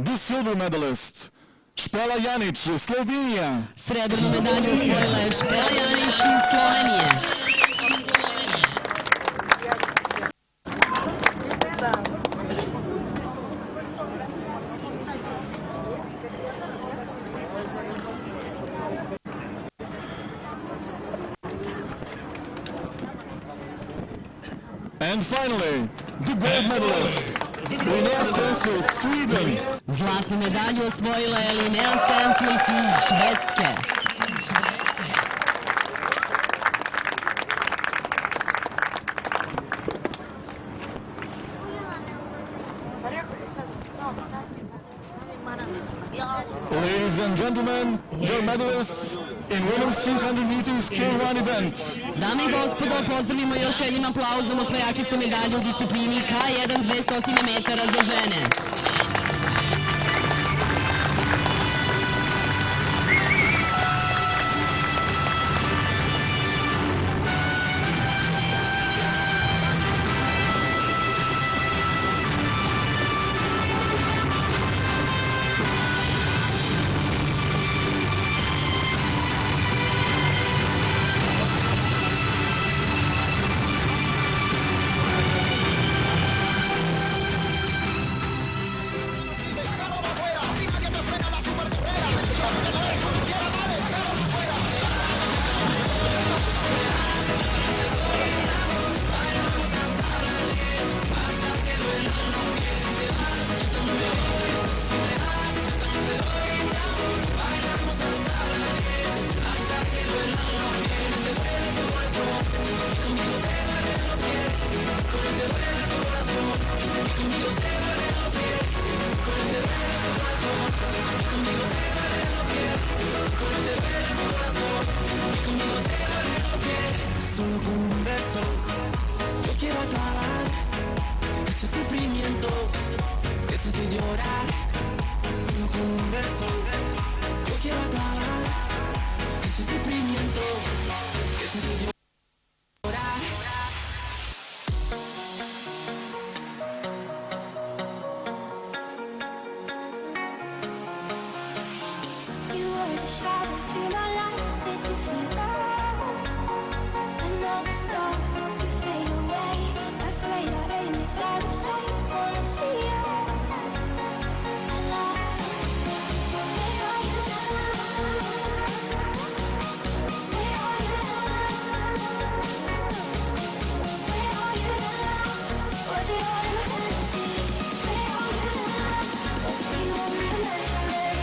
Speaker 4: The silver medalist, Špela Janić, Slovenija.
Speaker 2: Srebrnu medalju osvojila je Špela Janić iz Slovenije.
Speaker 4: And finally, the gold medalist, Linnea Stensil, Sweden.
Speaker 2: Zlatnu medalju osvojila je Linnea Stensil iz Švedske.
Speaker 4: Ladies and gentlemen, your medalists in women's 200 meters K1 event.
Speaker 2: Dame i gospodo, pozdravimo još jednim aplauzom osvajačice medalje u disciplini K1 200 metara za žene.
Speaker 8: Solo con un beso yo quiero acabar ese sufrimiento que te hace llorar. Solo con un beso yo quiero acabar ese sufrimiento que te hace llorar.
Speaker 6: You were the shadow to my light. Did you feel us? And all the stars you fade away. Afraid our aim is out of sight. Wanna see you alive. Where are you now? Where are you now? Where are you now? Was it all in a fantasy? Where are you now? You only imagine it.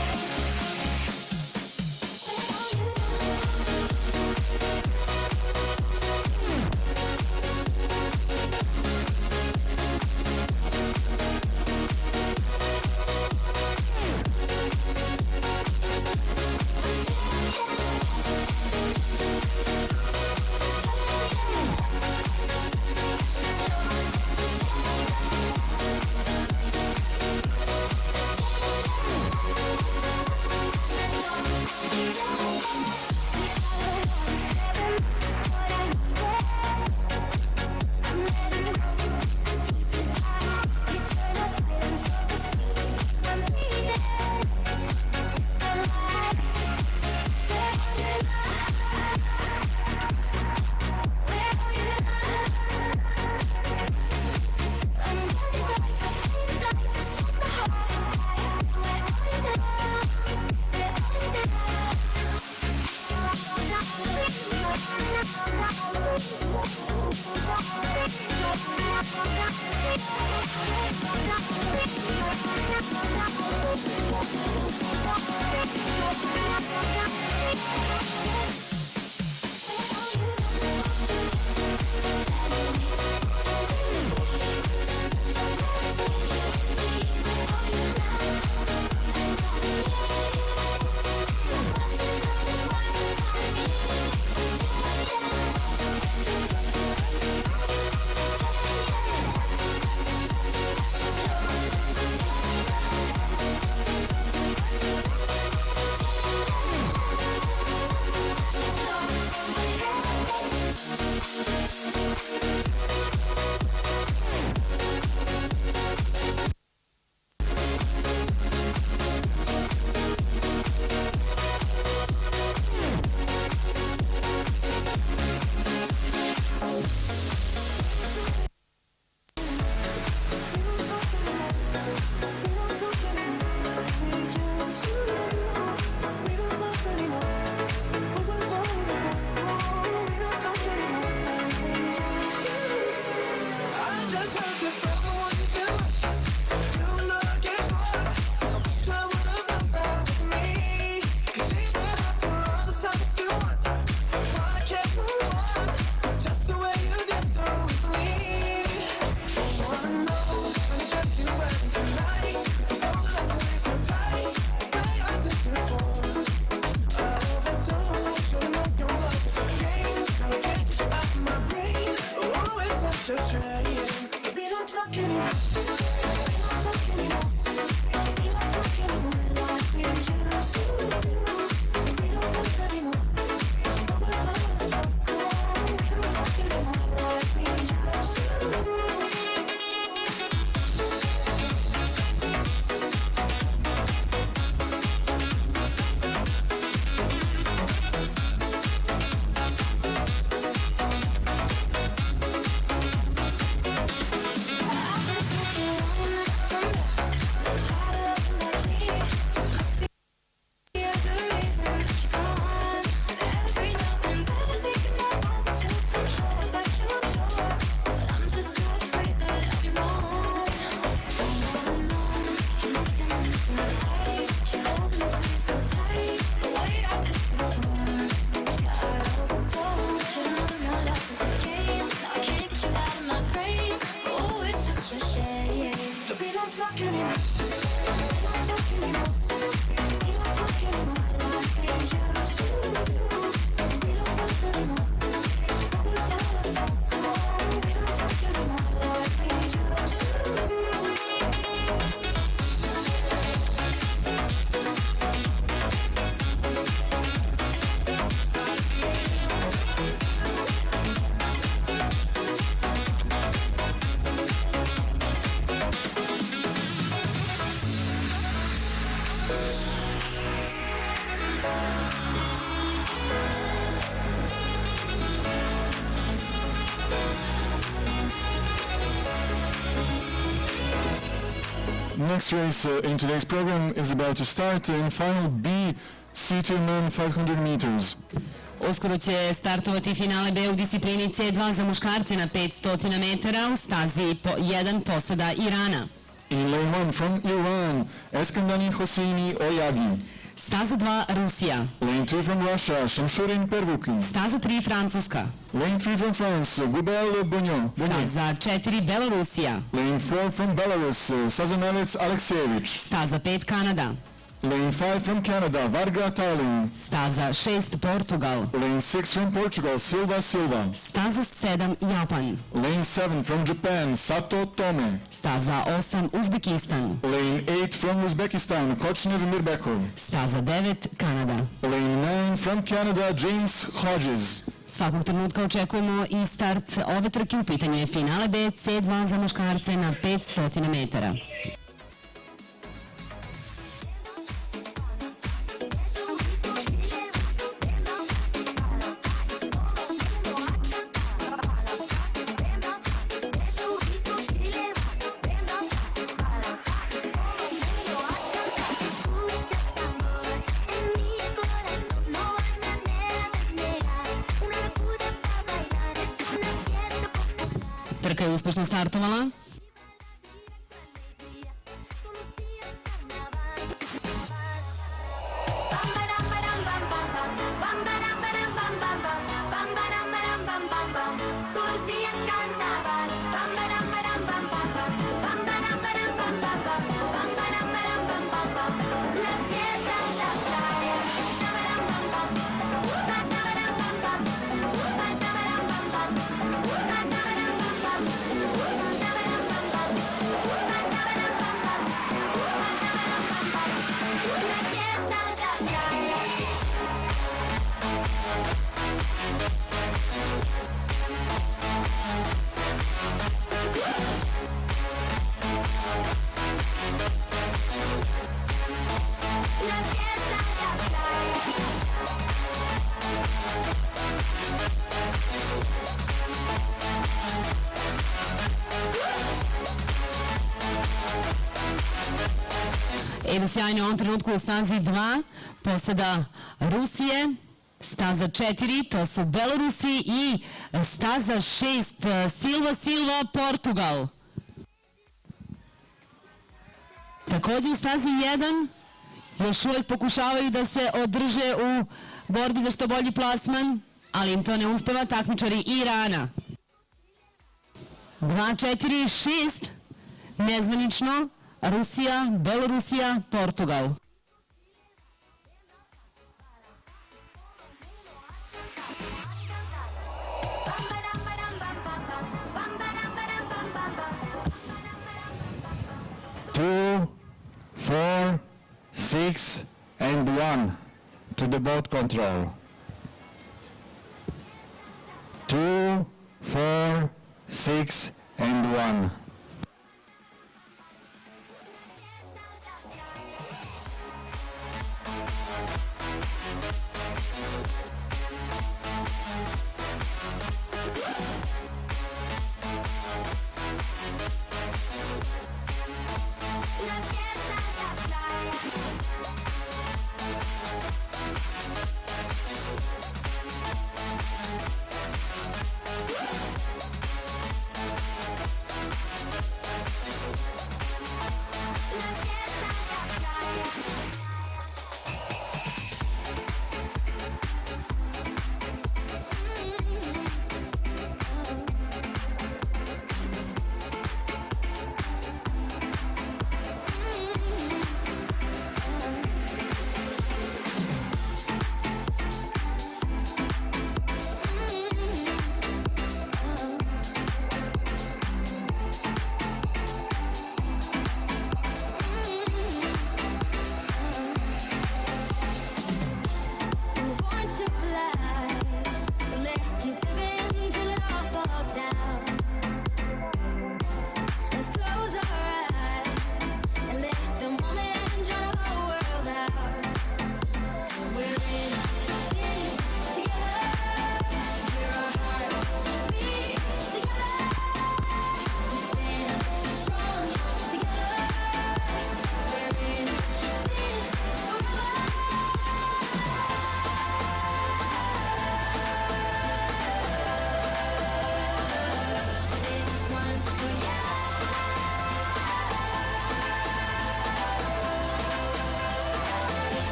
Speaker 3: Next race in today's program is about to start in final B, C2 men 500 meters.
Speaker 2: Uskoro će startovati finale B u disciplini C2 za muškarce na 500 metara u stazi 1 posada Irana.
Speaker 3: In lane 1 from Iran, Eskandani Hosseini Oyagi.
Speaker 2: Staza 2 Rusija.
Speaker 3: Lane 2 from Russia, Shamshurin Pervukin.
Speaker 2: Staza 3 Francuska.
Speaker 3: Lane 3 from France, Gubel Bonyo.
Speaker 2: Staza 4 Belorusija.
Speaker 3: Lane 4 from Belarus, Sazanelec Aleksejevich.
Speaker 2: Staza 5 Kanada.
Speaker 3: Lane 5 from Canada, Varga Tarling.
Speaker 2: Staza 6 Portugal.
Speaker 3: Lane 6 from Portugal, Silva Silva.
Speaker 2: Staza 7 Japan.
Speaker 3: Lane 7 from Japan, Sato Tome.
Speaker 2: Staza 8 Uzbekistan.
Speaker 3: Lane 8 from Uzbekistan, Kochnev Mirbekov.
Speaker 2: Staza 9 Kanada.
Speaker 3: Lane 9 from Canada, James Hodges.
Speaker 2: Svakog trenutka očekujemo i start ove trke. U pitanju je finale B, C2 za muškarce na 500 metara. Trka je uspešno startovala. Evo sjajno u ovom trenutku u stazi 2, posada Rusije, staza 4, to su Belorusi i staza 6, Silva Silva, Portugal. Također u stazi 1 još uvijek pokušavaju da se održe u borbi za što bolji plasman, ali im to ne uspeva, takmičari Irana. 2, 4, 6, nezvanično, Rusija, Belorusija, Portugal.
Speaker 9: Two, 4, 6, and 1 to the boat control. 2, 4, 6, and 1.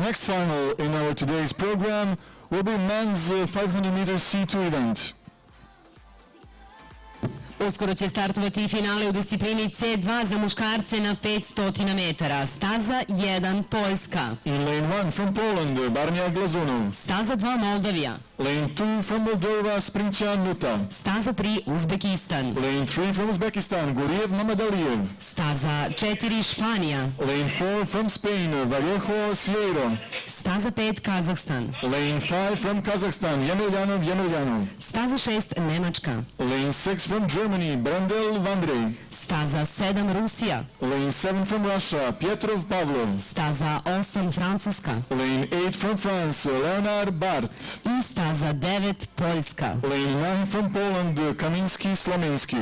Speaker 3: next final in our today's program will be men's 500 meters C2 event.
Speaker 2: Uskoro će startovati finale u disciplini C2 za muškarce na 500 metara. Staza 1 Poljska.
Speaker 3: In lane 1 from Poland, Barnija Glazunov.
Speaker 2: Staza 2 Moldavija.
Speaker 3: Lane 2 from Moldova, Sprinča Nuta.
Speaker 2: Staza 3 Uzbekistan.
Speaker 3: Lane 3 from Uzbekistan, Guriev Mamadalijev.
Speaker 2: Staza 4 Španija.
Speaker 3: Lane 4 from Spain, Vallejo Sierro.
Speaker 2: Staza 5 Kazahstan.
Speaker 3: Lane 5 from Kazakhstan, Yemelyanov.
Speaker 2: Staza 6 Nemačka.
Speaker 3: Lane 6 from Germany, Brandel Vandrej.
Speaker 2: Staza 7 Rusija.
Speaker 3: Lane 7 from Russia, Pietrov Pavlov.
Speaker 2: Staza 8 Francuska.
Speaker 3: Lane 8 from France, Leonard Bart.
Speaker 2: I staza 9 Poljska.
Speaker 3: Lane 9 from Poland, Kaminski Slomenski.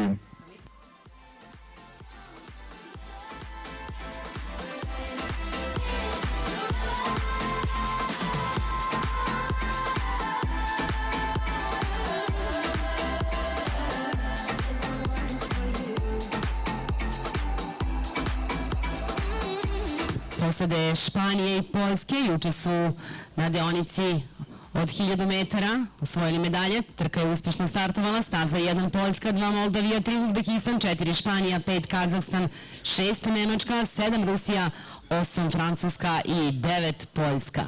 Speaker 2: Posade Španije i Poljske juče su na deonici od 1000 metara osvojili medalje. Trka je uspešno startovala. Staza 1 Poljska, 2 Moldavija, 3 Uzbekistan, 4 Španija, 5 Kazahstan, 6 Nemačka, 7 Rusija, 8 Francuska i 9 Poljska.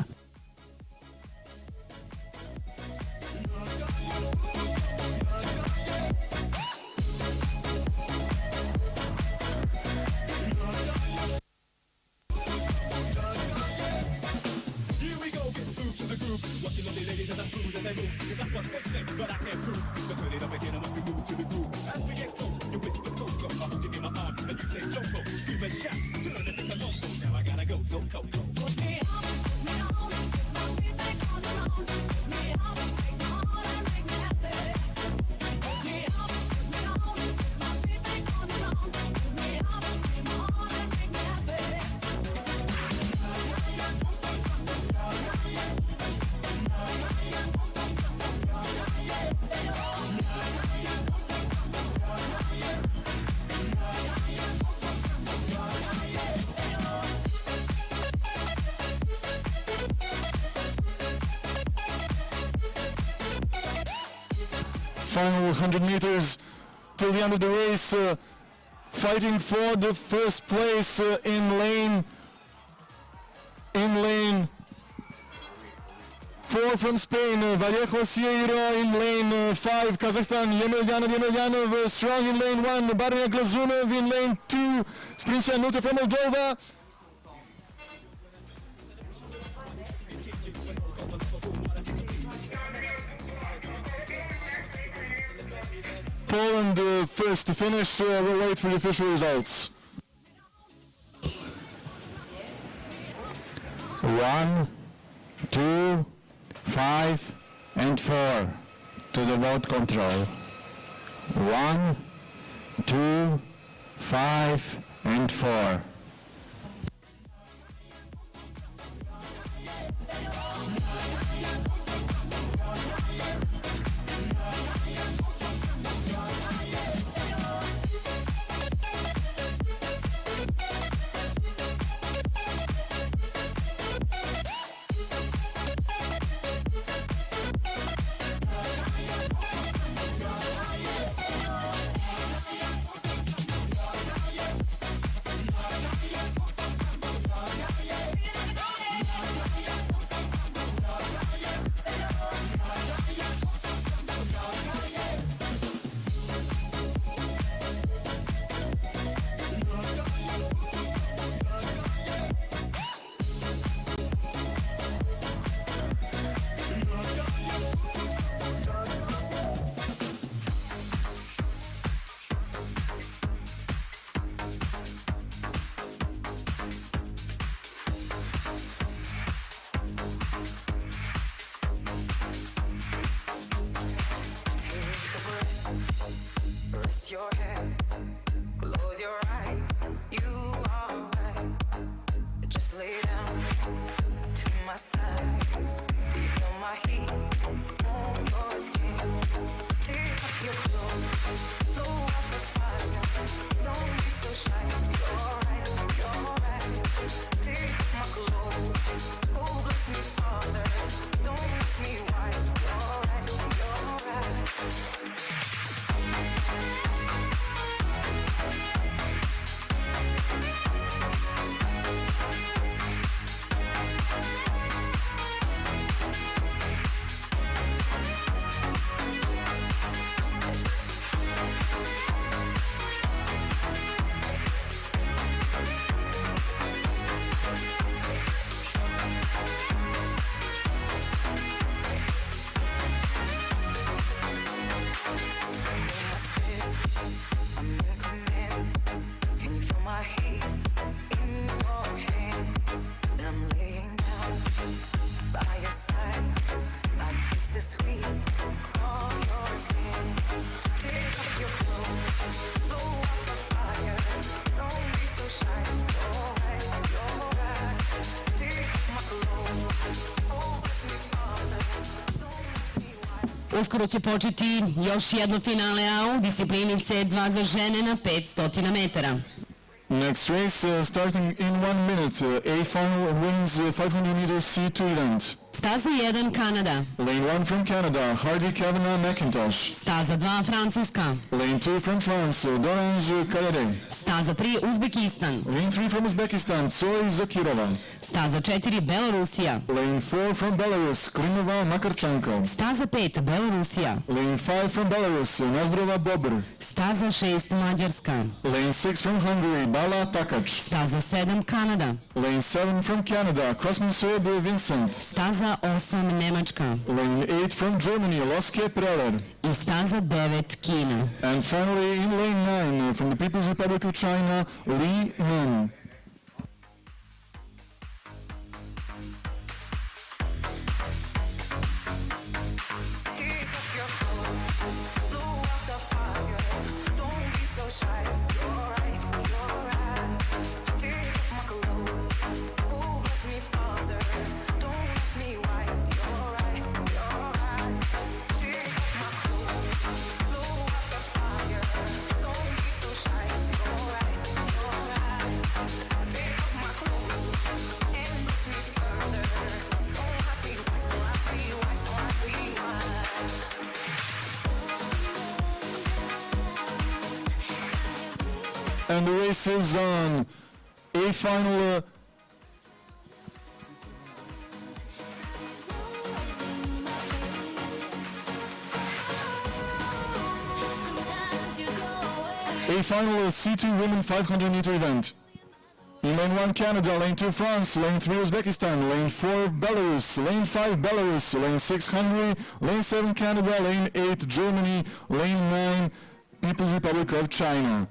Speaker 3: Final 100 meters till the end of the race, fighting for the first place in lane 4 from Spain, Vallejo Sierra. In lane 5, Kazakhstan, Yemelyanov, strong in lane 1, Barnija Glazunov. In lane 2, Sprinča Nuta from Moldova. Poland first to finish. We'll wait for the official results.
Speaker 9: 1, 2, 5, and 4 to the boat control. 1, 2, 5, and 4.
Speaker 11: Your head, close your eyes, you are right. Just lay down to my side. Do you feel my heat on your skin? Take off your clothes, blow up the fire. Don't be so shy. You're right, you're right. Take off my clothes, oh, sweet on your skin. Take off your clothes, blow up the fire. Don't be so shy. You're right, you're right. Take off my clothes. Oh, bless me, Father. Don't ask me why.
Speaker 2: Uskoro će početi još jedno finale A u disciplini C2 za žene na 500 metara.
Speaker 3: Next race starting in 1 minute. A final wins 500 meters C2 event.
Speaker 2: Staza 1 Kanada.
Speaker 3: Lane 1 from Canada, Hardy Kavanagh McIntosh.
Speaker 2: Staza 2 Francuska.
Speaker 3: Lane 2 from France, Dorange Kayare.
Speaker 2: Staza 3 Uzbekistan.
Speaker 3: Lane 3 from Uzbekistan, Tsoi Zakirova.
Speaker 2: Staza 4 Belorusija.
Speaker 3: Lane 4 from Belarus, Klimova Makarchenko.
Speaker 2: Staza 5 Belorusija.
Speaker 3: Lane 5 from Belarus, Nazdrova Bobr.
Speaker 2: Staza 6 Mađarska.
Speaker 3: Lane 6 from Hungary, Bala Takac.
Speaker 2: Staza 7 Kanada.
Speaker 3: Lane 7 from Canada, Krasman Serb Vincent.
Speaker 2: Staza 8 Nemačka.
Speaker 3: Lane 8 from Germany, Loske Preller.
Speaker 2: I staza 9 Kina.
Speaker 3: And finally in lane 9 from the People's Republic of China, Li Min.
Speaker 11: Take off your clothes, blow out the fire. Don't be so shy. You're right, you're right. Take off my clothes. Oh, bless me, Father. Don't ask me why. You're right, you're right. Take off my clothes, blow out the fire. Don't be so shy. You're right, you're right. Take off my clothes and bless me, Father. Don't ask me why. Don't ask me why. Don't ask me why.
Speaker 3: And the race is on. A final C2 women 500 meter event. In lane 1 Canada, lane 2 France, lane 3 Uzbekistan, lane 4 Belarus, lane 5 Belarus, lane 6 Hungary, lane 7 Canada, lane 8 Germany, lane 9 People's Republic of China.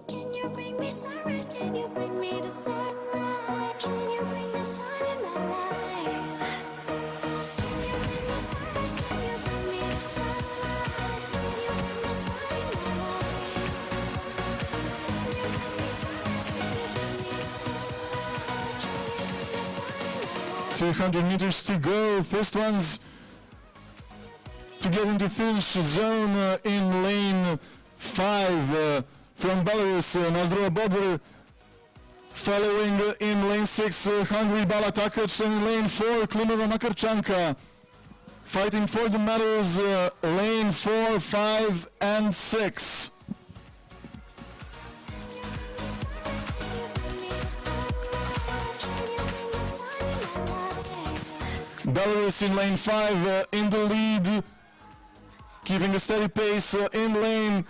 Speaker 6: Can you bring me sunrise? Can you bring me the sunrise? Can you bring the sun in my life? Can you bring me sunrise? Can you bring me the sunrise? Can you bring the sun in my life? Can you bring me sunrise? Can you bring me the sunrise? Can you bring the sun in my life?
Speaker 3: 200 meters to go. First ones to get into finish zone in lane 5 from Belarus, Nazdrova Bobr. Following in lane 6, Hungary, Bala Takac, and in lane 4, Klimova Makarchenka. Fighting for the medals, lane 4, 5, and 6. Belarus in lane 5 in the lead, keeping a steady pace in lane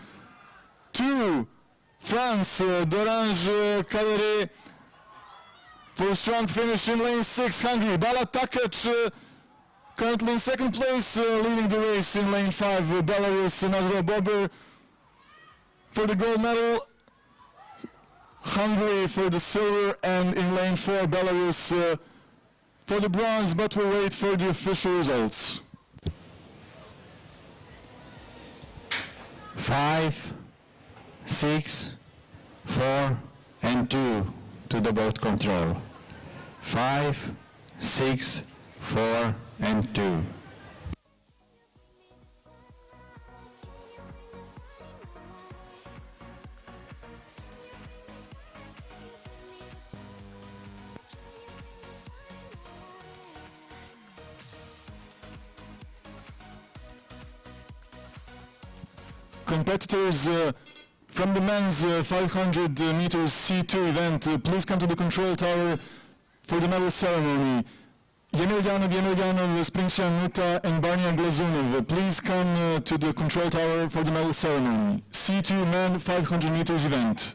Speaker 3: 2. France, Dorange Kayare for a strong finish in lane 6. Hungary, Bala Takac currently in second place, leading the race in lane 5. Belarus, Nazdrova Bobr for the gold medal. Hungary for the silver, and in lane 4, Belarus for the bronze, but we'll wait for the official results.
Speaker 9: 5, 6, 4, and 2 to the boat control. 5, 6, 4, and 2.
Speaker 3: Competitors from the men's 500 meters C2 event, please come to the control tower for the medal ceremony. Yemelyanov, Springsyan Nuta, and Barnia Glazunov, please come to the control tower for the medal ceremony. C2 men 500 meters event.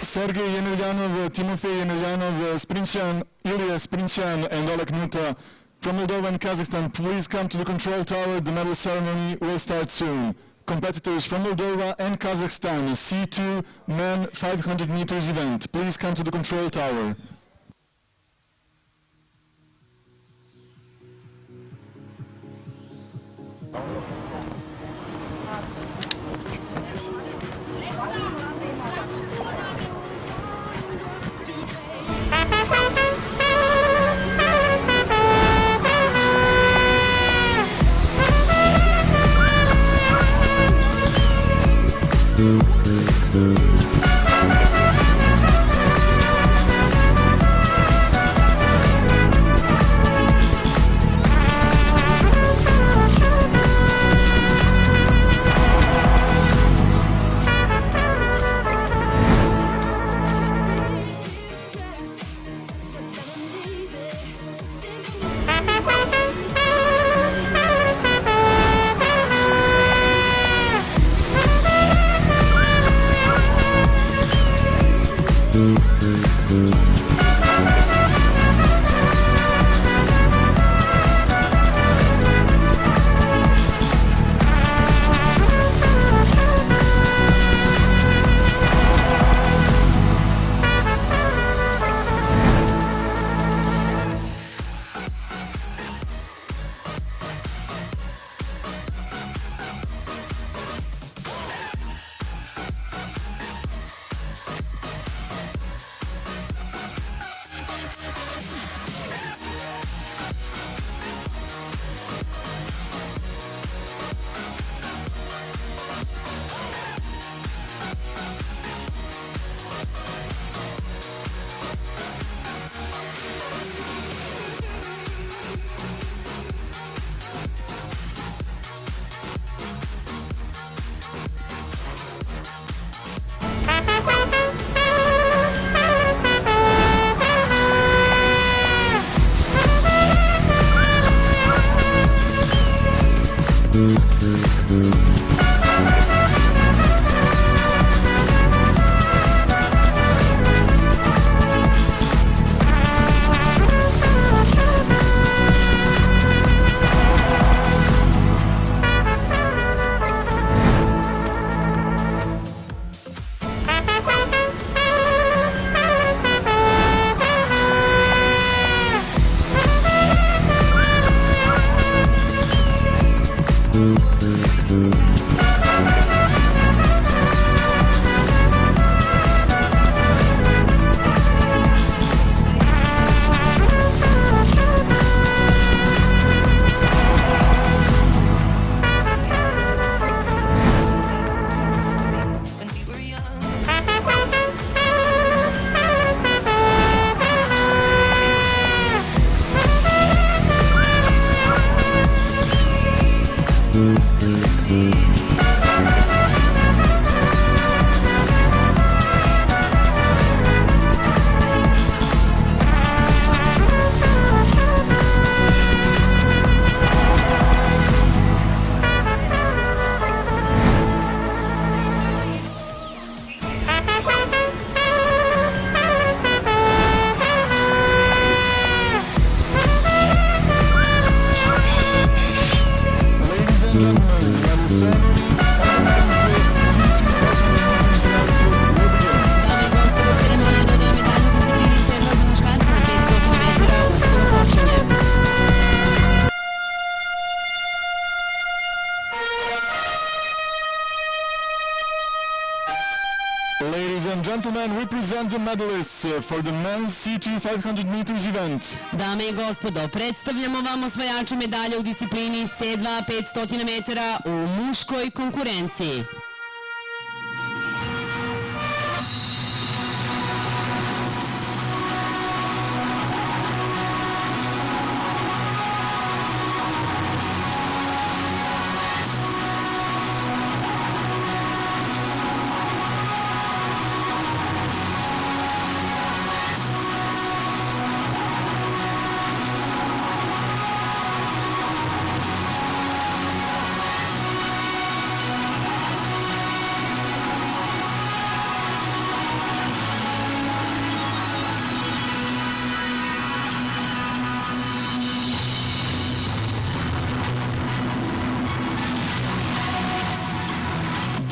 Speaker 4: Sergei Yemelyanov, Timofey Yemelyanov, Sprintian, Ilya Sprintian, and Oleg Nuta from Moldova and Kazakhstan, please come to the control tower. The medal ceremony will start soon. Competitors from Moldova and Kazakhstan, C2 men 500 meters event, please come to the control tower. Ladies and gentlemen, we present the medalists for the men's C2 500 meters event.
Speaker 2: Dame I gospodo, predstavljamo vam osvajače medalje u disciplini C2 500 metara u muškoj konkurenciji.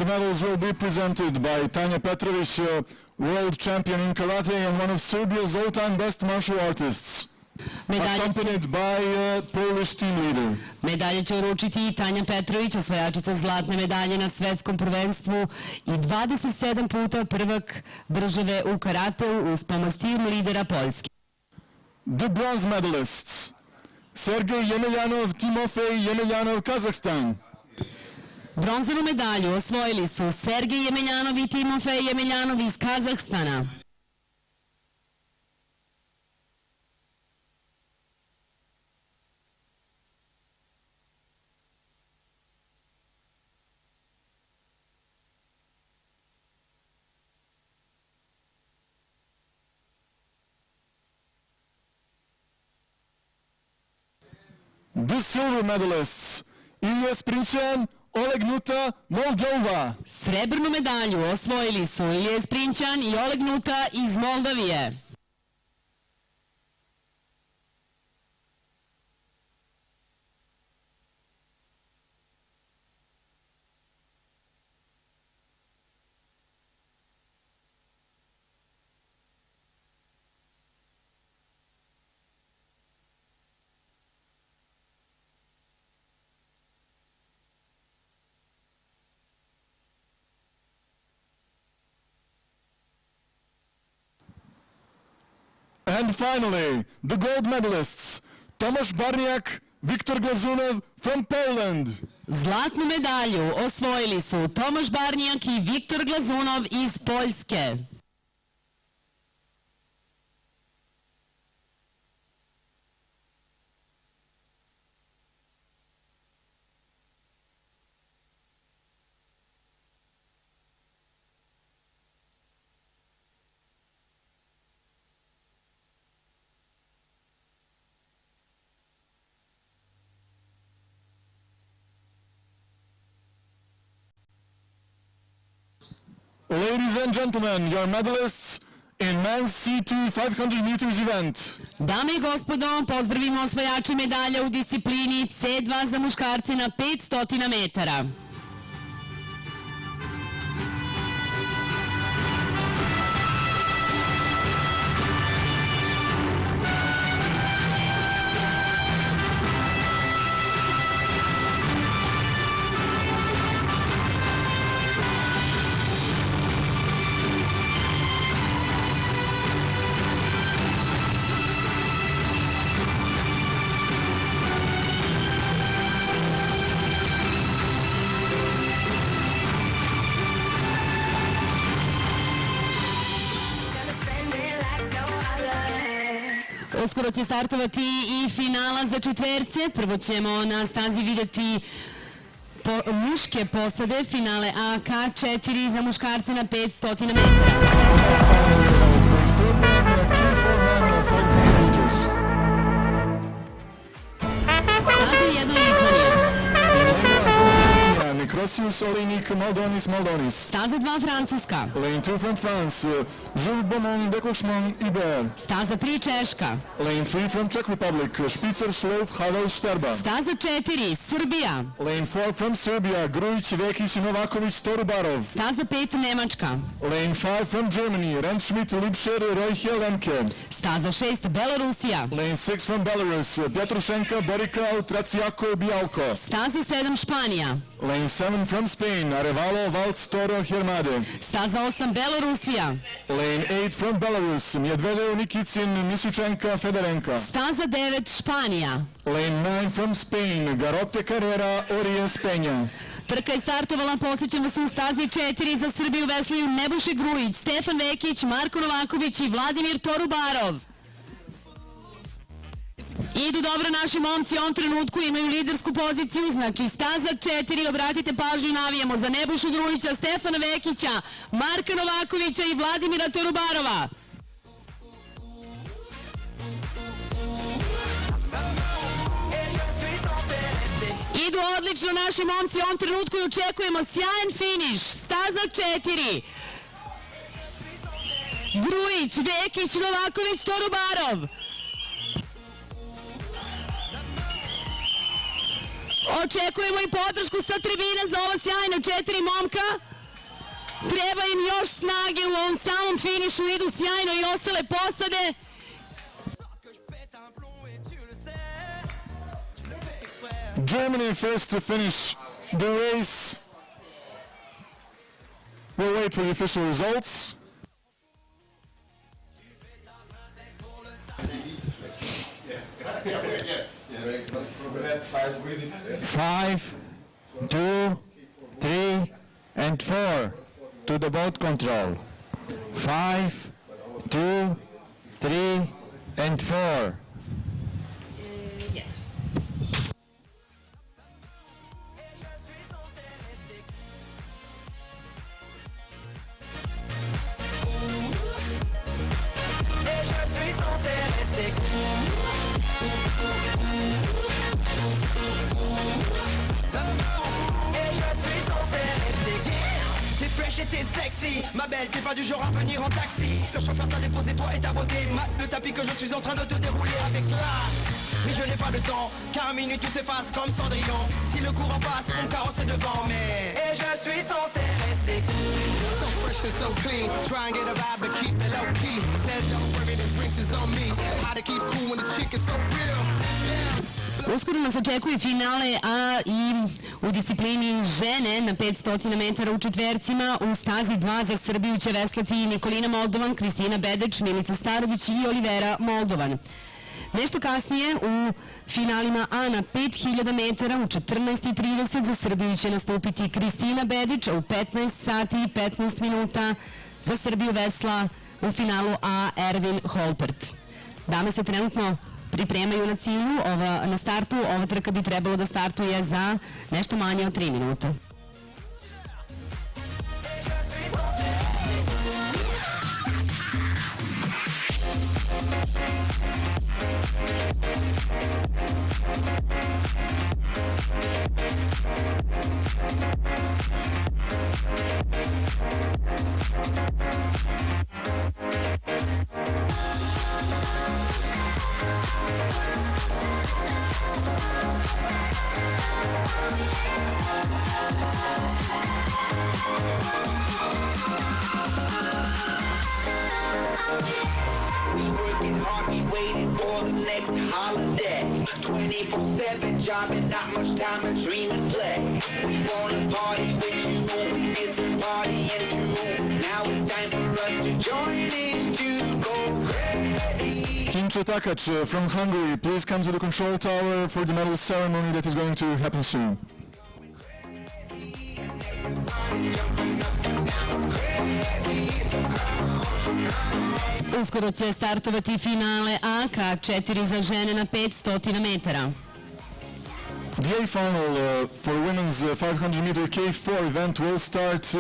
Speaker 4: medals will be presented by Tanja Petrović, world champion in karate and one of Serbia's all-time best martial artists, accompanied by Polish team leader.
Speaker 2: Medalje će uručiti Tanja Petrović, osvajačica zlatne medalje na svetskom prvenstvu i 27 puta prvak države u karateu uz pomoć tim lidera Poljske.
Speaker 4: The bronze medalists, Sergej Yemelyanov, Timofej Yemelyanov, Kazakhstan.
Speaker 2: Bronzanu medalju osvojili su Sergej Yemelyanov i Timofej Yemelyanov iz Kazahstana.
Speaker 4: The silver medalists, Ilija Sprinčan, Oleg Nuta, Moldova.
Speaker 2: Srebrnu medalju osvojili su Ilija Sprinčan i Oleg Nuta iz Moldavije.
Speaker 4: And finally, the gold medalists, Tomasz Barniak, Viktor Glazunov from Poland.
Speaker 2: Zlatnu medalju osvojili su Tomasz Barnijak i Viktor Glazunov iz Poljske.
Speaker 4: Ladies and gentlemen, your medalists in men's C2 500 meters event.
Speaker 2: Dame i gospodo, pozdravimo osvajače medalja u disciplini C2 za muškarce na 500 metara. Uskoro će startovati i finala za četverce. Prvo ćemo na stazi vidjeti muške posade, finale AK4 za muškarce na 500 metara. Staza jedno Litvanija.
Speaker 4: Nekrosius Olinik, Moldonis.
Speaker 2: Staza 2 Francuska.
Speaker 4: Lane 2 from France, Jules Beaumont, Dekošman, Iber.
Speaker 2: Staza 3 Češka.
Speaker 4: Lane 3 from Czech Republic, Špicer, Šlov, Havel, Šterba.
Speaker 2: Staza 4 Srbija.
Speaker 4: Lane 4 from Serbia, Grujić, Vekić, Novaković, Torubarov.
Speaker 2: Staza 5 Nemačka.
Speaker 4: Lane 5 from Germany, Rentschmidt, Lipscher, Reuchel, Lemke.
Speaker 2: Staza 6 Belorusija.
Speaker 4: Lane 6 from Belarus, Petrušenka, Borikao, Traciako, Bialko.
Speaker 2: Staza 7 Španija.
Speaker 4: Lane 7 from Spain, Arevalo, Valc, Toro, Hermade.
Speaker 2: Staza 8 Belorusija.
Speaker 4: Lane 8 from Belarus, Medvedev, Nikicin, Misučenka, Federenka.
Speaker 2: Staza 9 Španija.
Speaker 4: Lane 9 from Spain, Garote, Carrera, Oriens, Penja.
Speaker 2: Trka je startovala, podsjećam vas, u stazi 4 za Srbiju veslaju Nebojša Grujić, Stefan Vekić, Marko Novaković i Vladimir Torubarov. Idu dobro naši momci, u ovom trenutku imaju lidersku poziciju, znači staza 4, obratite pažnju, navijamo za Nebojšu Grujića, Stefana Vekića, Marka Novakovića i Vladimira Torubarova. Idu odlično naši momci, u ovom trenutku očekujemo sjajan finiš, staza 4. Grujić, Vekić, Novaković, Torubarov. Očekujemo i podršku sa tribine za ova sjajna 4 momka. Treba im još snage u ovom samom finišu, idu sjajno i ostale posade.
Speaker 4: Germany first to finish the race. We'll wait for the official results.
Speaker 9: Five, 2, 3, and 4 to the boat control. 5, 2, 3, and 4.
Speaker 2: Yes.
Speaker 1: Et je suis censé rester Et je suis censé rester T'es fresh et t'es sexy, ma belle, t'es pas du genre à venir en taxi. Le chauffeur t'a déposé toi et ta beauté, mat de tapis que je suis en train de te dérouler avec classe. Mais je n'ai pas le temps, car à minuit tout s'efface comme Cendrillon. Si le courant passe, mon carrosse est devant, mais et je suis censé rester
Speaker 12: so fresh and so clean, try and get a vibe but keep it low key. Said don't worry, the drinks is on me. How to keep cool when this chick is so real.
Speaker 2: Uskoro nas očekuje finale, a i u disciplini žene na 500 metara u četvercima u stazi 2 za Srbiju će veslati Nikolina Moldovan, Kristina Bedeć, Milica Starović i Olivera Moldovan. Nešto kasnije u finalima A na 5000 metara u 14:30 za Srbiju će nastupiti Kristina Bedić, a u 15 sati i 15 minuta za Srbiju vesla u finalu A Ervin Holpert. Dame se trenutno pripremaju na cilju, na startu. Ova trka bi trebalo da startuje za nešto manje od 3 minuta.
Speaker 10: Working hard, we waiting for the next holiday. 24/7 job and not much time to dream and play. We wanna party with you, we miss partying too. Now it's time for us to join in to go crazy.
Speaker 4: Kincho Takac from Hungary, please come to the control tower for the medal ceremony that is going to happen soon.
Speaker 2: Uskoro će startovati finale A K4 za žene na 500 metara.
Speaker 4: The A final for women's 500 meter K4 event will start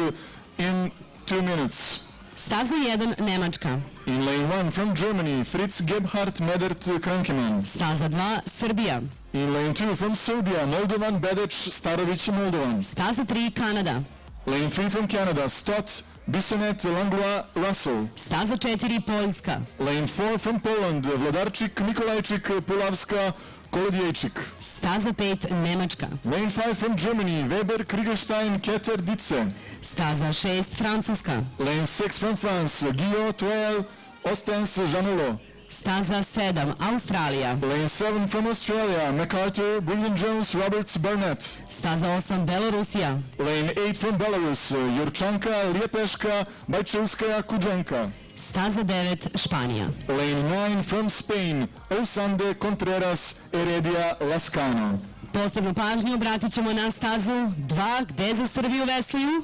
Speaker 4: in 2 minutes.
Speaker 2: Staza 1 Nemačka.
Speaker 4: In lane 1 from Germany, Fritz Gebhardt Medert Krankeman.
Speaker 2: Staza 2 Srbija.
Speaker 4: In lane 2 from Serbia, Moldovan Bedec Starović Moldovan.
Speaker 2: Staza 3 Kanada.
Speaker 4: Lane 3 from Canada, Stott Bissonnette Langlois Russell.
Speaker 2: Staza 4 Poljska.
Speaker 4: Lane 4 from Poland, Vladarczyk Mikolajczyk Pulavska Kolodjejczyk.
Speaker 2: Staza 5 Nemačka.
Speaker 4: Lane 5 from Germany, Weber Kriegerstein Keter Dice.
Speaker 2: Staza 6 Francuska.
Speaker 4: Lane 6 from France, Guillaume Toel Ostens Janolo.
Speaker 2: Staza 7 Australija.
Speaker 4: Lane 7 from Australia, MacArthur Brandon Jones Roberts Burnett.
Speaker 2: Staza 8 Belorusija.
Speaker 4: Lane 8 from Belarus, Jurčanka Liepeška Bajčevskaja Kuđenka.
Speaker 2: Staza 9 Španija.
Speaker 4: Lane 9 from Spain, Osande Contreras Heredia Lascano.
Speaker 2: Posebnu pažnju obratit ćemo na stazu 2 gde za Srbiju vesluju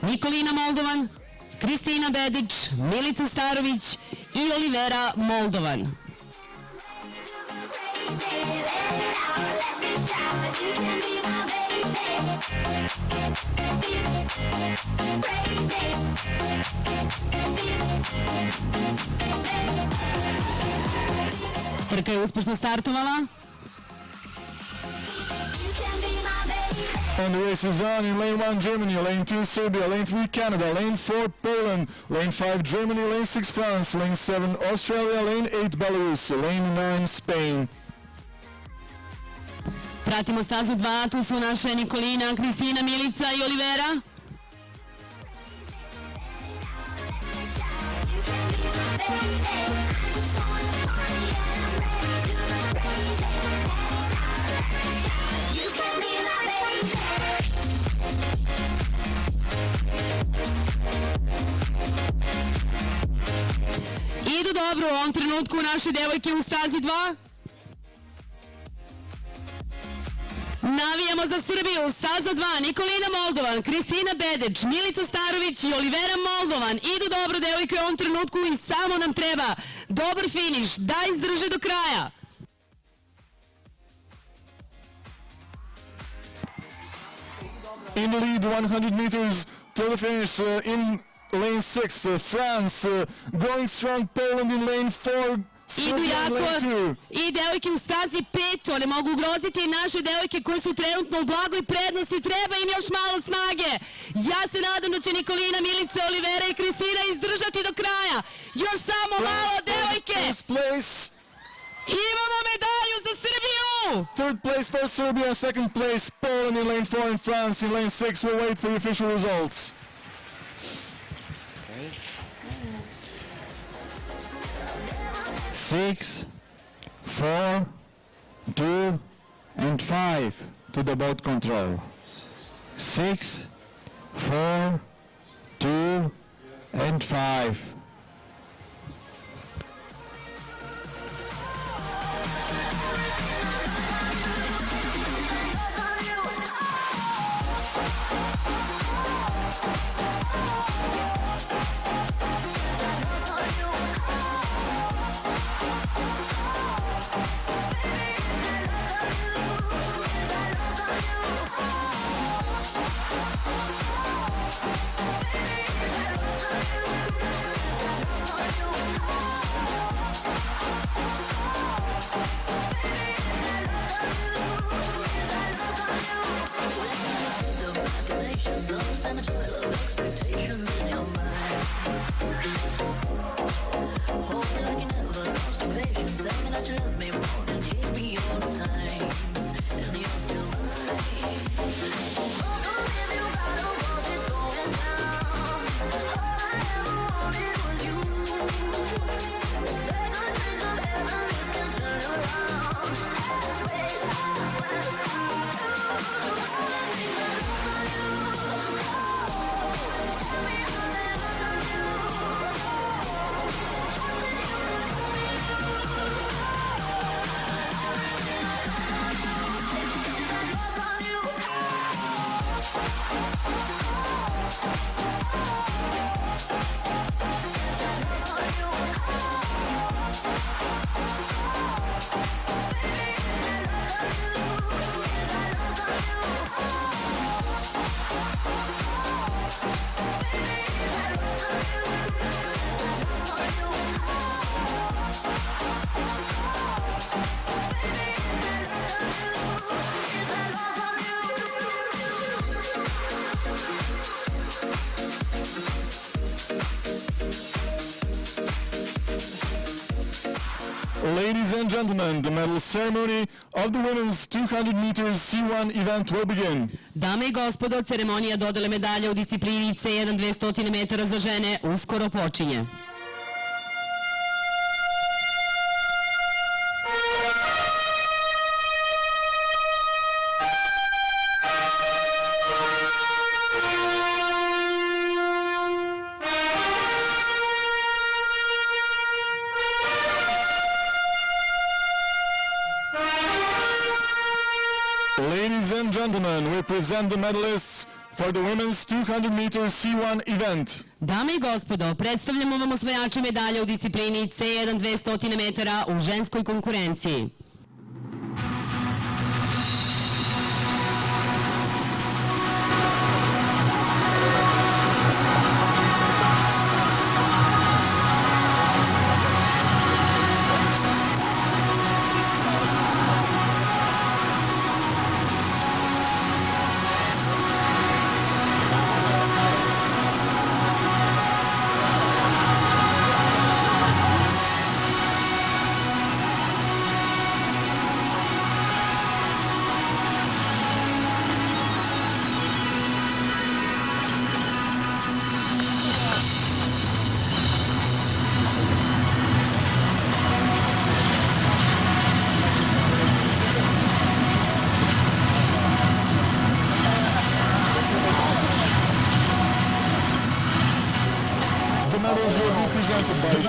Speaker 2: Nikolina Moldovan, Kristina Bedić, Milica Starović i Olivera Moldovan. Trka je uspešno startovala.
Speaker 4: And the race is on in lane 1 Germany, lane 2 Serbia, lane 3 Canada, lane 4 Poland, lane 5 Germany, lane 6 France, lane 7 Australia, lane 8 Belarus, lane 9 Spain.
Speaker 2: Pratimo stazu 2, tu su naše Nikolina, Kristina, Milica i Olivera.
Speaker 6: You can be my baby.
Speaker 2: Idu dobro u ovom trenutku naše devojke u stazi 2. Navijamo za Srbiju, staza 2, Nikolina Moldovan, Kristina Bedeć, Milica Starović i Olivera Moldovan. Idu dobro devojke u ovom trenutku i samo nam treba dobar finiš, da izdrže do kraja.
Speaker 4: In the lead, 100 meters till the finish in lane 6, France, going strong, Poland in lane 4,
Speaker 2: Idu
Speaker 4: Serbia in lane
Speaker 2: jako
Speaker 4: 2.
Speaker 2: i devojke u stazi 5, one mogu ugroziti i naše devojke koje su trenutno u blagoj prednosti, treba im još malo snage. Ja se nadam da će Nikolina, Milica, Olivera i Kristina izdržati do kraja. Još samo malo devojke.
Speaker 4: First place.
Speaker 2: Imamo medalju za Srbiju!
Speaker 4: Third place for Serbia, second place Poland in lane 4 and France in lane 6. We'll wait for the official results.
Speaker 9: 6, 4, 2, and 5 to the boat control. 6, 4, 2, and 5.
Speaker 4: Ladies and gentlemen, the medal ceremony of the women's 200 meters C1 event will begin.
Speaker 2: Dame i gospodo, ceremonija dodele medalja u disciplini C1 200 metara za žene uskoro počinje.
Speaker 4: Ladies and gentlemen, we present the medalists for the women's 200 meters C1 event.
Speaker 2: Dame i gospodo, predstavljamo vam osvajače medalja u disciplini C1 200 metara u ženskoj konkurenciji.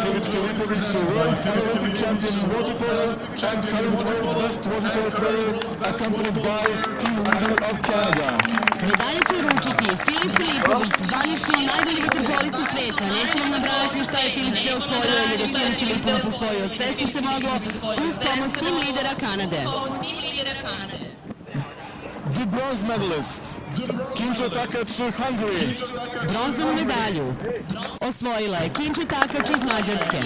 Speaker 4: Filip Filipovic, world and Olympic champion in water polo and current world's best water polo player, accompanied by team leader of Canada.
Speaker 2: Medalje će uručiti Filip Filipović, zvanično najbolji vaterpolista sveta. Neću vam nabrajati šta je Filip sve osvojio, jer je Filip Filipović osvojio sve što se moglo uz pomoć tim lidera Kanade.
Speaker 4: The bronze medalist, Kinča Takač, Hungary.
Speaker 2: Bronzanu medalju osvojila je Kinča Takač iz Mađarske.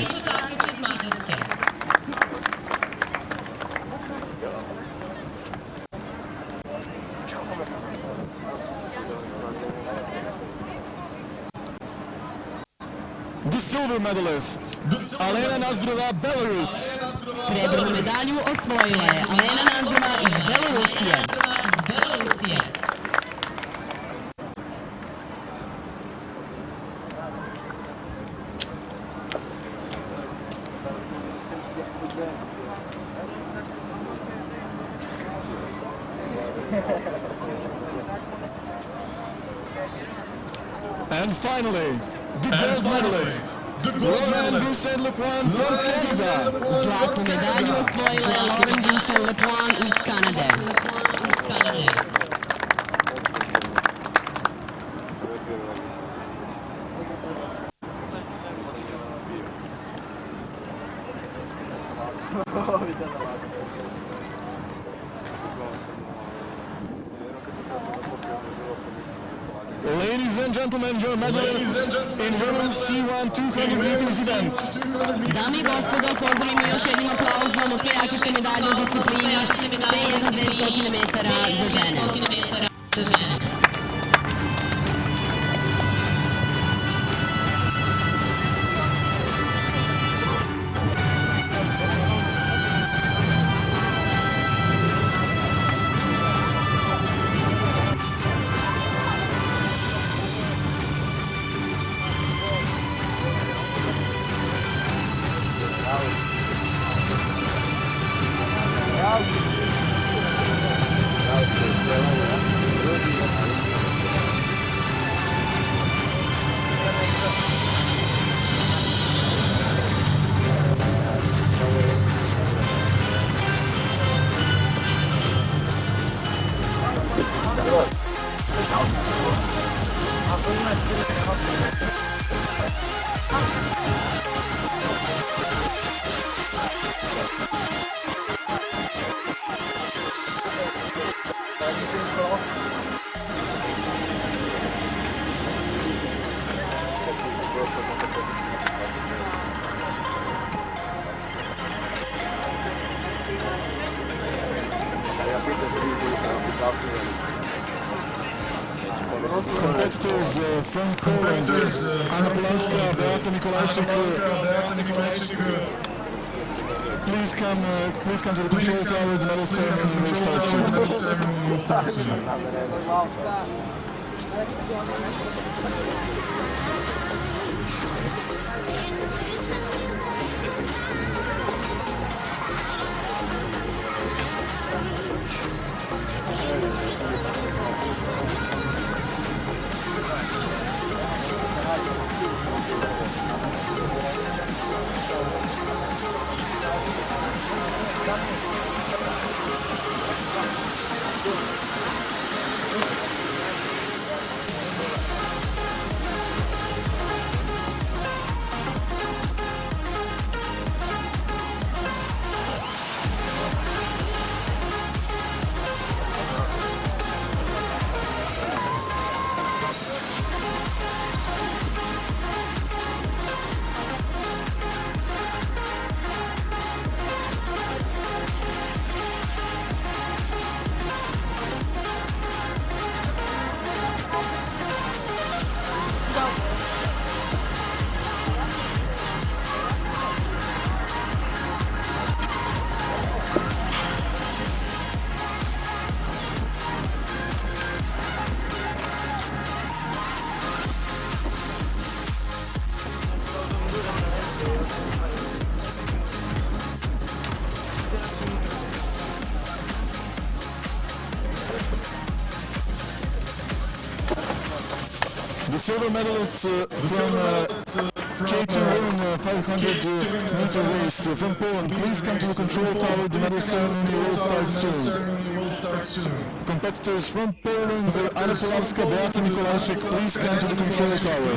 Speaker 4: The silver medalist, Alena Nazdrova, Belarus.
Speaker 2: Srebrnu medalju osvojila je Alena Nazdrova iz Belorusije.
Speaker 4: And finally, the gold medalist, Lauren Vincent Lepoin from Canada.
Speaker 2: Zlatnu medalju osvojila je Lauren Vincent Lepoin iz Kanade.
Speaker 4: Ladies and gentlemen, your medalists in women's C1 200 meters event.
Speaker 2: Dame i gospodo, pozdravimo još jednim aplauzom osvajačice medalje u disciplini C1 200 metara za žene.
Speaker 4: Competitors from Poland, Anna Polanska, Beata Nikolajczyk. Please come to the control tower. The medal ceremony will start soon. The silver medalists from K2 women 500 meter race from Poland. Please come to the control tower. The medal ceremony will start soon. Competitors from Poland, Anna Polawska, Beata Nikolajczyk, please come to the control tower.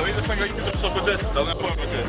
Speaker 13: Vidio sam ga jutro oko 10, ali ne pojma gdje.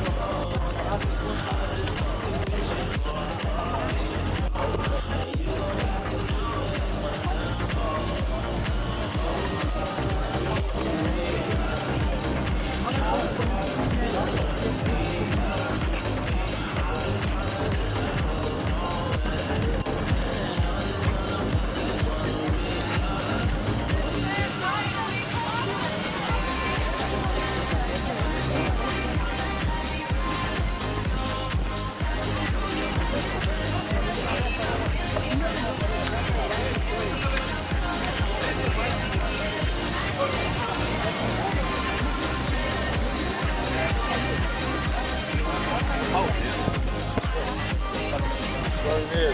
Speaker 13: Nije,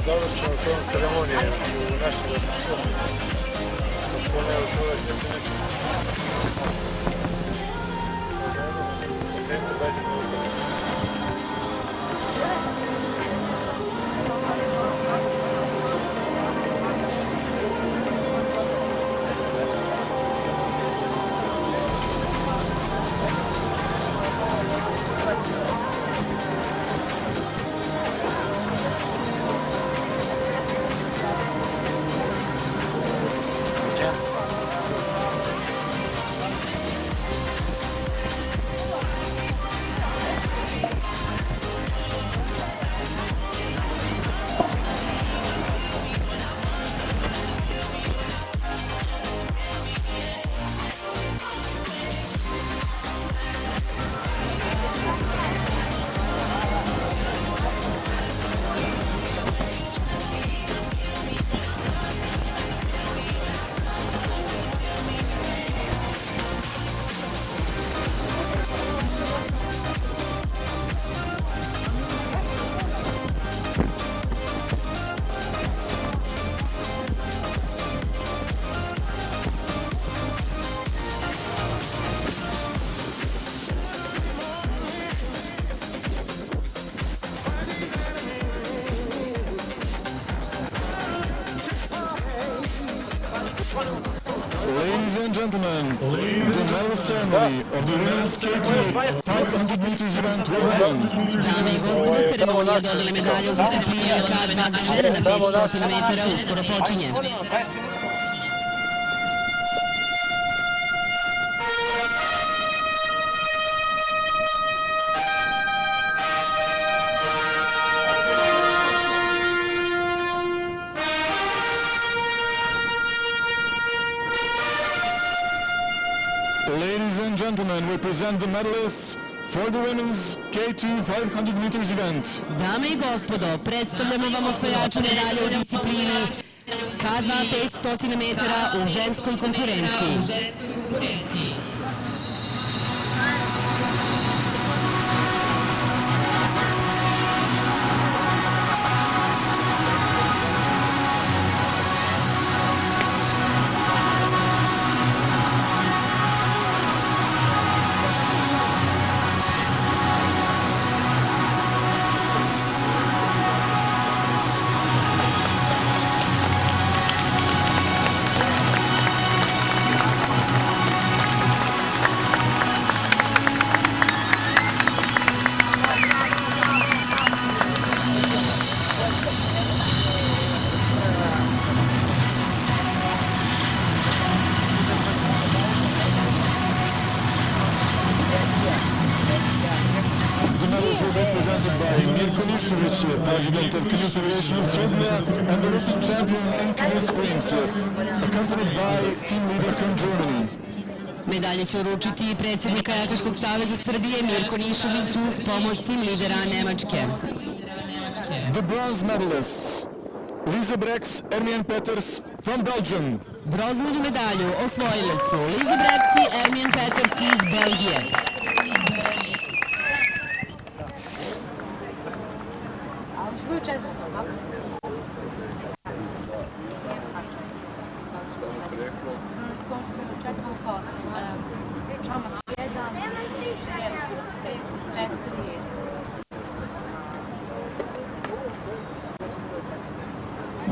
Speaker 13: završeno tom ceremonije u našem
Speaker 4: Ladies and gentlemen, the medal ceremony of the women's K2 500 meters event will begin.
Speaker 2: Dame i gospodo, ceremonija dodele medalje u disciplini K2 za žene na 500 metara uskoro počinje.
Speaker 4: Ladies and gentlemen, we present the medalists for the women's K2 500 meters event.
Speaker 2: Dame i gospodo, predstavljamo vam osvajače medalje u disciplini K2 500 metara u ženskoj konkurenciji.
Speaker 4: medals will be presented by Mirko Nišović, president of Canoe Federation of Serbia and Olympic champion in canoe sprint, accompanied by team leader from Germany.
Speaker 2: Medalje će uručiti predsjednik Kajakaškog saveza Srbije Mirko Nišović uz pomoć tim lidera Nemačke.
Speaker 4: The bronze medalists, Lisa Brex, Ermien Peters from Belgium.
Speaker 2: Bronzanu medalju osvojile su Lisa Brex i Ermien Peters iz Belgije.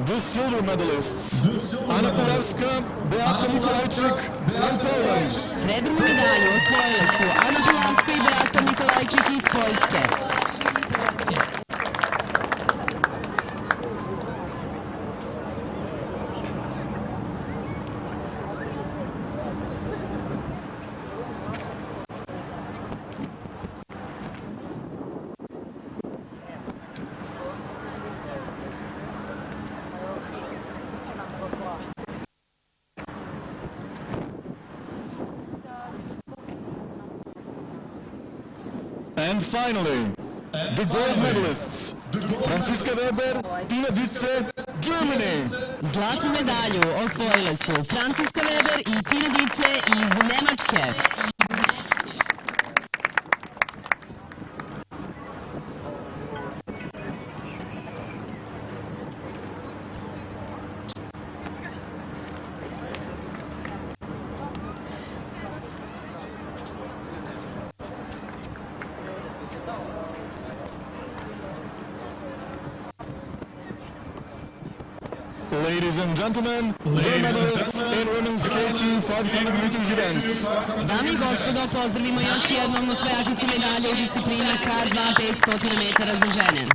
Speaker 4: The silver medalists, Anna Pilarska, Beata Mikolajczyk from Poland.
Speaker 2: Srebrnu medalju osvojile su Ana Pilarska i Beata Mikolajczyk iz Poljske.
Speaker 4: And finally, the gold medalists, Franziska Weber, Tina Dietze, Germany.
Speaker 2: Zlatnu medalju osvojile su Franziska Weber i Tina Dietze iz Nemačke.
Speaker 4: Ladies and gentlemen, the medalists in women's KT 500 meters event.
Speaker 2: Dame i gospodo, pozdravimo još jednom osvajačici medalje u disciplini K2 500 metara za žene.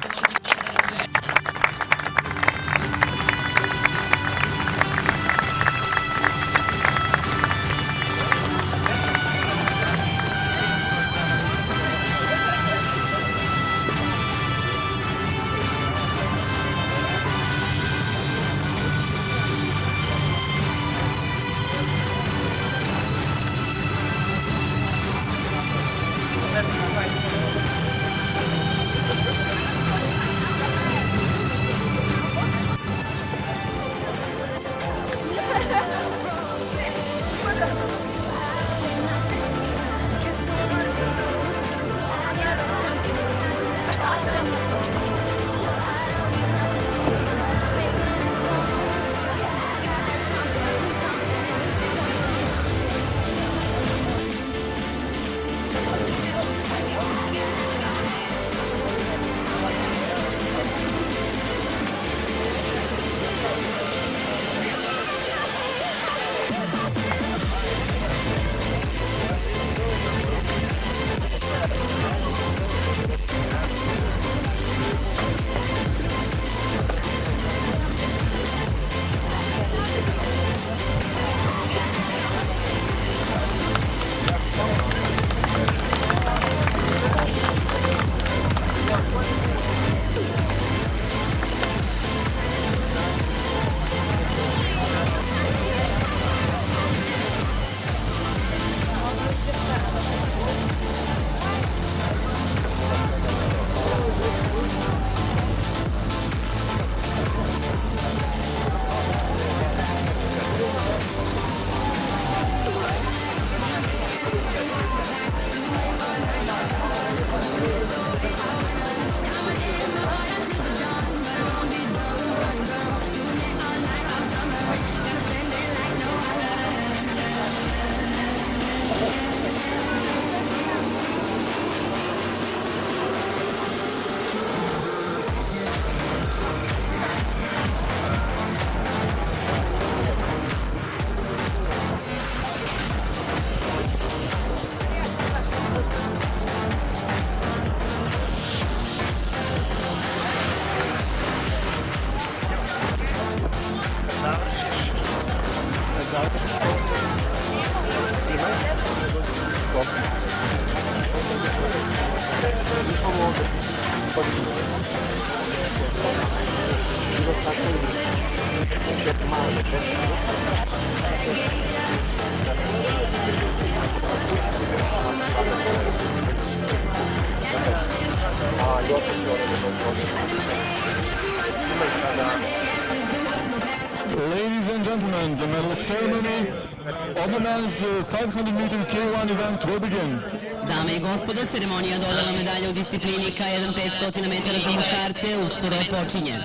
Speaker 4: Ladies and gentlemen, the medal ceremony on the men's 500-meter K1 event will begin.
Speaker 2: Dame i gospodo, ceremonija dodela medalja u disciplini K1 500 metara za muškarce uskoro počinje.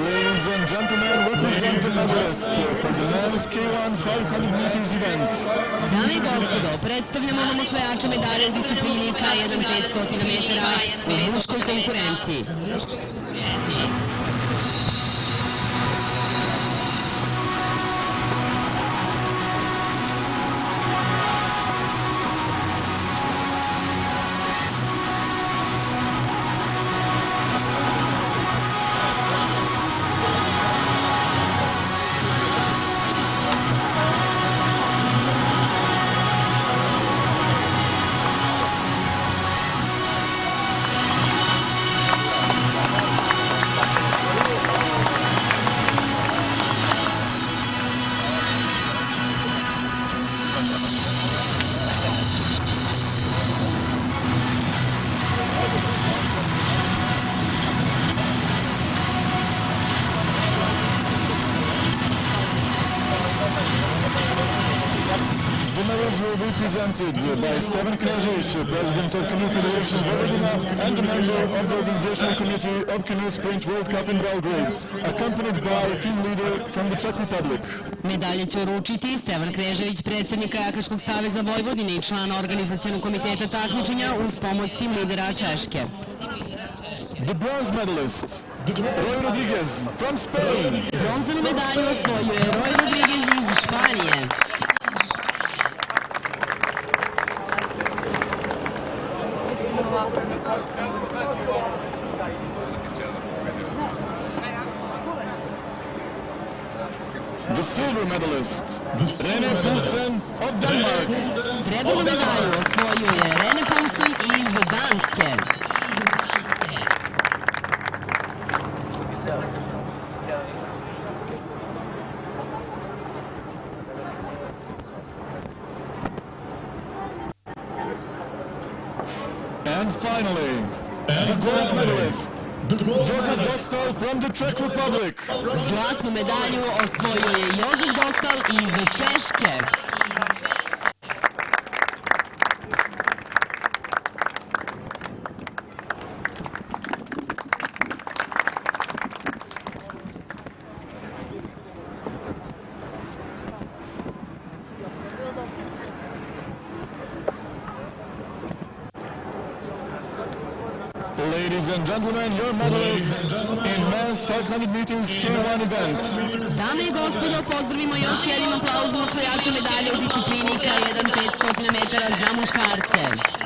Speaker 4: Ladies and gentlemen, represent the medalists for the men's K1 500 meters event.
Speaker 2: Dame i gospodo, predstavljamo vam osvajače medalje u disciplini K1 500 metara u muškoj konkurenciji.
Speaker 4: The medals will be presented by Stevan Knežević, President of Canoe Federation Vojvodina and a member of the Organizational Committee of Canoe Sprint World Cup in Belgrade, accompanied by a team leader from the Czech Republic.
Speaker 2: Medalje će uručiti Stevan Knežević, predsjednik Kajakaškog saveza Vojvodine i član organizacionog komiteta takmičenja uz pomoć tim lidera Češke.
Speaker 4: The bronze medalist, Roy Rodriguez from Spain.
Speaker 2: Bronzanu medalju osvojio je Roy Rodriguez iz Španije.
Speaker 4: The silver medalist, Rene Poulsen of Denmark.
Speaker 2: Srebrnu medalju osvojio je Rene Poulsen iz Danske.
Speaker 4: And finally, the gold medalist, Josef Dostal from the Czech Republic.
Speaker 2: Zlatnu medalju osvojio je Josef Dostal iz Češke.
Speaker 4: Ladies and gentlemen, your medalists in men's 500 meters K1 event.
Speaker 2: Dame i gospodo, pozdravimo još jednim aplauzom osvajača medalje u disciplini K1 500 metara za muškarce.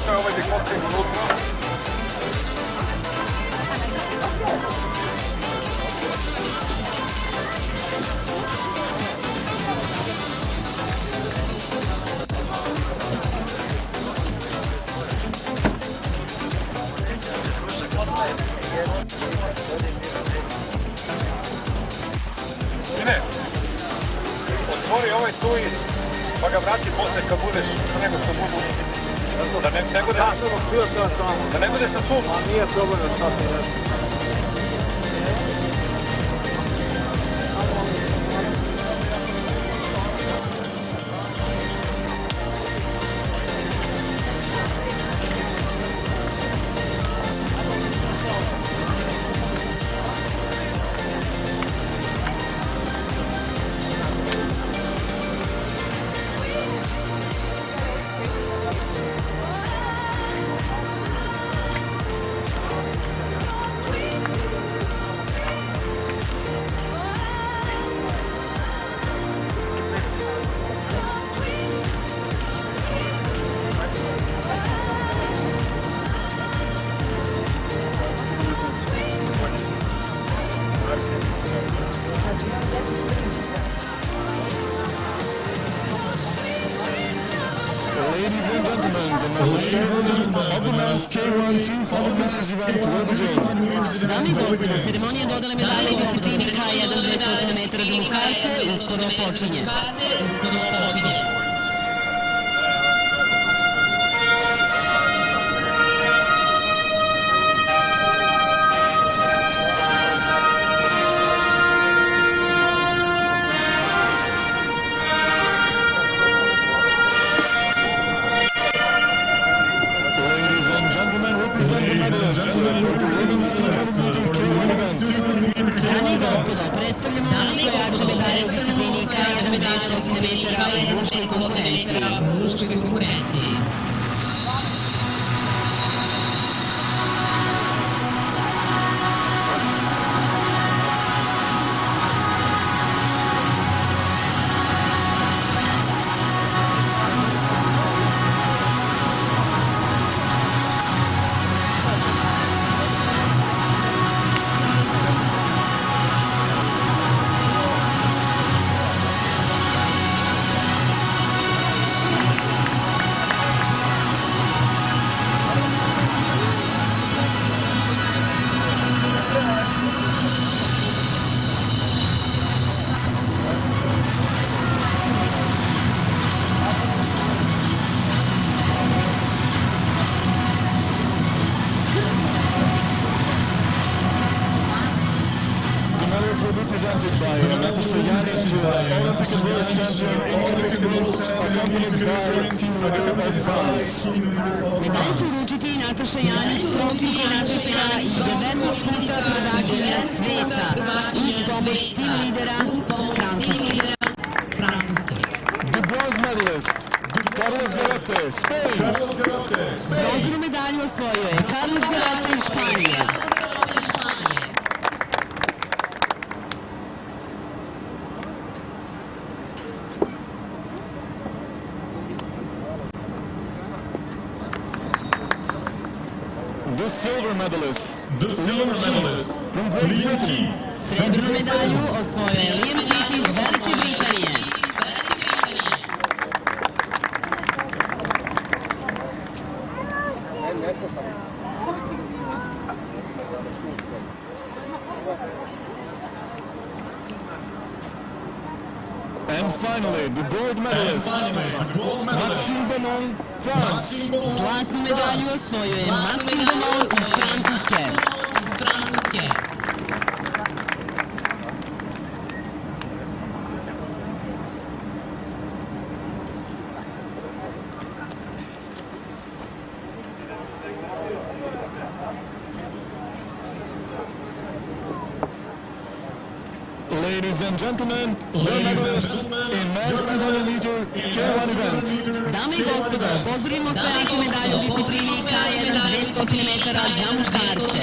Speaker 13: sve ovaj dikotin unutra. Ine, otvori ovaj tu i pa ga vrati posle kad budeš nego što budu. Da ne budeš na tu. A nije problem da sad ne.
Speaker 4: Ladies and gentlemen, the medal ceremony of the men's K1 200 meters event will begin.
Speaker 2: Dame i gospodo, ceremonija dodale medalje u disciplini K1 200 metara za muškarce uskoro počinje. Dame i gospodo, predstavljamo osvajače medalje u disciplini K1 200 metara u muškoj konkurenciji.
Speaker 4: Will be presented by Natasha Yanis, Olympic and World Champion in canoe sprint, accompanied by team leader of France.
Speaker 2: Medalje će uručiti Nataša Janić, trostruka nateska i 19 puta prvakinja sveta uz pomoć tim lidera Francuske.
Speaker 4: The bronze medalist, Carlos Garote, Spain.
Speaker 2: Bronzanu medalju osvojio je Carlos Garote iz Španije.
Speaker 4: The silver medalist, Liam Heath from Great Britain.
Speaker 2: Srebrnu medalju osvojio je Liam Heath iz Velike Britanije.
Speaker 4: And finally, the gold medalist, Maxime Beaumont, France.
Speaker 2: Zlatnu medalju osvojio je Maxime Beaumont iz Francuske.
Speaker 4: Ladies and gentlemen, the medalists in men's 200 meter K1 event.
Speaker 2: Dame i gospodo, pozdravimo osvajače medalje u disciplini K1 200 metara za muškarce.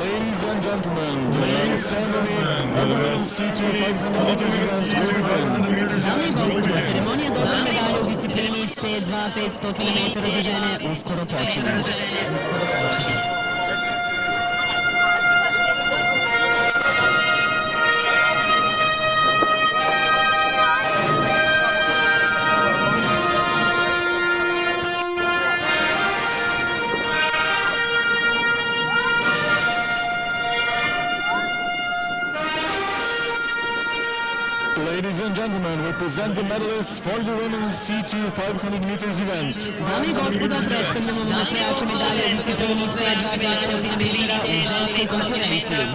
Speaker 4: Ladies and gentlemen, the main ceremony of the women's C2 500 meters event will begin.
Speaker 2: Dame i gospodo, ceremonija dodane medalje u disciplini C2 500 metara za žene uskoro počinje.
Speaker 4: Ladies and gentlemen, we present the medalists for the women's C2 500 meters event.
Speaker 2: Dame i gospodo, predstavljamo vam osvajače medalje u disciplini C2 500 metara u ženskoj konkurenciji.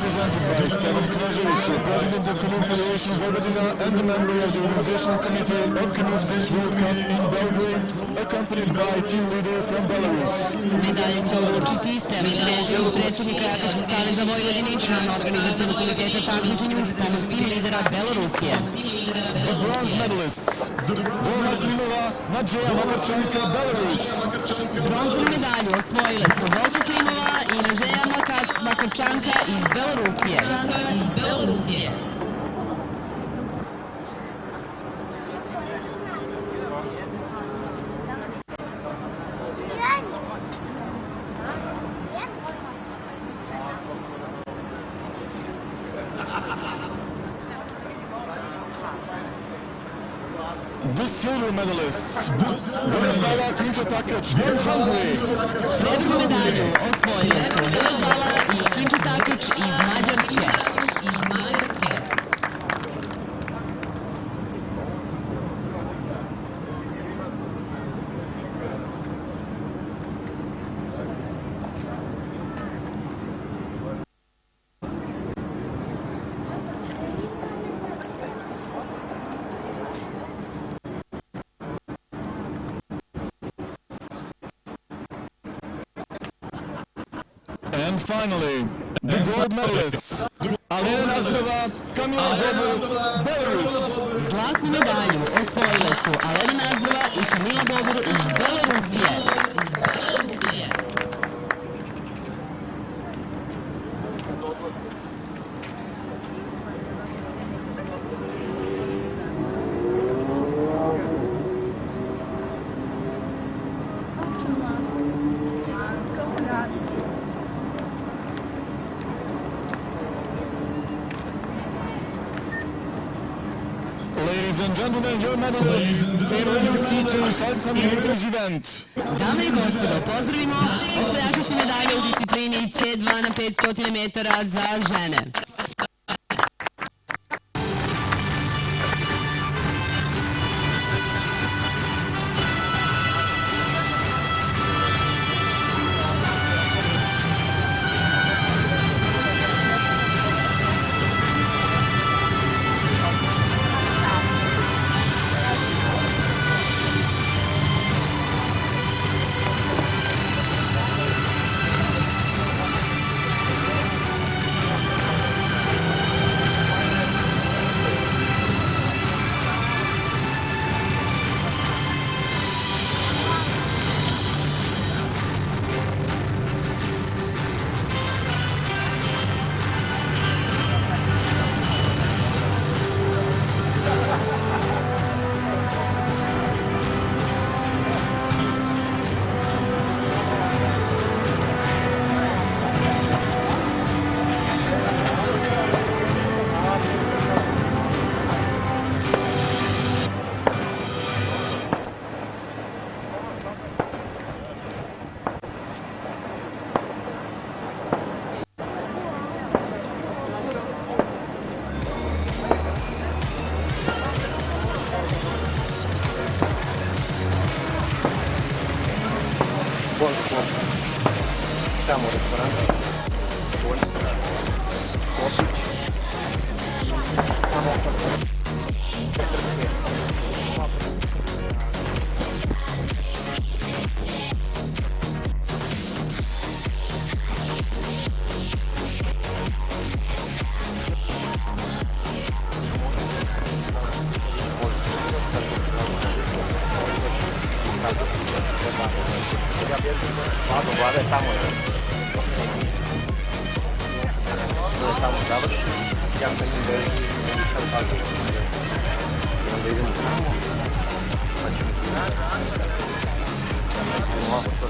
Speaker 4: Presented by Stevan Knežević, President of Canoe Federation Vojvodina and a member of the Organizational Committee of Canoe Sprint World Cup in Belgrade, accompanied by team leader from Belarus.
Speaker 2: Medalje će uručiti Stevan Knežević, predsjednik Kajakarskog saveza Vojvodine i član organizacionog komiteta takmičenja uz pomoć tim lidera Belorusije.
Speaker 4: The bronze medalists, Volna Klimova, Nadžeja Makarčanka, Belarus.
Speaker 2: Bronzanu medalju osvojile su Volna Klimova i Nadžeja Makarčanka iz Belorusije.
Speaker 4: The silver medalists, Verebala Kinčatakač from Hungary.
Speaker 2: Srebrnu medalju osvojile su Verebala i Kinčatakač iz Mađarske.
Speaker 4: And finally, the gold medalists, Alena Nazdrava, Kamila Bobor, Belarus.
Speaker 2: Zlatnu medalju osvojile su Alena Nazdrava i Kamila Bobor iz Belorusije.
Speaker 4: Ladies and gentlemen, your medalists in winning C2 500 meters event.
Speaker 2: Dame i gospodo, pozdravimo osvajačice medalje u disciplini C2 na 500 metara za žene.
Speaker 13: Tamo u restoranu. Vlada je tamo. Tamo završi, ja sam im da je tako. I onda idemo tamo, pa ćemo ti malo to.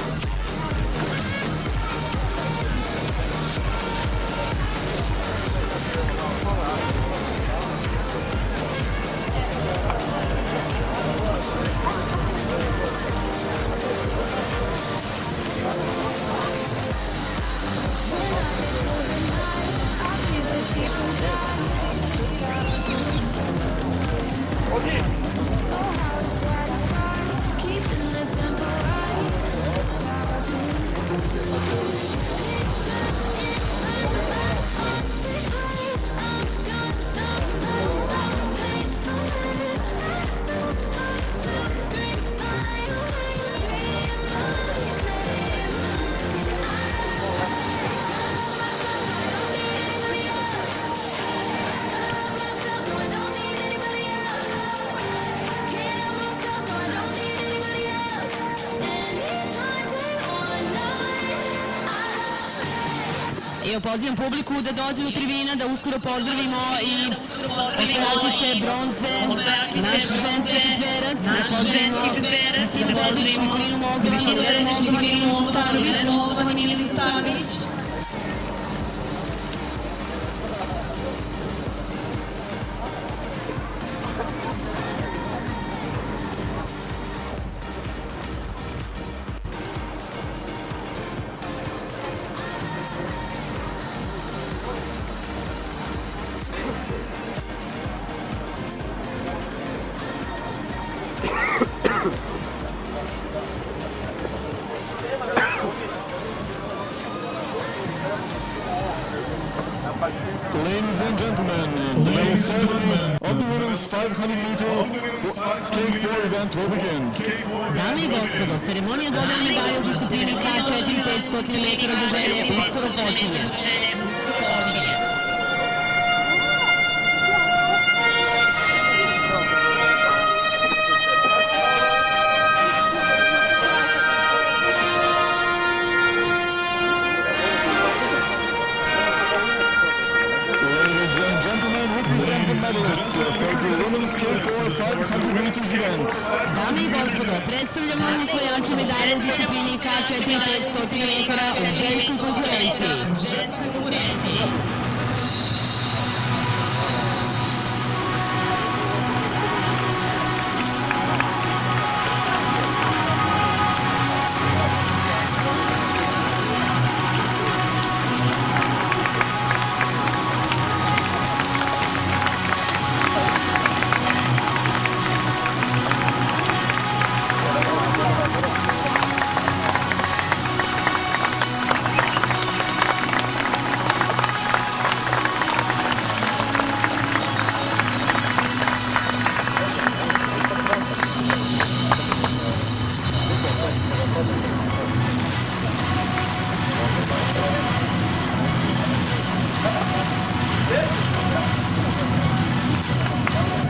Speaker 2: Evo, pozivam publiku da dođe do tribina, da uskoro pozdravimo i osvajačice bronze, naš ženski četverac, da pozdravimo Kristinu Bedić, Nikolinu Moldovan, Oliveru Moldovan i Milicu Starović.
Speaker 4: Ladies and gentlemen, the medal ceremony of the women's 500-meter K4 event will begin.
Speaker 2: Dame i gospodo, ceremonija dodane medalje u disciplini K4 500 metara za žene uskoro počinje.
Speaker 4: Ladies and gentlemen, represent the medalists for the women's K4 500 meters event.
Speaker 2: Dame i gospodo, predstavljamo osvajače medalje u disciplini K4 500 metara u ženskoj konkurenciji.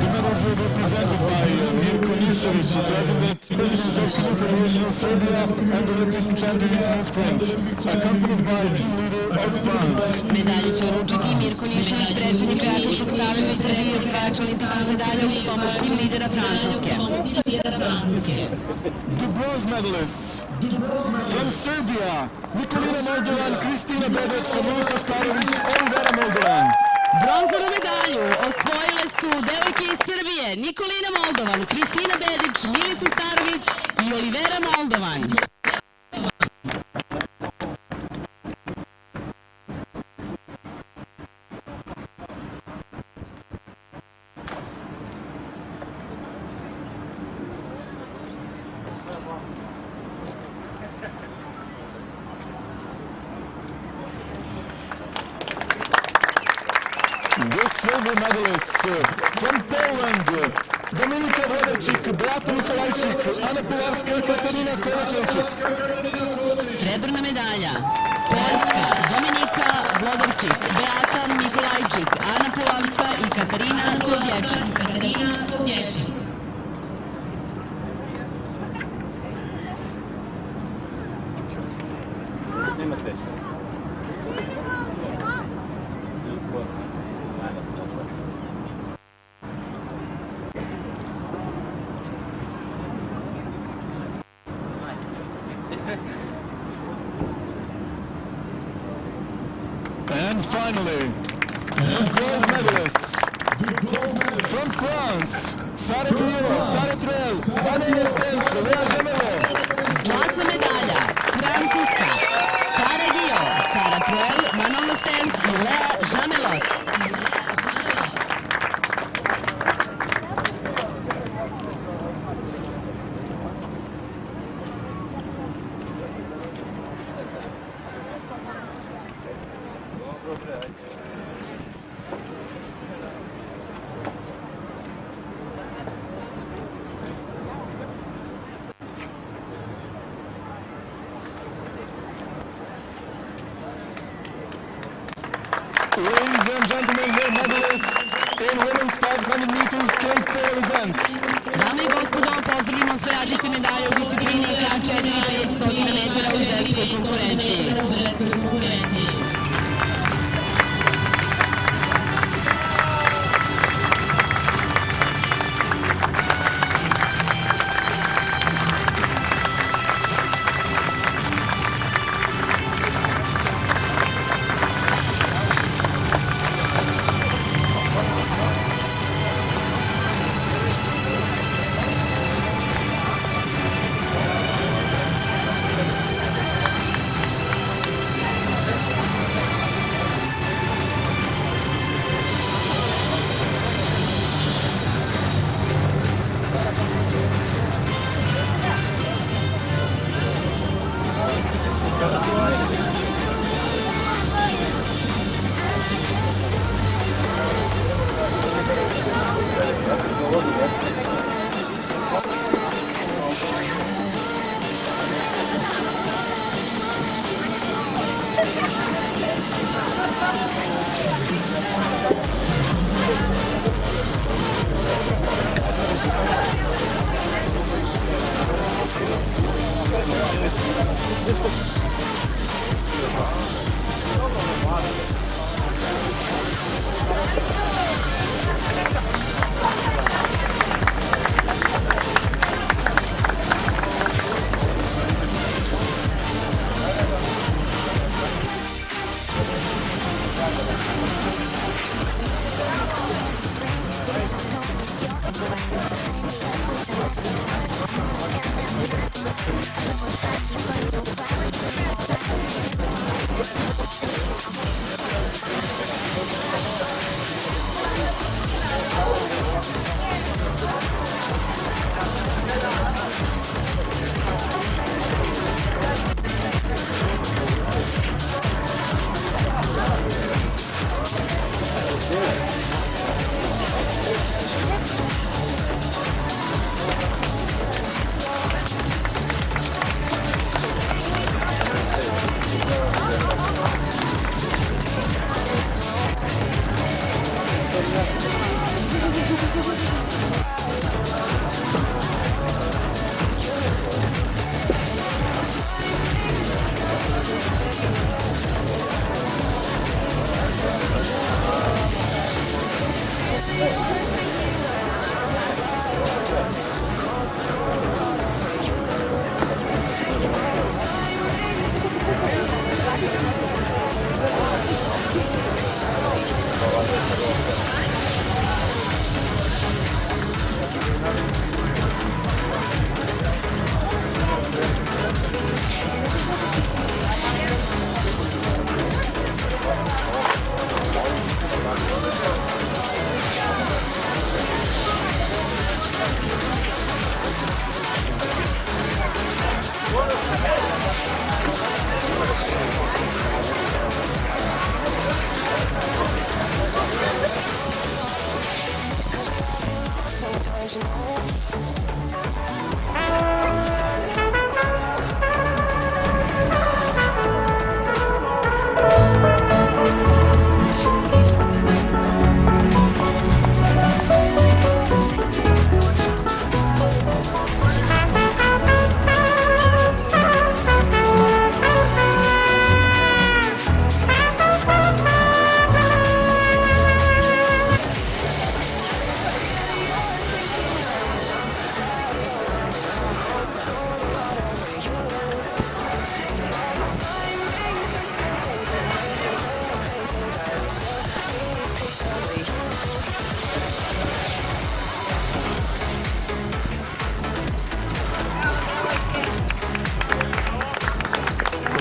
Speaker 4: The medals will be presented by Mirko Nišević, President of Canoe Federation of Serbia and Olympic champion in canoe sprint, accompanied by team leader of France.
Speaker 2: Medalje će uručiti Mirko Nišević, predsjednik Kajakaškog saveza Srbije, osvajač olimpijskih medalja uz pomoć tim lidera Francuske.
Speaker 4: The bronze medalists from Serbia, Nikolina Moldovan, Kristina Bedec, Milica Starović, Olivera Moldovan.
Speaker 2: Bronzanu medalju osvojile su devojke iz Srbije Nikolina Moldovan, Kristina Bedić, Milica Starović i Olivera Moldovan.
Speaker 4: The silver medalists from Poland, Dominika Vladarčik, Beata Nikolajčik, Ana Polarska, Katarina Kovačevčik.
Speaker 2: Srebrna medalja Poljska, Dominika Vladarčik, Beata Nikolajčik, Ana Polarska i Katarina Kovječik.
Speaker 4: And finally, the gold medalists from France, Sara Guillot, Sara Trel, Vanessa Stens, Lea Gemelo.
Speaker 2: Zlatna medalja Francuska, Sara Guillot, Sara Trel, Vanessa Stens i Lea Gemelot.
Speaker 4: Ladies and gentlemen, your medalists in women's 500 meters K4 event.
Speaker 2: Dame i gospodo, pozdravimo osvajačice medalje u disciplini K4 500 metara u ženskoj konkurenciji.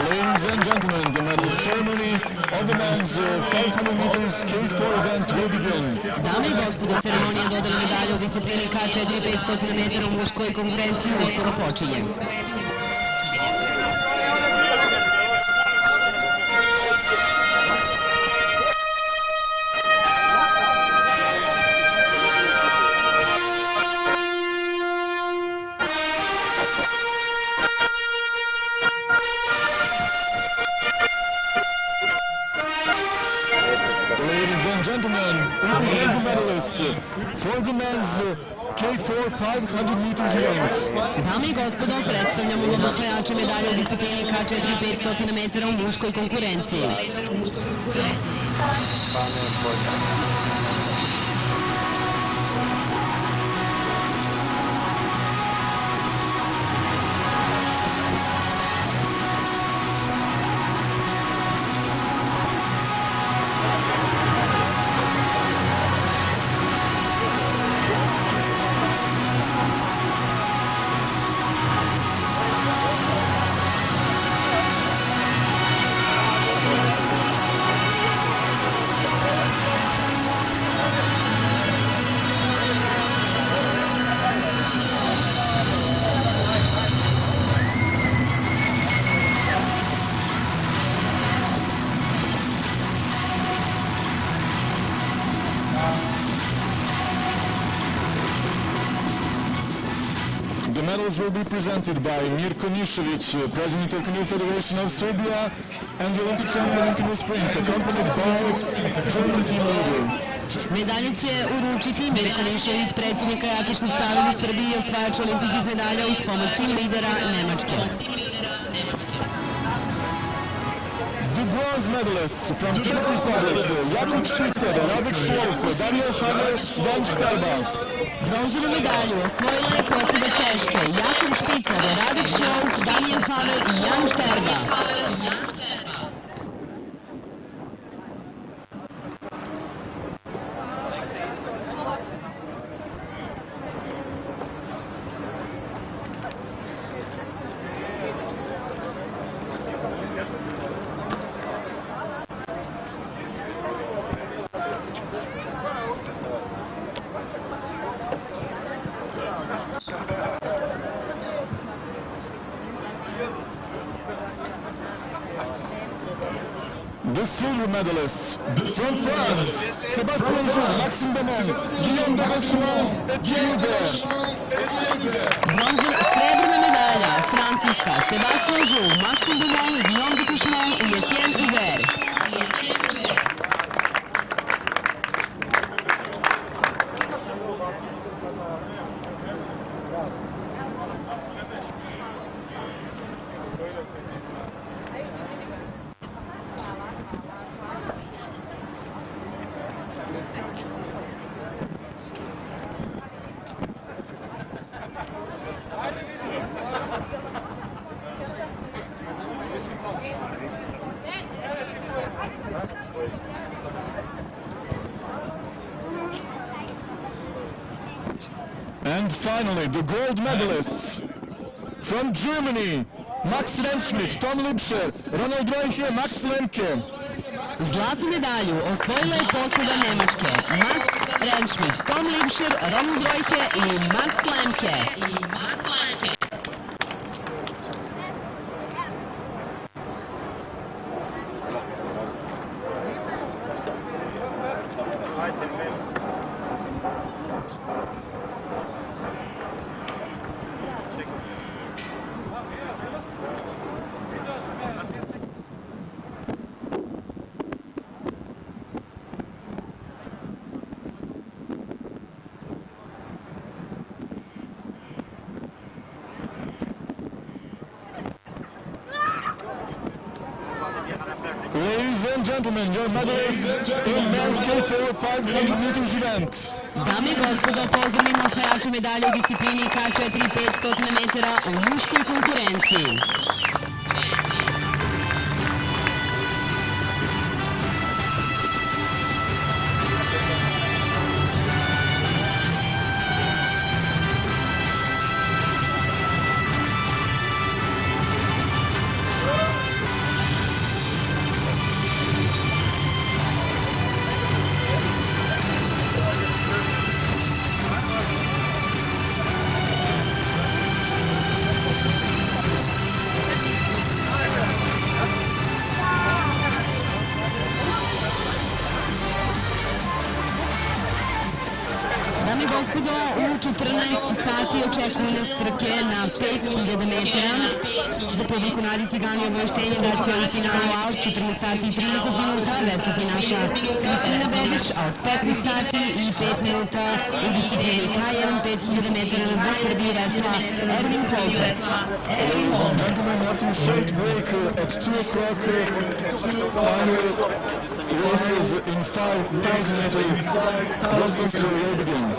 Speaker 4: Ladies and gentlemen, the medal ceremony of the men's 500 meters K4 event will begin.
Speaker 2: Dame i gospodo, ceremonija dodele medalje u disciplini K4 500 metara u muškoj konkurenciji uskoro počinje.
Speaker 4: Ladies and gentlemen, we present the medalists for the men's K4 500 meters event.
Speaker 2: Dame i gospodo, predstavljamo vam osvajače medalje u disciplini K4 500 metara u muškoj konkurenciji.
Speaker 4: medals will be presented by Mirko Nišević, President of Canoe Federation of Serbia, and the Olympic champion in canoe sprint, accompanied by German team leader.
Speaker 2: Medalje će uručiti Mirko Nišević, predsjednik Kajakiškog saveza Srbije i osvajač olimpijskih medalja uz pomoć tim lidera Nemačke.
Speaker 4: The bronze medalists from Czech Republic, Jakub Špicer, Radek Šlov, Daniel Haver, Jan Šterba.
Speaker 2: Bronzanu medalju osvojila je posada Češke, Jakub Špicar, Radek Šlov, Daniel Haver i Jan Šterba.
Speaker 4: The silver medalists from France, Sébastien Joux, Maxime Beaumont, Guillaume Bergechemont, Etienne Hubert.
Speaker 2: Srebrna medalja, Francuska, Sébastien Joux, Maxime Beaumont, Guillaume Bergechemont i Etienne Hubert.
Speaker 4: And finally, the gold medalists from Germany, Max Rentschmidt, Tom Lipscher, Ronald Reuche, Max Lemke.
Speaker 2: Zlatnu medalju osvojila je posada Nemačke, Max Rentschmidt, Tom Lipscher, Ronald Reuche i Max Lemke.
Speaker 4: Ladies and gentlemen, your medalists in men's K4 500 meters event.
Speaker 2: Dame i gospodo, pozdravimo osvajače medalje u disciplini K4 500 metara u muškoj konkurenciji. Dame i gospodo, u 14 sati očekuju nas trke na 5000 metara. Za publiku Nadi Cigani obaveštenje da će u finalu out 14 sati i 30 minuta veslati naša Kristina Bedić, a od 15 sati i 5 minuta u disciplini K1 5000 metara za Srbiju vesla Erwin Holpert.
Speaker 4: Ladies and gentlemen, after a short break at 2 o'clock, final races in 5,000 meter distance will begin.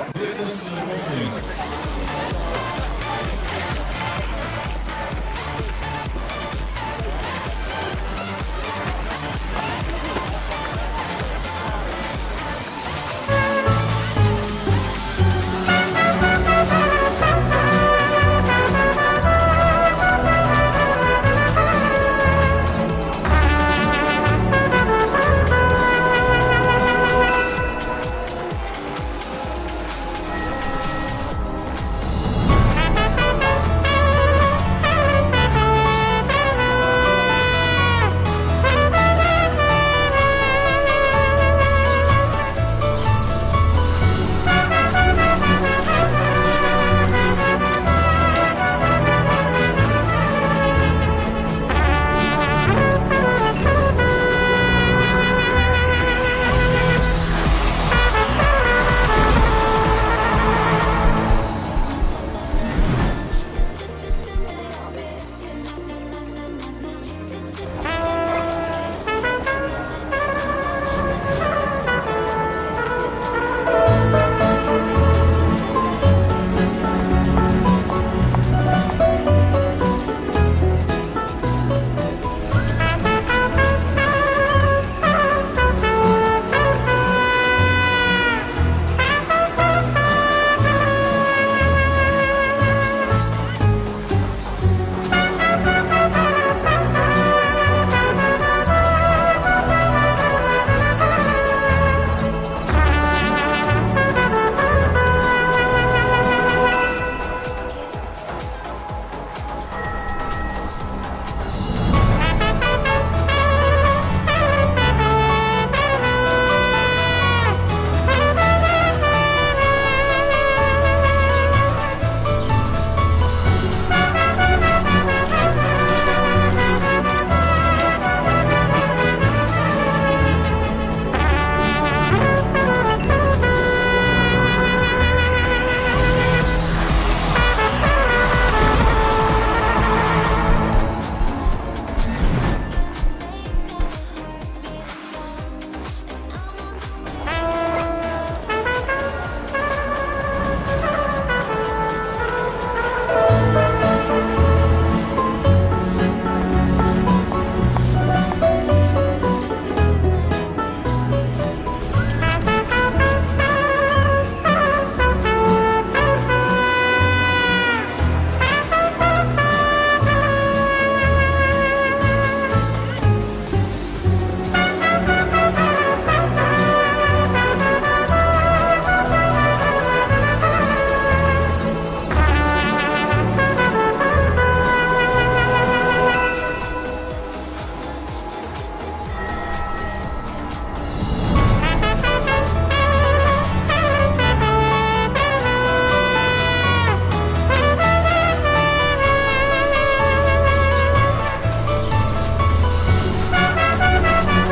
Speaker 6: to touch.